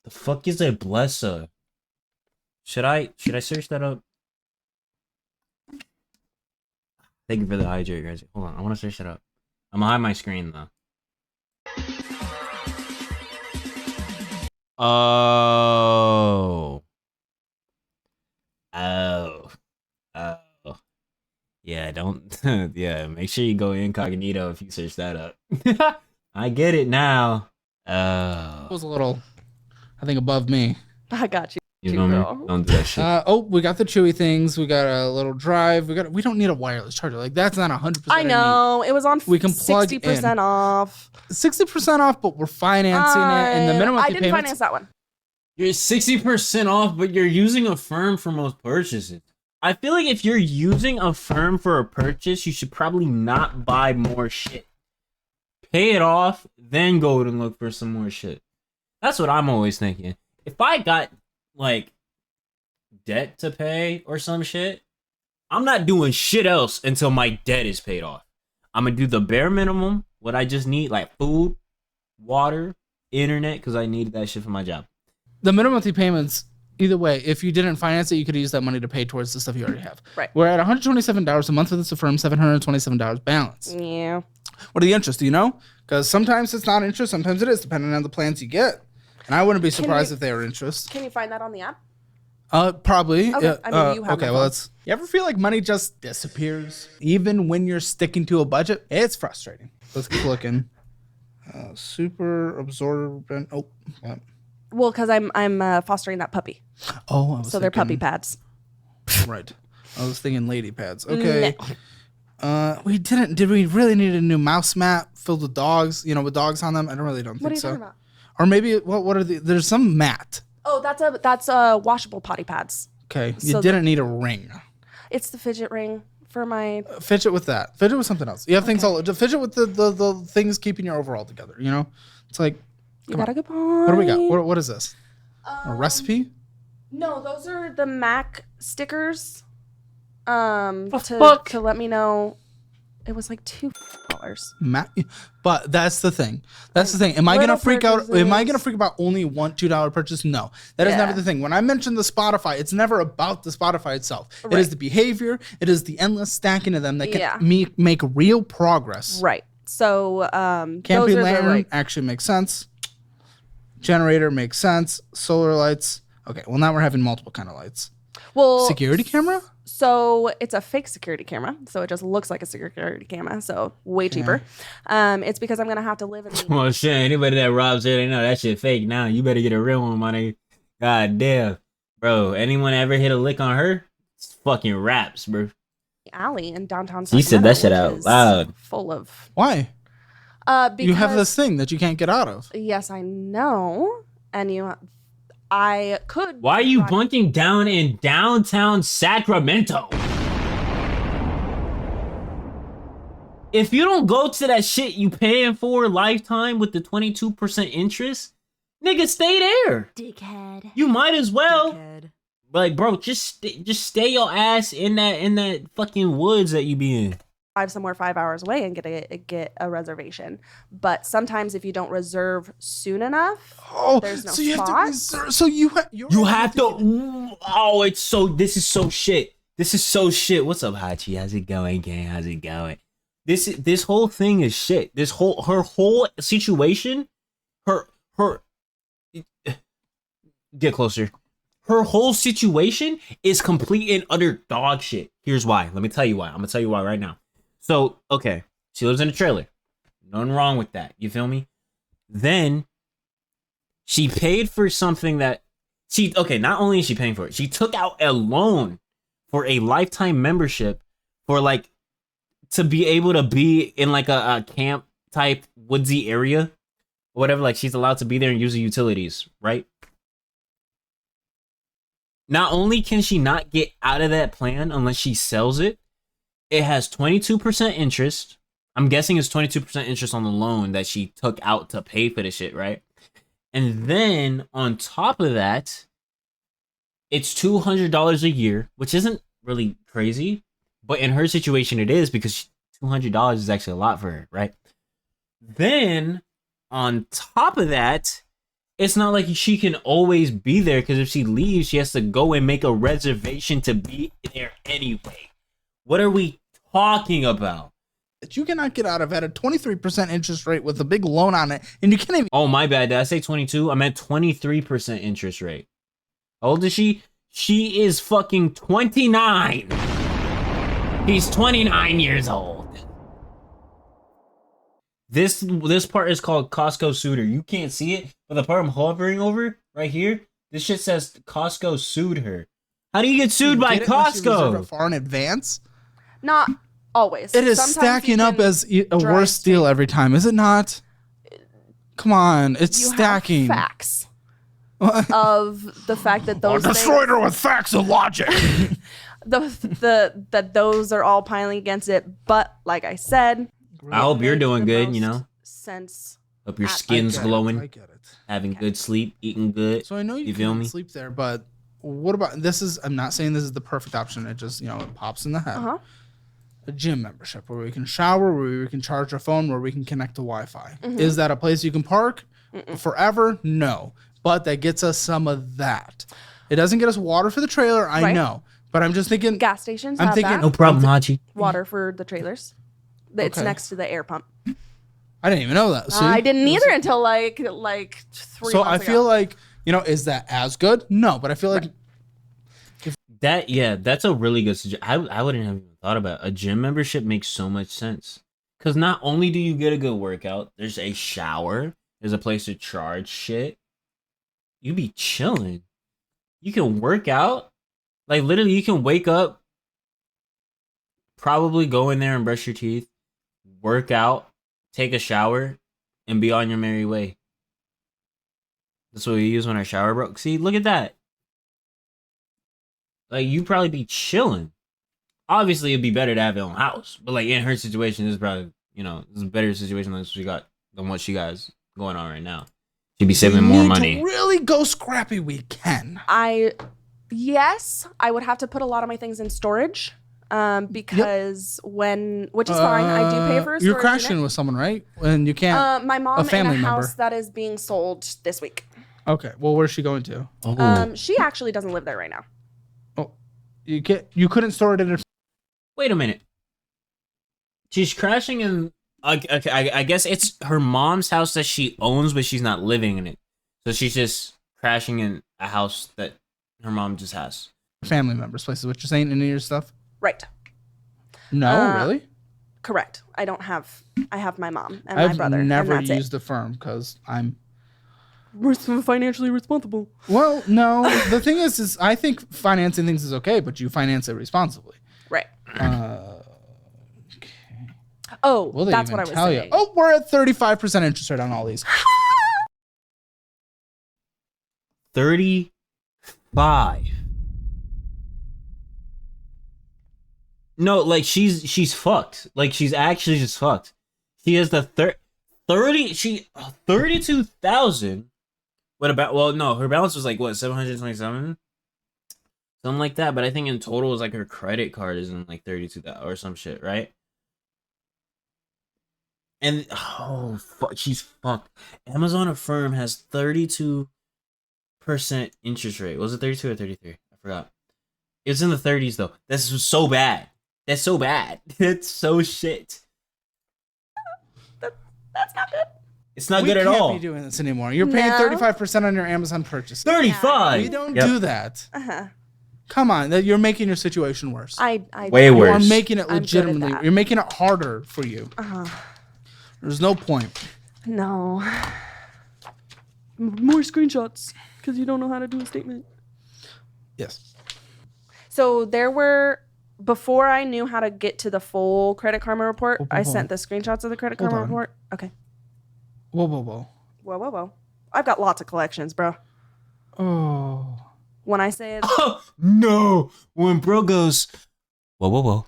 The fuck is a blesser? Should I search that up? Thank you for the hydrate, guys. Hold on, I want to search that up. I'm gonna hide my screen though. Oh. Yeah, don't. Yeah, make sure you go incognito if you search that up. I get it now. was a little, I think, above me. I got you. You know me? girl. Don't do that shit. We got the chewy things. We got a little drive. We don't need a wireless charger. Like that's not 100%. I know it was on. We can plug 60% off. 60% off, but we're financing it, and the minimum I monthly didn't payments. finance that one. You're 60% off, but you're using a firm for most purchases. I feel like if you're using a firm for a purchase, you should probably not buy more shit. Pay it off, then go and look for some more shit. That's what I'm always thinking. If I got, like, debt to pay or some shit, I'm not doing shit else until my debt is paid off. I'm gonna do the bare minimum, what I just need, like food, water, internet, because I needed that shit for my job. The minimum monthly payments, either way, if you didn't finance it, you could use that money to pay towards the stuff you already have. Right. We're at $127 a month with this firm, $727 balance. Yeah. What are the interest? Do you know? Because sometimes it's not interest, sometimes it is, depending on the plans you get. And I wouldn't be surprised if they were interest. Can you find that on the app? Probably. Okay, Yeah, I mean, you have okay, my well, phone. let's. You ever feel like money just disappears, even when you're sticking to a budget? It's frustrating. Let's keep looking. Super absorbent. Oh, yeah. Well, because I'm fostering that puppy, Oh, I was so they're puppy thinking- pads. Right. I was thinking lady pads. Okay. We didn't. Did we really need a new mouse mat filled with dogs? You know, with dogs on them? I don't What are think you so. talking about? Or maybe what are the? There's some mat. Oh, that's washable potty pads. Okay. You So didn't need a ring. It's the fidget ring for my. Fidget with that. Fidget with something else. You have things all. Fidget with the things keeping your overall together. You know, it's like. You got a good point. What do we got? What is this? A recipe? No, those are the Mac stickers. To fuck? let me know. It was like $2. But that's the thing. That's the thing. Am I gonna Little freak out? Am I gonna purchases. freak about only one $2 purchase? No, that is Yeah. never the thing. When I mention the Spotify, it's never about the Spotify itself. It Right. is the behavior. It is the endless stacking of them that can Yeah. make real progress. Right. So Camping those are lantern the like. actually makes sense. Generator makes sense. Solar lights. Okay, well now we're having multiple kind of lights. Well, Security camera? so it's a fake security camera, so it just looks like a security camera, so way cheaper. It's because I'm gonna have to live in the Well, shit, anybody that robs it, they know that shit fake now. You better get a real one, my nigga. God damn. Bro, anyone ever hit a lick on her? It's fucking raps, bro. alley in downtown. You said that Sacramento, shit which out is loud. Full of. Why? Because You have this thing that you can't get out of. Yes, I know, and I could. Why are you drive- bunking down in downtown Sacramento? If you don't go to that shit you paying for lifetime with the 22% interest, nigga, stay there. Dickhead. You might as well. Dickhead. Like, bro, just stay your ass in that fucking woods that you be in. drive somewhere 5 hours away and get a reservation. But sometimes if you don't reserve soon enough, Oh, there's no so you have to spot. reserve. So you have to. Oh, it's so. This is so shit. This is so shit. What's up, Hachi? How's it going, gang? How's it going? This whole thing is shit. Her whole situation. Her. Get closer. Her whole situation is complete and utter dog shit. Here's why. Let me tell you why. I'm gonna tell you why right now. So, okay, she lives in a trailer. Nothing wrong with that. You feel me? Then she paid for something that Not only is she paying for it, she took out a loan for a lifetime membership for like to be able to be in like a camp type woodsy area or whatever. Like she's allowed to be there and use the utilities, right? Not only can she not get out of that plan unless she sells it, it has 22% interest. I'm guessing it's 22% interest on the loan that she took out to pay for the shit, right? And then on top of that, it's $200 a year, which isn't really crazy, but in her situation it is because $200 is actually a lot for her, right? Then on top of that, it's not like she can always be there because if she leaves, she has to go and make a reservation to be there anyway. What are we talking about? That you cannot get out of at a 23% interest rate with a big loan on it, and you can't even. Oh, my bad. Did I say 22? I meant 23% interest rate. How old is she? She is fucking 29. He's 29 years old. This part is called Costco sued her. You can't see it, but the part I'm hovering over right here, this shit says Costco sued her. How do you get sued by Costco? Far in advance. Not always. It is Sometimes stacking you up can as a drive worse deal straight. every time, is it not? Come on, it's You have stacking. facts of the fact that those destroyed her with facts and logic. that those are all piling against it. But like I said, I hope you're makes doing the good, most you know? sense. Hope your I skin's get it, glowing, I get it. having good sleep, eating good. So I know you feel can me? sleep there, but what about this? I'm not saying this is the perfect option. It just it pops in the head. Uh-huh. A gym membership where we can shower, where we can charge our phone, where we can connect to Wi-Fi. Is that a place you can park forever? No, but that gets us some of that. It doesn't get us water for the trailer, I Right. know, but I'm just thinking. Gas stations I'm have thinking- that. No problem, Hachi. Water for the trailers. It's Okay. next to the air pump. I didn't even know that. See? I didn't either until like 3 So months I ago. feel like is that as good? No, but I feel like That's a really good suggestion. I wouldn't have even thought about it. A gym membership makes so much sense. Because not only do you get a good workout, there's a shower, there's a place to charge shit. You be chilling. You can work out. Like literally you can wake up, probably go in there and brush your teeth, work out, take a shower, and be on your merry way. That's what we use when our shower broke. See, look at that. Like, you probably be chilling. Obviously, it'd be better to have your own house. But, like, in her situation, this is probably, this is a better situation than what she got going on right now. She'd be saving more money. To really go scrappy, we can. Yes, I would have to put a lot of my things in storage. Because which is fine. I do pay for a storage You're crashing unit. with someone, right? And you can't. My mom a in family a house member. that is being sold this week. Okay. Well, where's she going to? Oh. She actually doesn't live there right now. Oh, you couldn't store it in. Wait a minute. She's crashing in. I guess it's her mom's house that she owns, but she's not living in it. So she's just crashing in a house that her mom just has. Family members' places, which is ain't any of your stuff. Right. No, really. Correct. I have my mom and my brother. I've never and that's used a firm because I'm. financially responsible. Well, no. The thing is I think financing things is okay, but you finance it responsibly. Right. Okay. Oh, Will they that's even what I was tell saying. you? Oh, we're at 35% interest rate on all these. 35. No, like she's fucked. Like she's actually just fucked. She has the 32,000. What about? Well, no, her balance was like what 727, something like that. But I think in total is like her credit card is in like 32,000 or some shit, right? And oh fuck, she's fucked. Amazon Affirm has 32% interest rate. Was it 32 or 33? I forgot. It's in the 30s though. This was so bad. That's so bad. It's so shit. That's not good. It's not We good at can't all. be doing this anymore. You're paying No. 35% on your Amazon purchase. 35. We don't Yep. do that. Uh-huh. Come on, you're making your situation worse. I Way don't. worse. You are making it I'm good at legitimately. that. You're making it harder for you. Uh-huh. There's no point. No. More screenshots. Because you don't know how to do a statement. Yes. So there were, before I knew how to get to the full Credit Karma report, Whoa, I whoa, sent whoa. the screenshots of the Credit Hold Karma on. report. Okay. Whoa, whoa, whoa. Whoa, whoa, whoa. I've got lots of collections, bro. Oh. When I say it, Oh, no. When bro goes, whoa, whoa, whoa.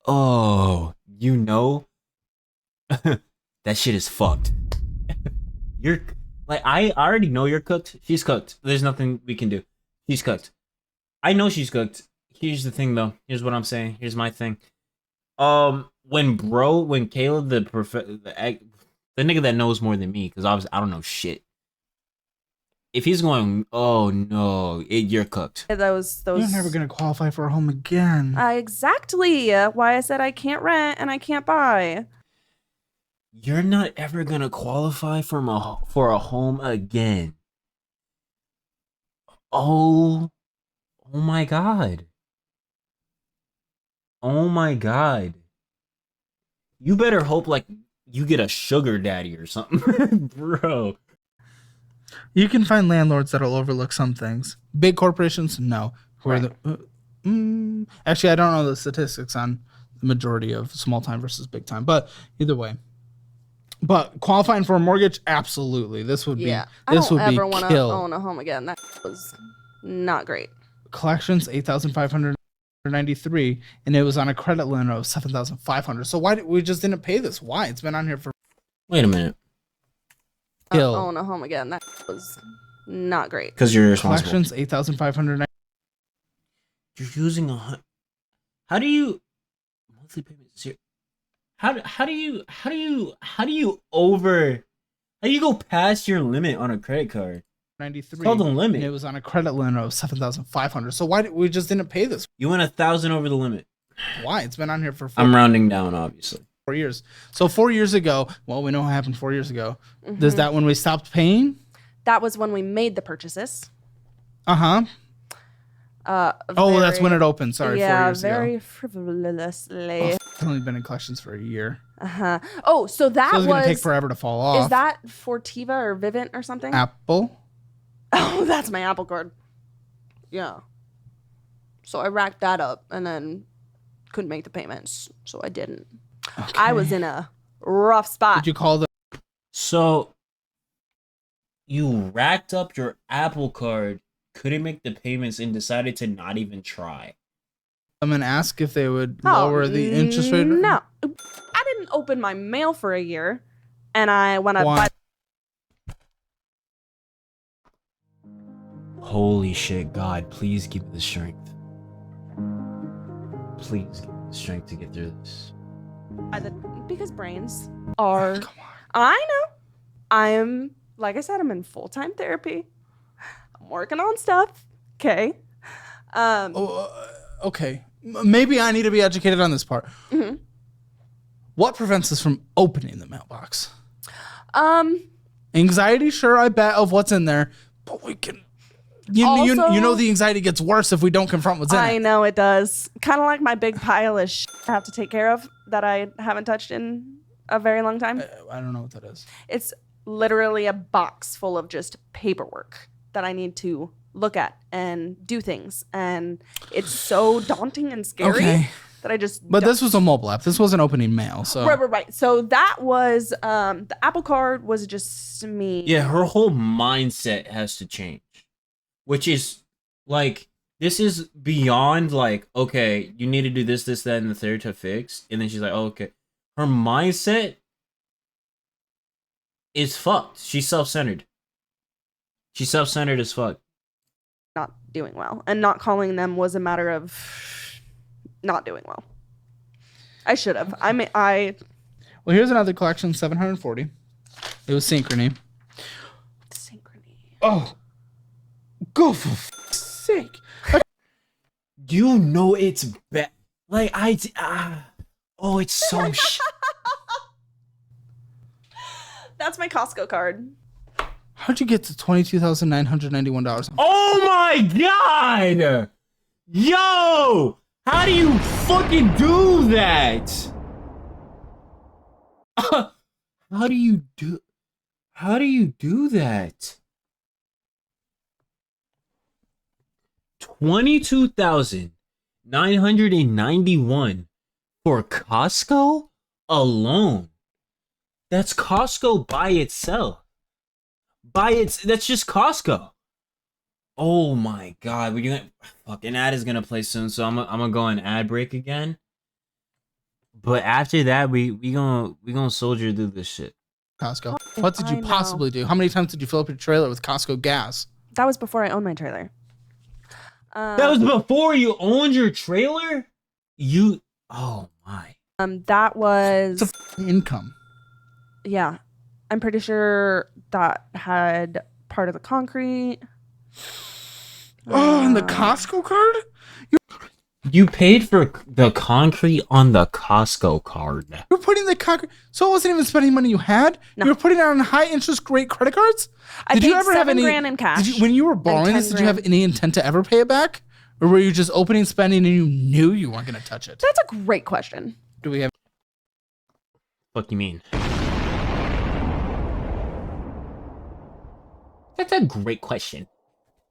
Oh, you know, that shit is fucked. You're like, I already know you're cooked. She's cooked. There's nothing we can do. She's cooked. I know she's cooked. Here's the thing, though. Here's what I'm saying. Here's my thing. When Caleb, the nigga that knows more than me, because obviously I don't know shit. If he's going, oh no, you're cooked. those. You're never going to qualify for a home again. Exactly why I said I can't rent and I can't buy. You're not ever gonna qualify for a home again. Oh my god. Oh my god. You better hope like you get a sugar daddy or something, bro. You can find landlords that'll overlook some things. Big corporations, no. Who are the? Actually, I don't know the statistics on the majority of small time versus big time, but either way. But qualifying for a mortgage, absolutely. This would Yeah. be this I would don't be ever want to kill. own a home again. That was not great. Collections 8,593, and it was on a credit limit of 7,500. So why we just didn't pay this? Why? It's been on here for Wait a minute. kill. Own a home again. That was not great. Because you're responsible. Collections 8,500. You're using how do you monthly payments here? How do you go past your limit on a credit card? 93. It's called the limit. And it was on a credit limit of 7,500. So why we just didn't pay this? You went 1,000 over the limit. Why? It's been on here for I'm rounding down, obviously. 4 years. So 4 years ago, well, we know what happened 4 years ago. Mm-hmm. Is that when we stopped paying? That was when we made the purchases. Uh-huh. Oh, that's when it opened. Sorry, 4 Yeah, years very ago. frivolously. Oh, it's only been in collections for a year. Uh-huh. Oh, so that So it's going was. to take forever to fall off. Is that Fortiva or Vivint or something? Apple? Oh, that's my Apple card. Yeah. So I racked that up and then couldn't make the payments, so I didn't. Okay. I was in a rough spot. Did you call the... So you racked up your Apple card, couldn't make the payments, and decided to not even try. I'm going to ask if they would lower the interest rate? No. I didn't open my mail for a year, and when I Why? bought Holy shit, God, please give me the strength. Please give me the strength to get through this. because brains are. Come on. I know. I'm like I said, I'm in full-time therapy. I'm working on stuff. Okay. Okay. Maybe I need to be educated on this part. Mhm. What prevents us from opening the mailbox? Um. Anxiety, sure, I bet, of what's in there, but we can... You know the anxiety gets worse if we don't confront what's in I it. know it does. Kind of like my big pile of shit I have to take care of that I haven't touched in a very long time. I don't know what that is. It's literally a box full of just paperwork that I need to look at and do things. And it's so daunting and scary Okay. that I just But don't. this was a mobile app. This wasn't opening mail, so... Right. So that was the Apple Card was just me. Yeah, her whole mindset has to change. Which is, like, this is beyond, like, okay, you need to do this, that, and the third to fix. And then she's like, oh, okay. Her mindset is fucked. She's self-centered. She's self-centered as fuck. Not doing well. And not calling them was a matter of not doing well. I should have. Well, here's another collection, 740. It was Synchrony. Synchrony. Oh. Go for f***'s sake. You know it's bad. Like, oh, it's so That's my Costco card. How'd you get to $22,991? Oh my god! Yo! How do you fucking do that? How do you do that? $22,991 for Costco alone. That's Costco by itself. That's just Costco. Oh my god, we're gonna fucking ad is gonna play soon, so I'm gonna go on ad break again. But after that, we gonna soldier through this shit. Costco. What did you I know. possibly do? How many times did you fill up your trailer with Costco gas? That was before I owned my trailer. That was before you owned your trailer? Oh my. That was It's a income. yeah. I'm pretty sure that had part of the concrete. Oh, and the Costco card? You paid for the concrete on the Costco card. You were putting the concrete. So it wasn't even spending money you had. No. You were putting it on high interest rate credit cards. I paid $7,000 in cash. When you were borrowing this, did you have any intent to ever pay it back, or were you just opening, spending, and you knew you weren't going to touch it? That's a great question. Do we have? Fuck you mean? That's a great question.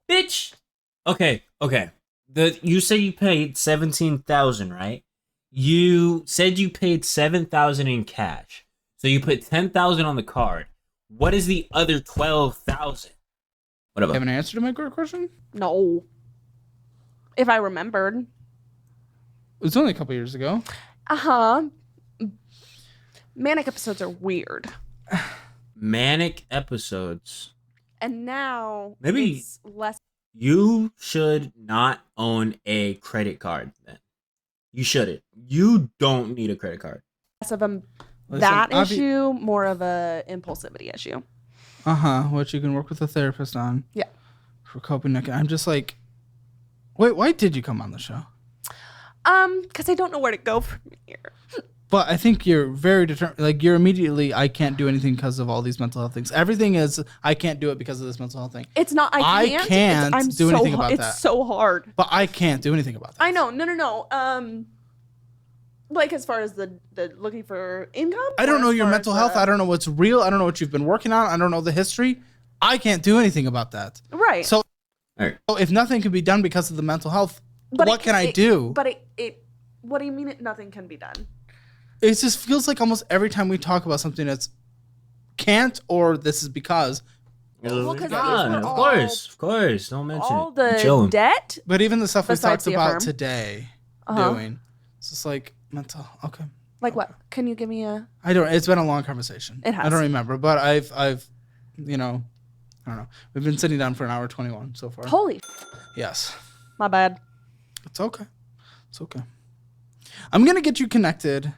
Bitch. Okay. You say you paid 17,000, right? You said you paid 7,000 in cash. So you put 10,000 on the card. What is the other 12,000? Whatever. Have an answer to my question? No. If I remembered. It was only a couple years ago. Manic episodes are weird. Manic episodes. And now Maybe- it's less. You should not own a credit card then. You shouldn't. You don't need a credit card. Of a Listen, that obvi- issue, more of a impulsivity issue. Which you can work with a therapist on. Yeah. For coping. I'm just like, wait, why did you come on the show? Because I don't know where to go from here. But I think you're very determined. Like, you're immediately, I can't do anything because of all these mental health things. Everything is, I can't do it because of this mental health thing. It's not. I can't. I'm do anything about that. It's so hard. But I can't do anything about that. I know. No. Like as far as the looking for income. I don't or know as your far mental as health. the- I don't know what's real. I don't know what you've been working on. I don't know the history. I can't do anything about that. Right. So, Alright. so if nothing can be done because of the mental health, But what can I do? But it. What do you mean? Nothing can be done. It just feels like almost every time we talk about something that's can't or this is because. Well, 'cause these God, were of all- course. Don't mention All it. I'm the chilling. debt. But even the stuff we Besides talked the about affirm. today Uh-huh. doing, it's just like mental. Okay. Like what? Can you give me a? I don't. It's been a long conversation. It has. I don't remember, but I've, I don't know. We've been sitting down for an hour 21 so far. Holy. Yes, My bad. it's okay. It's okay. I'm gonna get you connected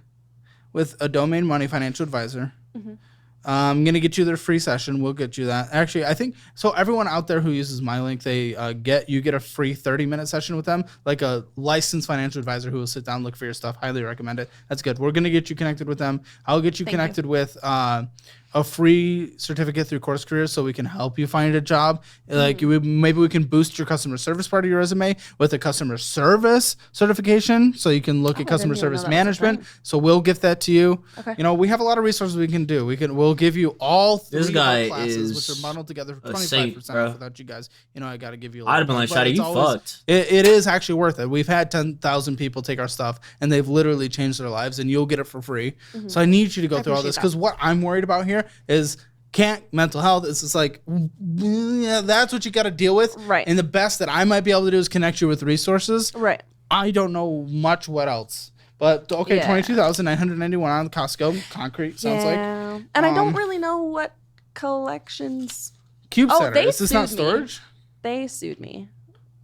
with a domain money financial advisor. Mm-hmm. I'm gonna get you their free session. We'll get you that. Actually, I think so. Everyone out there who uses my link, they get a free 30-minute session with them, like a licensed financial advisor who will sit down, look for your stuff. Highly recommend it. That's good. We're gonna get you connected with them. I'll get you connected with a free certificate through Course Careers so we can help you find a job. Like maybe we can boost your customer service part of your resume with a customer service certification so you can look at customer didn't even know service that was a management. thing. So we'll gift that to you. Okay. You know, we have a lot of resources we can do. We'll give you all three This of our guy classes, is which are bundled together for a 25% saint, bro. off without you guys. You know, I got to give you a I'd have been like, but Shadi, it's you always- fucked. It is actually worth it. We've had 10,000 people take our stuff and they've literally changed their lives, and you'll get it for free. So I need you to go through all appreciate this that. because what I'm worried about here is mental health. It's just like, yeah, that's what you got to deal with. Right. And the best that I might be able to do is connect you with resources. Right. I don't know much what else. But okay, Yeah. 22,991 on Costco. Concrete sounds like. And I don't really know what collections. CubeSatter. they Is this not sued me. storage? They sued me.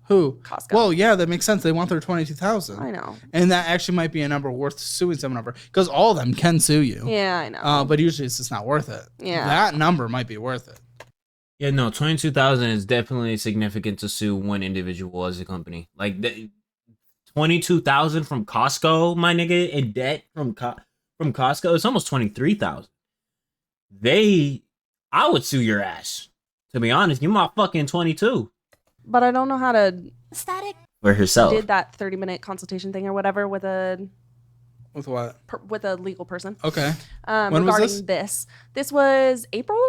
Who? Costco. Well, yeah, that makes sense. They want their 22,000. I know. And that actually might be a number worth suing someone over because all of them can sue you. Yeah, I know. But usually it's just not worth it. Yeah. That number might be worth it. Yeah, no, 22,000 is definitely significant to sue one individual as a company. Like 22,000 from Costco, my nigga, in debt from Costco, it's almost 23,000. I would sue your ass. To be honest, you my fucking 22 But I don't know how to for herself. did that 30-minute consultation thing or whatever with a With what? legal person. Okay. When was Regarding this. This was April.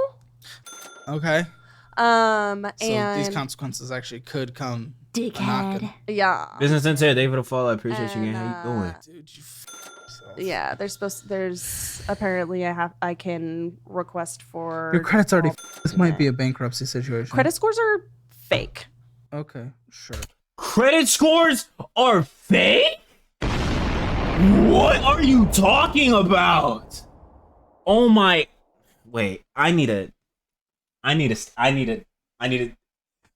Okay. And So these consequences actually could come Dickhead. Yeah. Business Center, David of Fall. I appreciate you again. How you doing? Dude, you yourself. Yeah, there's apparently I can request for Your credit's already. all This might be a payment. bankruptcy situation. Credit scores are fake. Okay, sure. Credit scores are fake? What are you talking about? Oh my. Wait, I need a.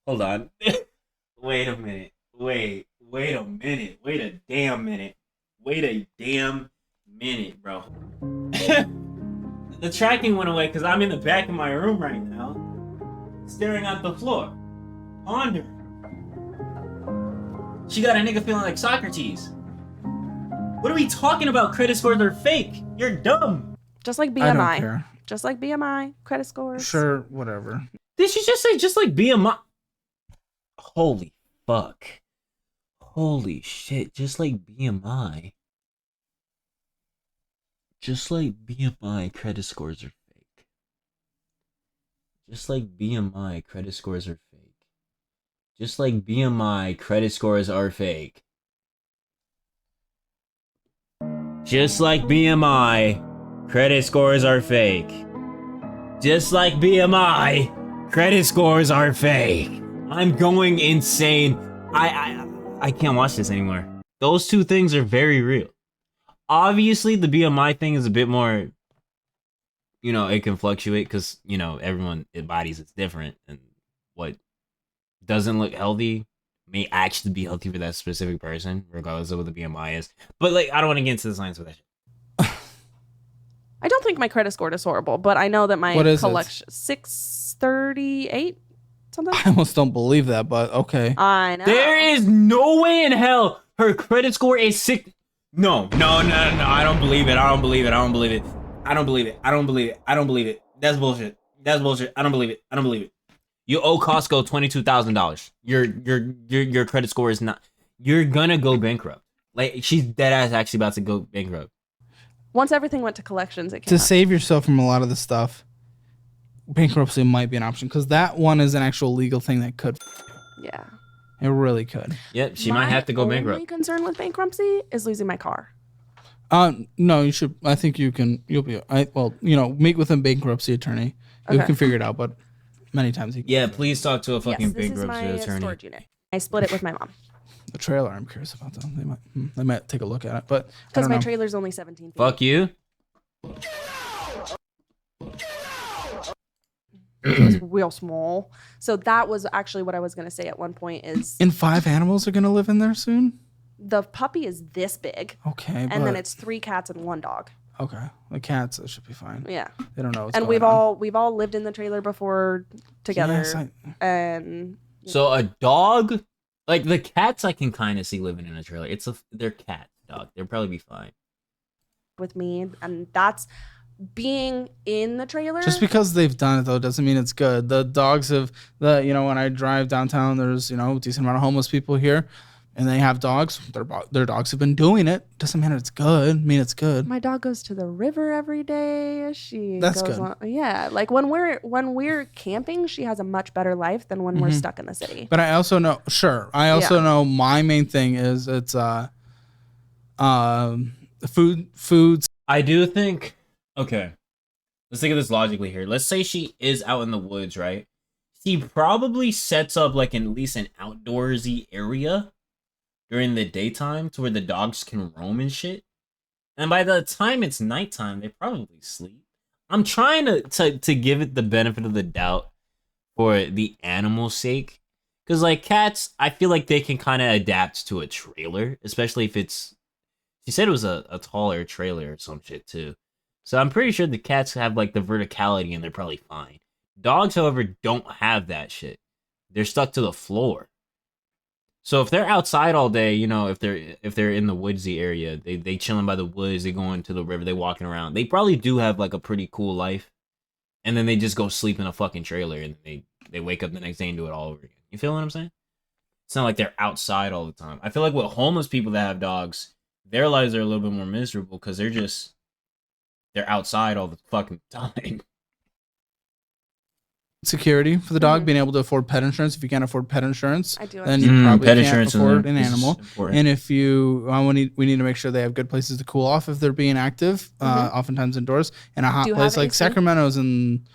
Hold on. Wait a minute. Wait a minute. Wait a damn minute. Wait a damn minute, bro. The tracking went away because I'm in the back of my room right now, staring at the floor. Ponder. She got a nigga feeling like Socrates. What are we talking about? Credit scores are fake. You're dumb. Just like I don't BMI. care. Just like BMI, credit scores. Sure, whatever. Did she just say just like BMI? Holy fuck. Holy shit. Just like BMI. Just like BMI, credit scores are fake. Just like BMI, credit scores are fake. Just like BMI, credit scores are fake. Just like BMI, credit scores are fake. Just like BMI, credit scores are fake. I'm going insane. I can't watch this anymore. Those two things are very real. Obviously, the BMI thing is a bit more, you know, it can fluctuate because, you know, everyone's bodies is different, and what doesn't look healthy may actually be healthy for that specific person, regardless of what the BMI is. But, like, I don't want to get into the science of that shit. I don't think my credit score is horrible, but I know that my What is it? collection 638 something. I almost don't believe that, but okay. I know. There is no way in hell her credit score is 6. No. I don't believe it. I don't believe it. I don't believe it. I don't believe it. I don't believe it. I don't believe it. That's bullshit. That's bullshit. I don't believe it. I don't believe it. You owe Costco $22,000. Your credit score is not. You're gonna go bankrupt. Like, she's dead ass actually about to go bankrupt. Once everything went to collections, it came To up. save yourself from a lot of the stuff, bankruptcy might be an option because that one is an actual legal thing that could. Yeah. It really could. Yep, she might have to go My bankrupt. only concern with bankruptcy is losing my car. No, you should. I think you can. You'll be. Well, you know, meet with a bankruptcy attorney. You Okay. can figure it out, but many times he. Yeah, please talk to a fucking Yes, this is bankruptcy my attorney. storage unit. I split it with my mom The trailer. I'm curious about that. They might take a look at it, but I because don't my know. trailer's only 17 feet. Fuck you. It's real small. So that was actually what I was going to say at one point is And 5 animals are gonna live in there soon. the puppy is this big Okay, and then it's 3 cats and 1 dog. okay. The cats should be fine. Yeah. They don't know. What's And going on. we've all lived in the trailer before together. Yes, And So a dog, like the cats, I can kind of see living in a trailer. They're cat dog. They'll probably be fine. with me, and that's being in the trailer. Just because they've done it though doesn't mean it's good. The dogs have when I drive downtown, there's a decent amount of homeless people here, and they have dogs. Their dogs have been doing it. Doesn't mean it's good. Mean it's good. My dog goes to the river every day. She That's goes good. Yeah, like when we're camping, she has a much better life than when we're stuck in the city. But I also know. Sure, I also know my main thing is it's foods. I do think. Okay, let's think of this logically here. Let's say she is out in the woods, right? She probably sets up like at least an outdoorsy area during the daytime to where the dogs can roam and shit. And by the time it's nighttime, they probably sleep. I'm trying to give it the benefit of the doubt for the animal's sake. Because, like, cats, I feel like they can kind of adapt to a trailer, especially if it's... She said it was a taller trailer or some shit, too. So I'm pretty sure the cats have, like, the verticality and they're probably fine. Dogs, however, don't have that shit. They're stuck to the floor. So if they're outside all day, if they're in the woodsy area, they chilling by the woods, they going to the river, they walking around. They probably do have like a pretty cool life. And then they just go sleep in a fucking trailer and they wake up the next day and do it all over again. You feel what I'm saying? It's not like they're outside all the time. I feel like with homeless people that have dogs, their lives are a little bit more miserable because they're outside all the fucking time. security for the dog, being able to afford pet insurance. If you can't afford pet insurance, I do then you understand. probably Pet can't insurance afford an is animal. important. And if you, we need to make sure they have good places to cool off if they're being active, oftentimes indoors. And a hot Do you place have like AC? Sacramento's and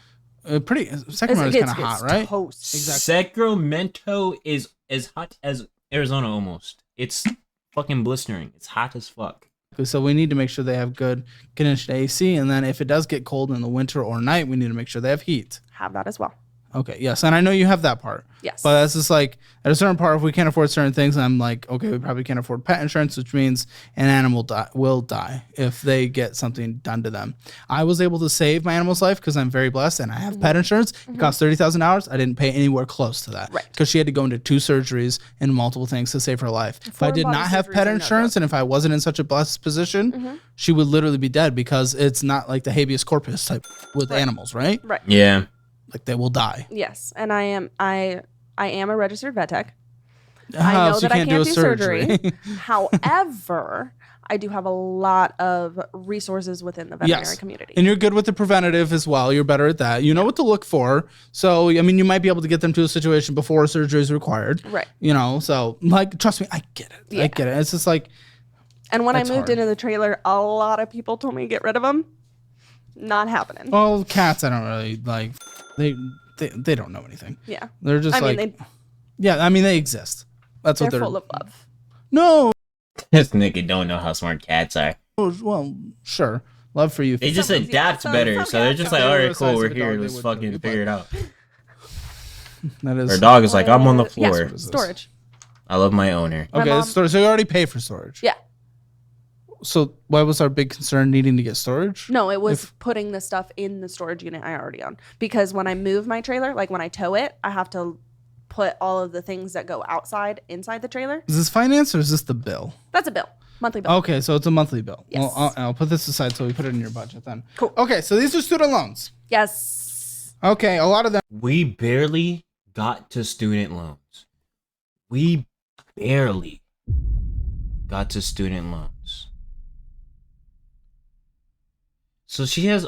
Sacramento's kind of hot, right? Toast. Sacramento is as hot as Arizona almost. It's fucking blistering. It's hot as fuck. So we need to make sure they have good conditioned AC. And then if it does get cold in the winter or night, we need to make sure they have heat. Have that as well. Okay, yes, and I know you have that part. Yes. But that's just like, at a certain part, if we can't afford certain things, I'm like, okay, we probably can't afford pet insurance, which means an animal will die if they get something done to them. I was able to save my animal's life because I'm very blessed, and I have pet insurance. It cost $30,000. I didn't pay anywhere close to that. Right. Because she had to go into 2 surgeries and multiple things to save her life. If I Foreign did body not have surgeries pet are no insurance, joke. and if I wasn't in such a blessed position, she would literally be dead because it's not like the habeas corpus type with animals, right? Right. Yeah. Like they will die. Yes, and I am a registered vet tech. I know So you that I can't can't do do a surgery. However, I do have a lot of resources within the veterinary community. And you're good with the preventative as well. You're better at that. You know what to look for. So, I mean, you might be able to get them to a situation before surgery is required. Right. You know, so, like, trust me, I get it. Yeah. I get it. It's just like, And when I That's moved hard. into the trailer, a lot of people told me to get rid of them. Not happening. well, cats, I don't really like, they don't know anything. Yeah. They're just I mean, like, yeah, I mean, they exist. That's they're what they're full of love. No. This nigga don't know how smart cats are. Well, sure. Love for you. They just Sometimes, yeah, adapt some better. So they're cats just are- like, If they all were right, the cool, size we're of a here. dog, they Let's would fucking kill you, figure it out. That is. Our dog is like, I'm on the Yeah, floor. storage. I love my owner. My Okay, mom- that's storage. So you already pay for storage. Yeah. So why was our big concern needing to get storage? No, it was putting the stuff in the storage unit I already own. Because when I move my trailer, like when I tow it, I have to put all of the things that go outside inside the trailer. Is this finance or is this the bill? That's a bill, monthly bill. Okay, so it's a monthly bill. Yes. Well, I'll put this aside so we put it in your budget then. Cool. Okay, so these are student loans. Yes. Okay, a lot of them. We barely got to student loans. We barely got to student loans. So she has.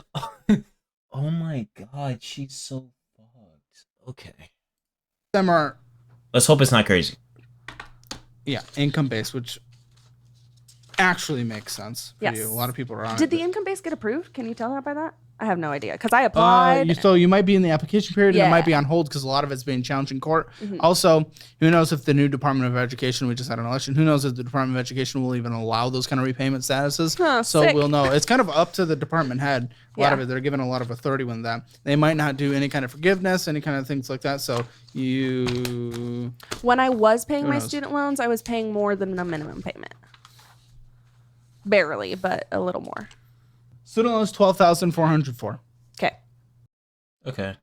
Oh my god, she's so fucked. Okay. Them are Let's hope it's not crazy. income based, which actually makes sense for Yes. you. A lot of people are on Did it. the income base get approved? Can you tell her by that? I have no idea because I applied. So you might be in the application period and it Yeah. might be on hold because a lot of it's being challenged in court. Also, who knows if the new Department of Education, we just had an election, who knows if the Department of Education will even allow those kind of repayment statuses. Huh, so sick. we'll know. It's kind of up to the department head. A lot of Yeah. it, they're given a lot of authority with that. They might not do any kind of forgiveness, any kind of things like that. So you... When I was paying Who my knows? student loans, I was paying more than the minimum payment. Barely, but a little more. Student loans, $12,404. Okay. Okay.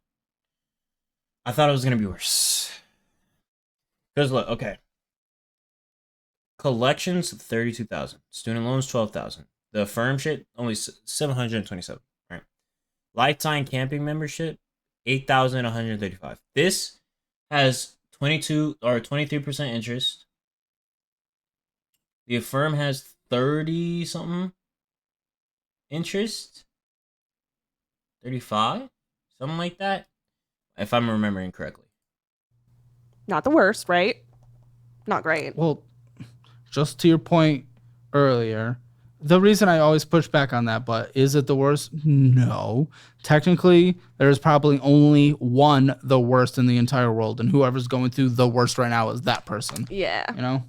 I thought it was gonna be worse. Because look, okay. Collections 32,000. Student loans 12,000. The firm shit only 727. Right. Lifetime camping membership 8,135. This has 22 or 23% interest. The firm has 30 something interest. 35, something like that, if I'm remembering correctly. Not the worst, right? Not great. Well, just to your point earlier, the reason I always push back on that, but is it the worst? No. Technically, there's probably only one the worst in the entire world, and whoever's going through the worst right now is that person. Yeah. You know?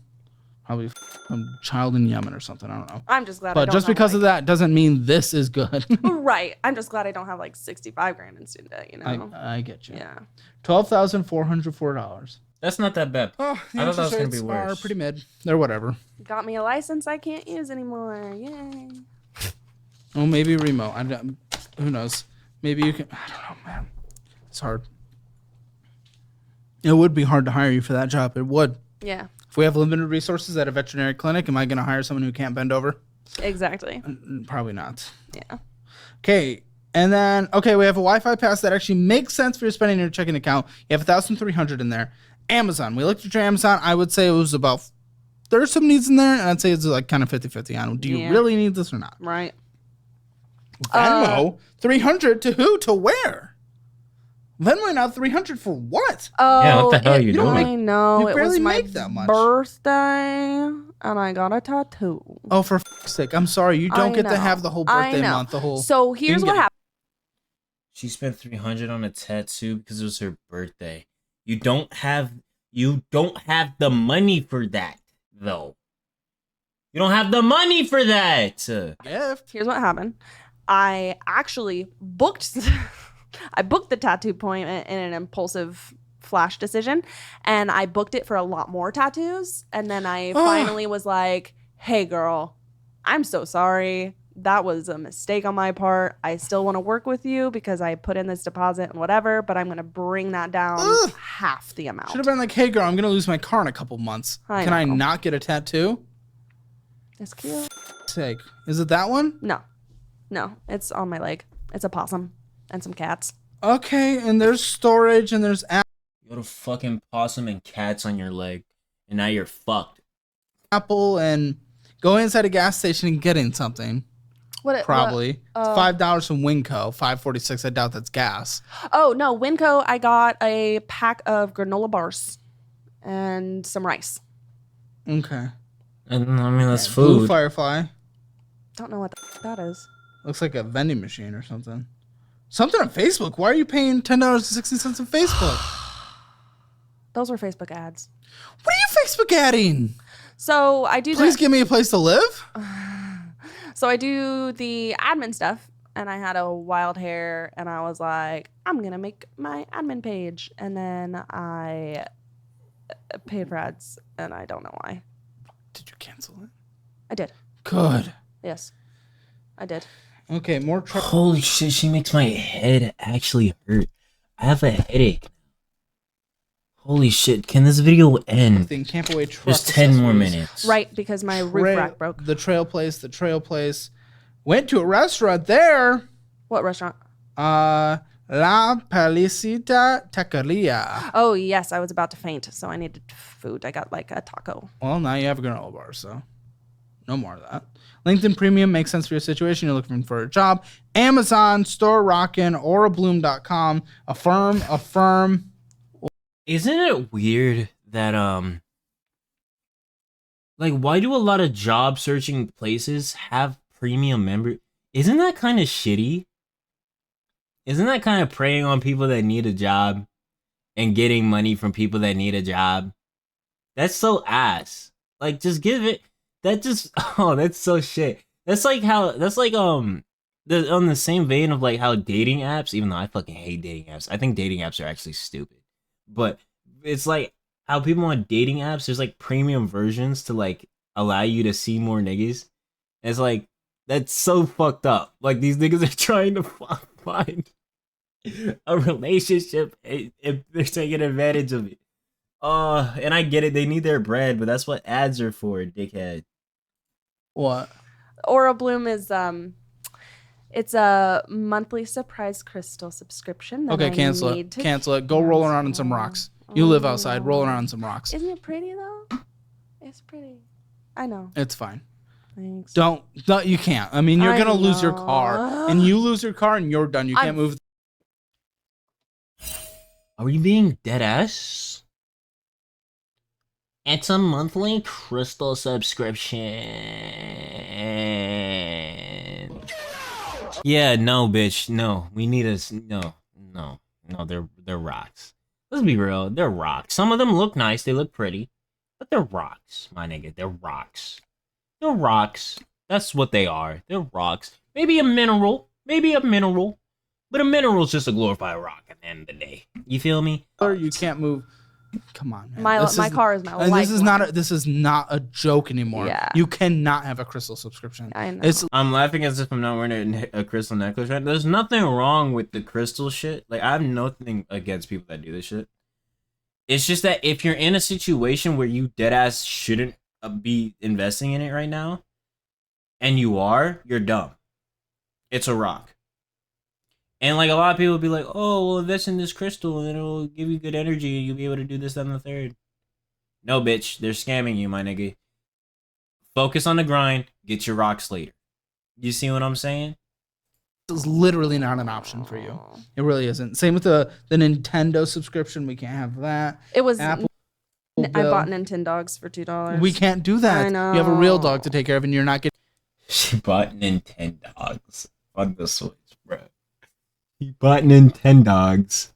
Probably some child in Yemen or something. I don't know. I'm just glad I But don't just have, because of like, that doesn't mean this is good. Right. I'm just glad I don't have like 65 grand in student debt, you know? I get you. Yeah. $12,404. That's not that bad. Oh, the I thought that was interest gonna be rates worse. are pretty mid. They're whatever. Got me a license I can't use anymore. Yay. Well, maybe remote. Who knows? Maybe you can. I don't know, man. It's hard. It would be hard to hire you for that job. It would. Yeah. If we have limited resources at a veterinary clinic, am I going to hire someone who can't bend over? Exactly. Probably not. Yeah. Okay. And then, okay, we have a Wi-Fi pass that actually makes sense for your spending in your checking account. You have 1,300 in there. Amazon. We looked at your Amazon. I would say it was about, there's some needs in there, and I'd say it's like kind of 50-50 on do you Yeah. really need this or not? Right. Venmo, 300 to who? To where? Venmo now 300 for what? Oh, Yeah, what the hell are you don't doing? I know. You It barely was my make that much. birthday, and I got a tattoo. Oh, for fuck's sake. I'm sorry. You don't I get to know. have the whole I birthday know. month. The whole. So here's can what get- happened. She spent 300 on a tattoo because it was her birthday. You don't have the money for that, though. You don't have the money for that. gift. Here's what happened. I actually booked I booked the tattoo appointment in an impulsive flash decision, and I booked it for a lot more tattoos, and then I finally was like, "Hey girl, I'm so sorry. That was a mistake on my part. I still want to work with you because I put in this deposit and whatever, but I'm going to bring that down half the amount." Should have been like, hey girl, I'm gonna lose my car in a couple months. I Can I know. not get a tattoo? It's cute. Sake. Is it that one? No, it's on my leg. It's a possum and some cats. Okay, and there's storage and there's You got a fucking possum and cats on your leg, and now you're fucked. Apple and go inside a gas station and getting something. Probably. It's $5 from Winco. $5.46. I doubt that's gas. Oh, no. Winco, I got a pack of granola bars and some rice. Okay. And I mean, that's Blue food. Firefly. Don't know what that is. Looks like a vending machine or something. Something on Facebook. Why are you paying $10.60 on Facebook? Those were Facebook ads. What are you Facebook adding? So I do Please give me a place to live. So I do the admin stuff, and I had a wild hair, and I was like, I'm going to make my admin page. And then I paid for ads, and I don't know why. Did you cancel it? I did. Good. Yes, I did. Okay, more trouble. Holy shit, she makes my head actually hurt. I have a headache. Holy shit, can this video end? Camp away truck. There's 10 more accessories. minutes. Right, because my roof rack broke. The trail place. Went to a restaurant there. What restaurant? La Palicita Taqueria. Oh, yes, I was about to faint, so I needed food. I got like a taco. Well, now you have a granola bar, so no more of that. LinkedIn Premium makes sense for your situation. You're looking for a job. Amazon, Store Rockin', AuraBloom.com. Affirm. Isn't it weird that like why do a lot of job searching places have premium member? Isn't that kind of shitty? Isn't that kind of preying on people that need a job and getting money from people that need a job? That's so ass. Like just give it oh, that's so shit. That's like on the same vein of like how dating apps, even though I fucking hate dating apps. I think dating apps are actually stupid. But it's like how people on dating apps, there's like premium versions to like allow you to see more niggas. And it's like, that's so fucked up. Like these niggas are trying to find a relationship if they're taking advantage of it. And I get it, they need their bread, but that's what ads are for, dickhead. What? Aura Bloom is it's a monthly surprise crystal subscription. That Okay, I cancel need it. to Cancel it. Go roll around in some rocks. You live outside. Roll around in some rocks. Isn't it pretty though? It's pretty. I know. It's fine. Thanks. Don't. You can't. I mean, you're I gonna lose your know. car, and you lose your car, and you're done. You can't I'm- move. Are we being dead ass? It's a monthly crystal subscription. Yeah, no, bitch, no. We need no. They're rocks. Let's be real, they're rocks. Some of them look nice, they look pretty, but they're rocks, my nigga. They're rocks. They're rocks. That's what they are. They're rocks. Maybe a mineral, but a mineral's just a glorified rock at the end of the day. You feel me? You can't move. Come on, man. My car is my life. This is not a joke anymore. Yeah. You cannot have a crystal subscription. I know. I'm laughing as if I'm not wearing a crystal necklace right. There's nothing wrong with the crystal shit. Like, I have nothing against people that do this shit. It's just that if you're in a situation where you deadass shouldn't be investing in it right now, and you're dumb. It's a rock. And like a lot of people will be like, oh, well, invest in this crystal and it'll give you good energy and you'll be able to do this, that, and the third. No, bitch. They're scamming you, my nigga. Focus on the grind. Get your rocks later. You see what I'm saying? is literally not an option for you. It really isn't. Same with the Nintendo subscription. We can't have that. It was. Apple I Bill. bought Nintendogs for $2. We can't do that. I know. You have a real dog to take care of, and you're not getting. She bought Nintendogs on the Switch, bro. He bought Nintendogs.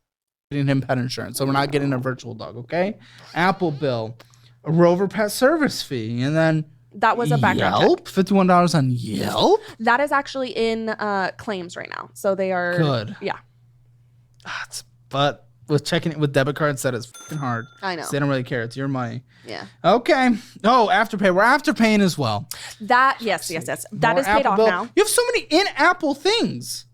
Getting him pet insurance, so we're not getting a virtual dog. Okay, Apple Bill, a Rover Pet service fee, and then That was a background Yelp, check. $51 on Yelp. That is actually in claims right now, so they are Good. Yeah, But with checking it with debit cards, that is fucking hard. I know. So they don't really care. It's your money. Yeah. Okay. Oh, Afterpay. We're Afterpaying as well. That yes. That More is paid Apple off Bill. now. You have so many in-Apple things.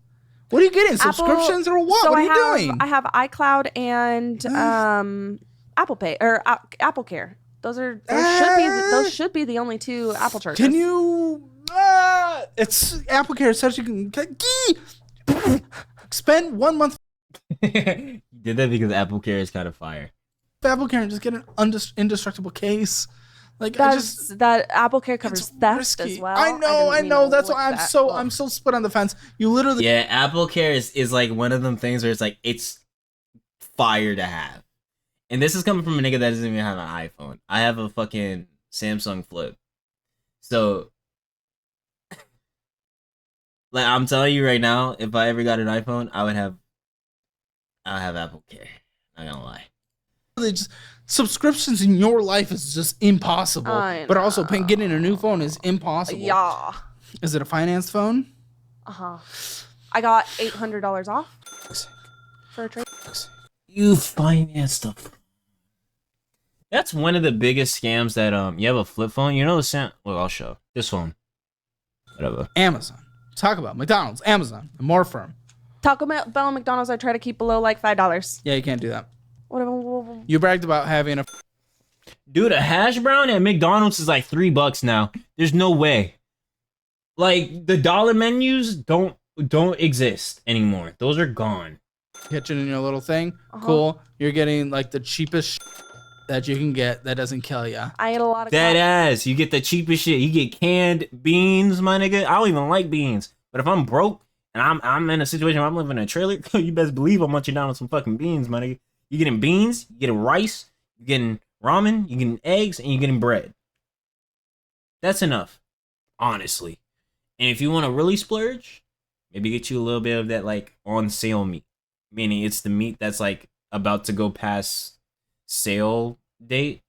What are you getting? Subscriptions or what? So What are you doing? I have iCloud and Apple Pay or Apple Care. Those should be the only two Apple charges. Can you? It's Apple Care. Such you can spend 1 month You did that because Apple Care is kind of fire. of Apple Care and just get an indestructible case. Like That Apple Care covers it's theft risky. as well. I know. didn't mean to That's look why that I'm up. so split on the fence. You literally Yeah, Apple Care is like one of them things where it's like it's fire to have. And this is coming from a nigga that doesn't even have an iPhone. I have a fucking Samsung Flip. So like I'm telling you right now, if I ever got an iPhone, I'll have Apple Care. Not gonna lie. just subscriptions in your life is just impossible. I But also getting a new phone is impossible. Yeah. Is it a finance phone? I got $800 off for a trade. You finance stuff. That's one of the biggest scams that you have a flip phone. You know the well, I'll show this phone. Whatever. Amazon. Talk about McDonald's, Amazon, and more firm. Taco Bell and McDonald's I try to keep below like $5. Yeah, you can't do that. Whatever. You bragged about having a Dude, a hash brown at McDonald's is like $3 now. There's no way. Like the dollar menus don't exist anymore. Those are gone. kitchen in your little thing. Cool. You're getting like the cheapest that you can get that doesn't kill you. I ate a lot of Dead ass. You get the cheapest shit. You get canned beans, my nigga. I don't even like beans. But if I'm broke and I'm in a situation where I'm living in a trailer, you best believe I'm munching down on some fucking beans, my nigga. You getting beans, you getting rice, you getting ramen, you getting eggs, and you getting bread. That's enough, honestly. And if you want to really splurge, maybe get you a little bit of that like on sale meat. Meaning it's the meat that's like about to go past sale date.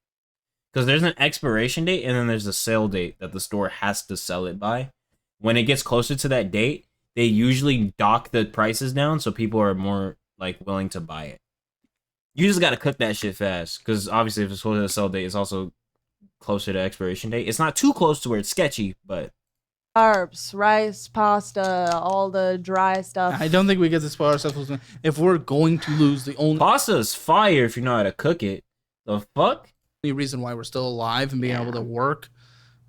Because there's an expiration date and then there's a sale date that the store has to sell it by. When it gets closer to that date, they usually dock the prices down so people are more like willing to buy it. You just gotta cook that shit fast. Because obviously if it's closer to the sale date, it's also closer to expiration date. It's not too close to where it's sketchy, but carbs, rice, pasta, all the dry stuff. I don't think we get to spoil ourselves if we're going to lose the only pasta's fire if you know how to cook it. The fuck? reason why we're still alive and being able to work.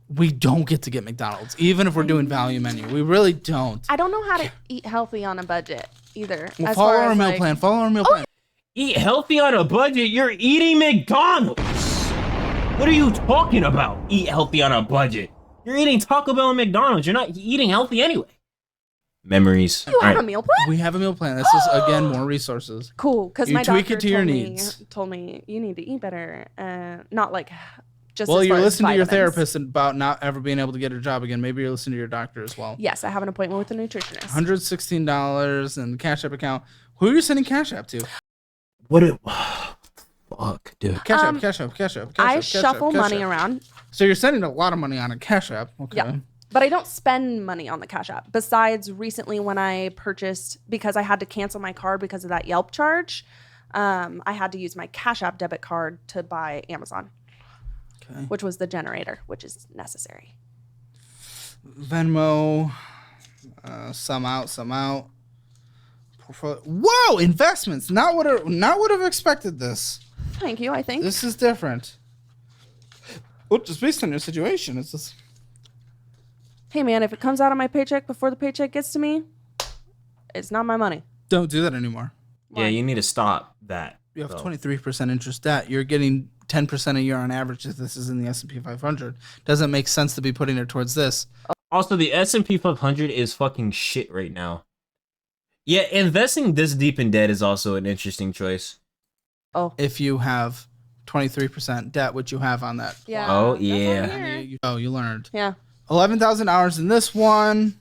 We don't get to get McDonald's, even if we're doing value menu. We really don't. I don't know how to eat healthy on a budget either. Well, as follow far our as, meal like- plan. Follow our meal plan. Eat healthy on a budget? You're eating McDonald's. What are you talking about? Eat healthy on a budget. You're eating Taco Bell and McDonald's. You're not eating healthy anyway. Memories. You have a meal plan? We have a meal plan. This is again more resources. Cool, because You my tweak doctor it to your told needs. me you need to eat better. Not like just. Well, as you're far as listening to your vitamins. therapist about not ever being able to get a job again. Maybe you're listening to your doctor as well. Yes, I have an appointment with a nutritionist. $116 in the Cash App account. Who are you sending Cash App to? What it? Fuck, dude. Cash Um, App, Cash App, Cash App. I shuffle money around, So you're sending a lot of money on a Cash App. Okay. Yeah. but I don't spend money on the Cash App. Besides recently when I purchased, because I had to cancel my card because of that Yelp charge, I had to use my Cash App debit card to buy Amazon, Okay. which was the generator, which is necessary. Venmo, some out. Whoa, investments. Not would have expected this. Thank you, I think. This is different. Well, just based on your situation, it's just Hey man, if it comes out of my paycheck before the paycheck gets to me, it's not my money. don't do that anymore. Yeah, you need to stop that. You have though. 23% interest debt. You're getting 10% a year on average if this is in the S&P 500. Doesn't make sense to be putting it towards this. Also, the S&P 500 is fucking shit right now. Yeah, investing this deep in debt is also an interesting choice. Oh, If you have 23% debt, which you have on that. yeah. Oh, that's all yeah. in here. You learned. Yeah. 11,000 hours in this one,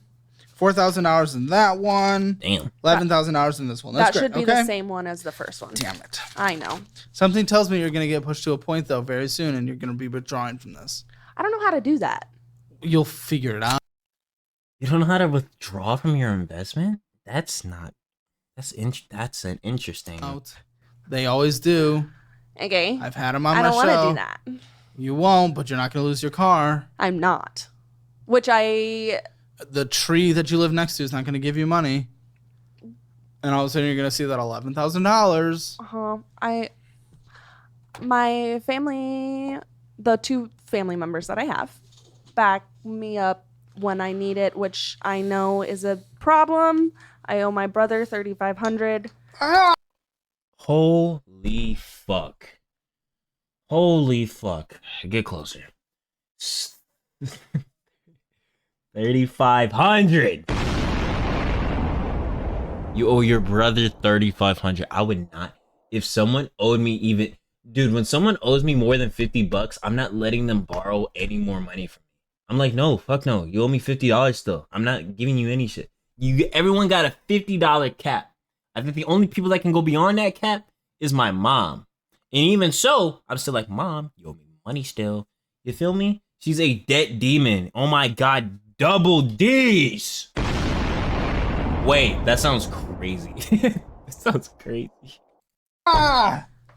4,000 hours in that one, Damn. 11,000 hours in this one. That That's should be great. Okay. the same one as the first one. Damn it. I know. Something tells me you're going to get pushed to a point, though, very soon, and you're going to be withdrawing from this. I don't know how to do that. You'll figure it out. You don't know how to withdraw from your investment? That's an interesting. They always do. Okay. I've had them on I my don't show. want to do that. You won't, but you're not going to lose your car. I'm not. Which I. The tree that you live next to is not going to give you money. And all of a sudden, you're going to see that $11,000. My family, the 2 family members that I have, back me up when I need it, which I know is a problem. I owe my brother $3,500. Holy fuck. Holy fuck. Get closer. 3,500. You owe your brother 3,500. I would not. If someone owed me even, dude, when someone owes me more than $50, I'm not letting them borrow any more money from me. I'm like, no, fuck no. You owe me $50 still. I'm not giving you any shit. Everyone got a $50 cap. I think the only people that can go beyond that cap is my mom. And even so, I'm still like, Mom, you owe me money still. You feel me? She's a debt demon. Oh my God, double D's. Wait, that sounds crazy. That sounds crazy.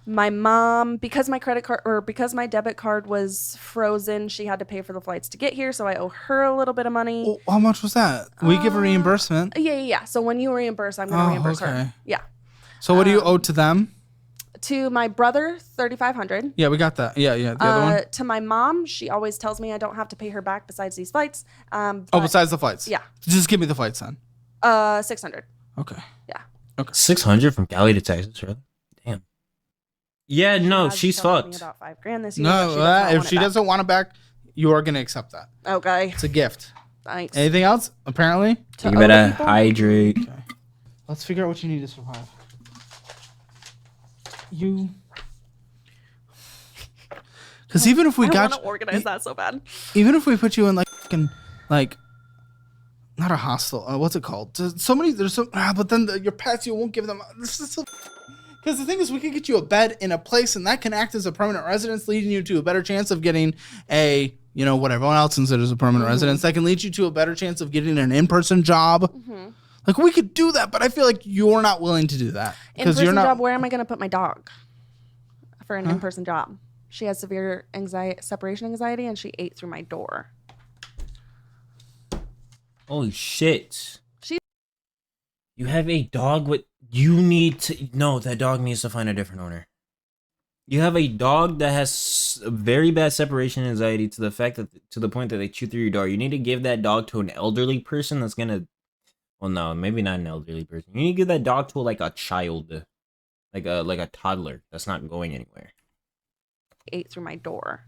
My mom, because my credit card or because my debit card was frozen, she had to pay for the flights to get here, so I owe her a little bit of money. Well, how much was that? We give a reimbursement. Yeah. So when you reimburse, I'm going to reimburse her. Yeah. So what do you owe to them? To my brother, $3,500. Yeah, we got that. Yeah. The other one? To my mom, she always tells me I don't have to pay her back besides these flights. Besides the flights. Yeah. Just give me the flights then. 600. Okay. Yeah. 600 from Cali to Texas, really? Damn. Yeah, no, she's Charged me fucked. about $5,000 this year. No, if she doesn't want it back, you are going to accept that. Okay. It's a gift. Thanks. Anything else? Apparently. To You other better people? hydrate. Okay. Let's figure out what you need to survive. Because even if we I got want to organize that so bad. even if we put you in like not a hostel, what's it called? But then your pets, you won't give them. Because the thing is, we could get you a bed in a place, and that can act as a permanent residence, leading you to a better chance of getting what everyone else considers a permanent residence. That can lead you to a better chance of getting an in-person job. Like, we could do that, but I feel like you're not willing to do that. In-person job, where am I going to put my dog for an in-person job? She has severe separation anxiety, and she ate through my door. Holy shit. You have a dog with... that dog needs to find a different owner. You have a dog that has very bad separation anxiety to the point that they chew through your door. You need to give that dog to an elderly person that's gonna... Well, no, maybe not an elderly person. You need to give that dog to a child, like a toddler that's not going anywhere. Ate through my door.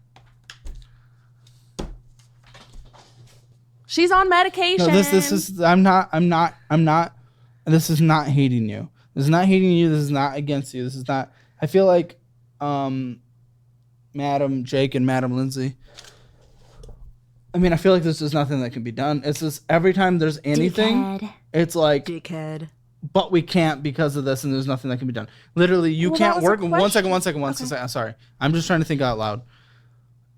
She's on medication. No, this is I'm not. This is not hating you. This is not hating you. This is not against you. This is not. I feel like, Madam Jake and Madam Lindsay. I mean, I feel like this is nothing that can be done. It's just every time there's anything, Dickhead. it's like, Dickhead. but we can't because of this, and there's nothing that can be done. Literally, you Well, can't that was a work. One second. question. I'm sorry. I'm just trying to think out loud.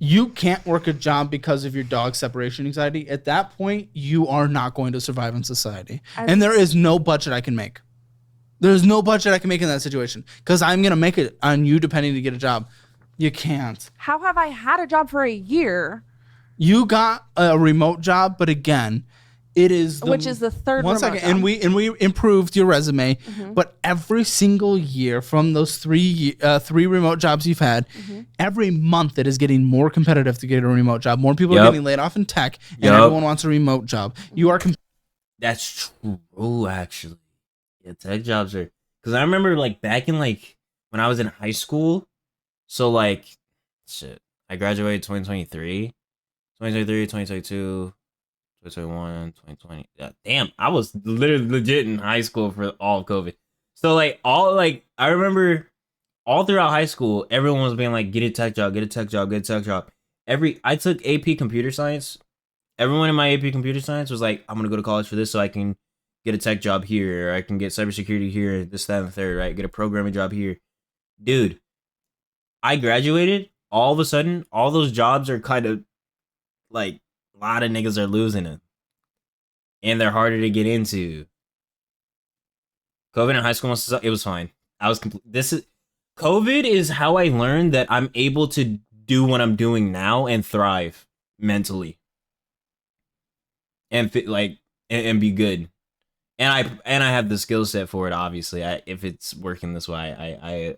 You can't work a job because of your dog's separation anxiety. At that point, you are not going to survive in society. And there is no budget I can make. There's no budget I can make in that situation because I'm going to make it on you depending to get a job. You can't. How have I had a job for a year? You got a remote job, but again, it is Which is the third one remote second, job. and we improved your resume, but every single year from those three remote jobs you've had, every month it is getting more competitive to get a remote job. More people are getting laid off in tech, and everyone wants a remote job. You are. That's true, actually. Yeah, tech jobs are... Because I remember, back in, when I was in high school, so, shit, I graduated 2023, 2022, 2021, 2020. Yeah, damn, I was literally legit in high school for all of COVID. So like I remember all throughout high school, everyone was being like, get a tech job, get a tech job, get a tech job. I took AP computer science. Everyone in my AP computer science was like, I'm gonna go to college for this so I can get a tech job here, or I can get cybersecurity here, this, that, and the third, right? Get a programming job here. Dude, I graduated, all of a sudden, all those jobs are kind of like a lot of niggas are losing them. And they're harder to get into. COVID in high school, it was fine. COVID is how I learned that I'm able to do what I'm doing now and thrive mentally. And and be good. And I have the skill set for it, obviously. If it's working this way, I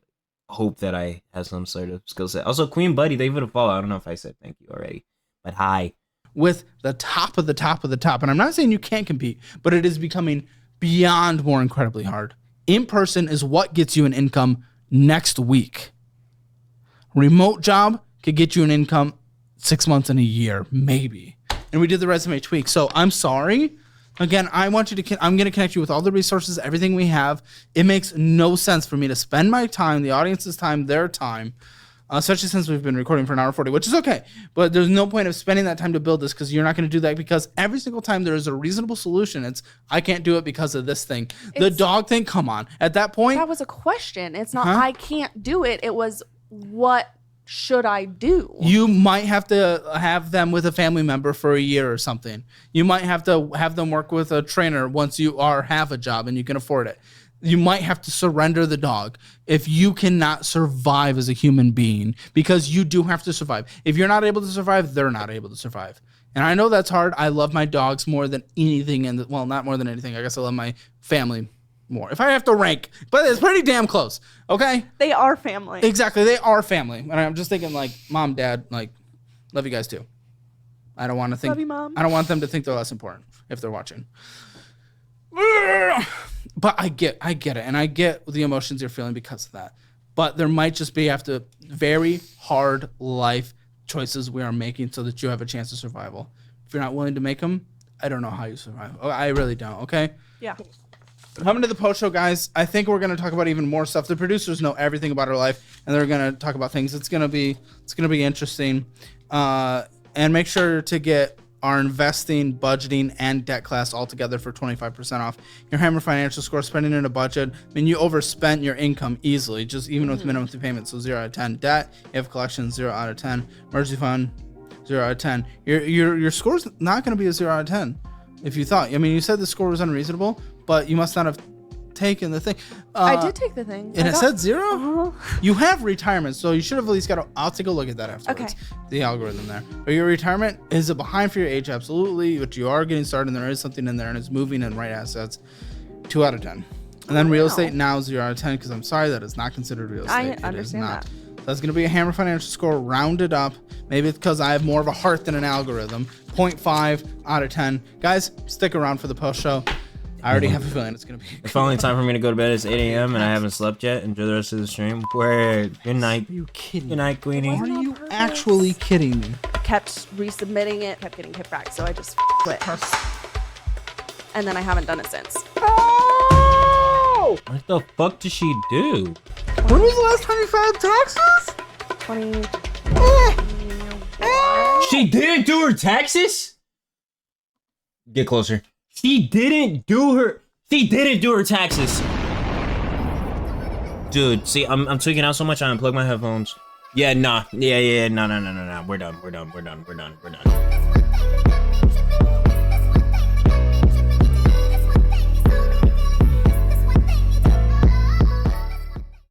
hope that I have some sort of skill set. Also, Queen Buddy, they would have followed. I don't know if I said thank you already, but hi. With the top of the top of the top, and I'm not saying you can't compete, but it is becoming beyond more incredibly hard. In person is what gets you an income next week. Remote job could get you an income 6 months in a year, maybe. And we did the resume tweak. So I'm sorry. Again, I'm going to connect you with all the resources, everything we have. It makes no sense for me to spend my time, the audience's time, their time, especially since we've been recording for an hour 40, which is okay. But there's no point of spending that time to build this because you're not going to do that, because every single time there is a reasonable solution, it's, I can't do it because of this thing. The dog thing, come on. At that point. That was a question. It's not, I can't do it. It was, what should I do? You might have to have them with a family member for a year or something. You might have to have them work with a trainer once you have a job and you can afford it. You might have to surrender the dog if you cannot survive as a human being, because you do have to survive. If you're not able to survive, they're not able to survive. And I know that's hard. I love my dogs more than anything. Well, not more than anything. I guess I love my family more, if I have to rank, but it's pretty damn close. Okay, they are family. Exactly, they are family. And I'm just thinking, like, mom, dad, like, love you guys too. I don't want to think. Love you, Mom. I don't want them to think they're less important if they're watching. But I get it, and I get the emotions you're feeling because of that. But there might just be very hard life choices we are making so that you have a chance of survival. If you're not willing to make them, I don't know how you survive. I really don't. Okay. Yeah. Coming to the post show, guys, I think we're going to talk about even more stuff. The producers know everything about our life, and they're going to talk about things. It's going to be interesting. And make sure to get our investing, budgeting, and debt class all together for 25% off. Your Hammer Financial Score, spending in a budget. I mean, you overspent your income easily, just even with minimum payments. So 0 out of 10. Debt, you have collections, 0 out of 10. Emergency fund, 0 out of 10. Your score's not going to be a 0 out of 10. If you thought, I mean, you said the score was unreasonable, but you must not have taken the thing. I did take the thing. And it said 0? You have retirement, so you should have at least I'll take a look at that afterwards. Okay. The algorithm there. But your retirement, is it behind for your age? Absolutely. But you are getting started, and there is something in there, and it's moving in right assets. 2 out of 10. And then real estate now 0 out of 10, because I'm sorry, that is not considered real estate. I understand that. That's going to be a Hammer Financial Score rounded up. Maybe it's because I have more of a heart than an algorithm. 0.5 out of 10. Guys, stick around for the post show. I already have a feeling it's going to be. It's finally time for me to go to bed. It's 8 a.m. and I haven't slept yet. Enjoy the rest of the stream. Good night. Are you kidding? Good night, Queenie. Are you actually kidding me? Kept resubmitting it, kept getting kicked back, so I just quit. And then I haven't done it since. Oh! What the fuck does she do? When was the last time you filed taxes? 20. She didn't do her taxes? Get closer. She didn't do her taxes. Dude, see, I'm tweaking out so much I unplugged my headphones. Yeah, nah. Yeah, no. We're done.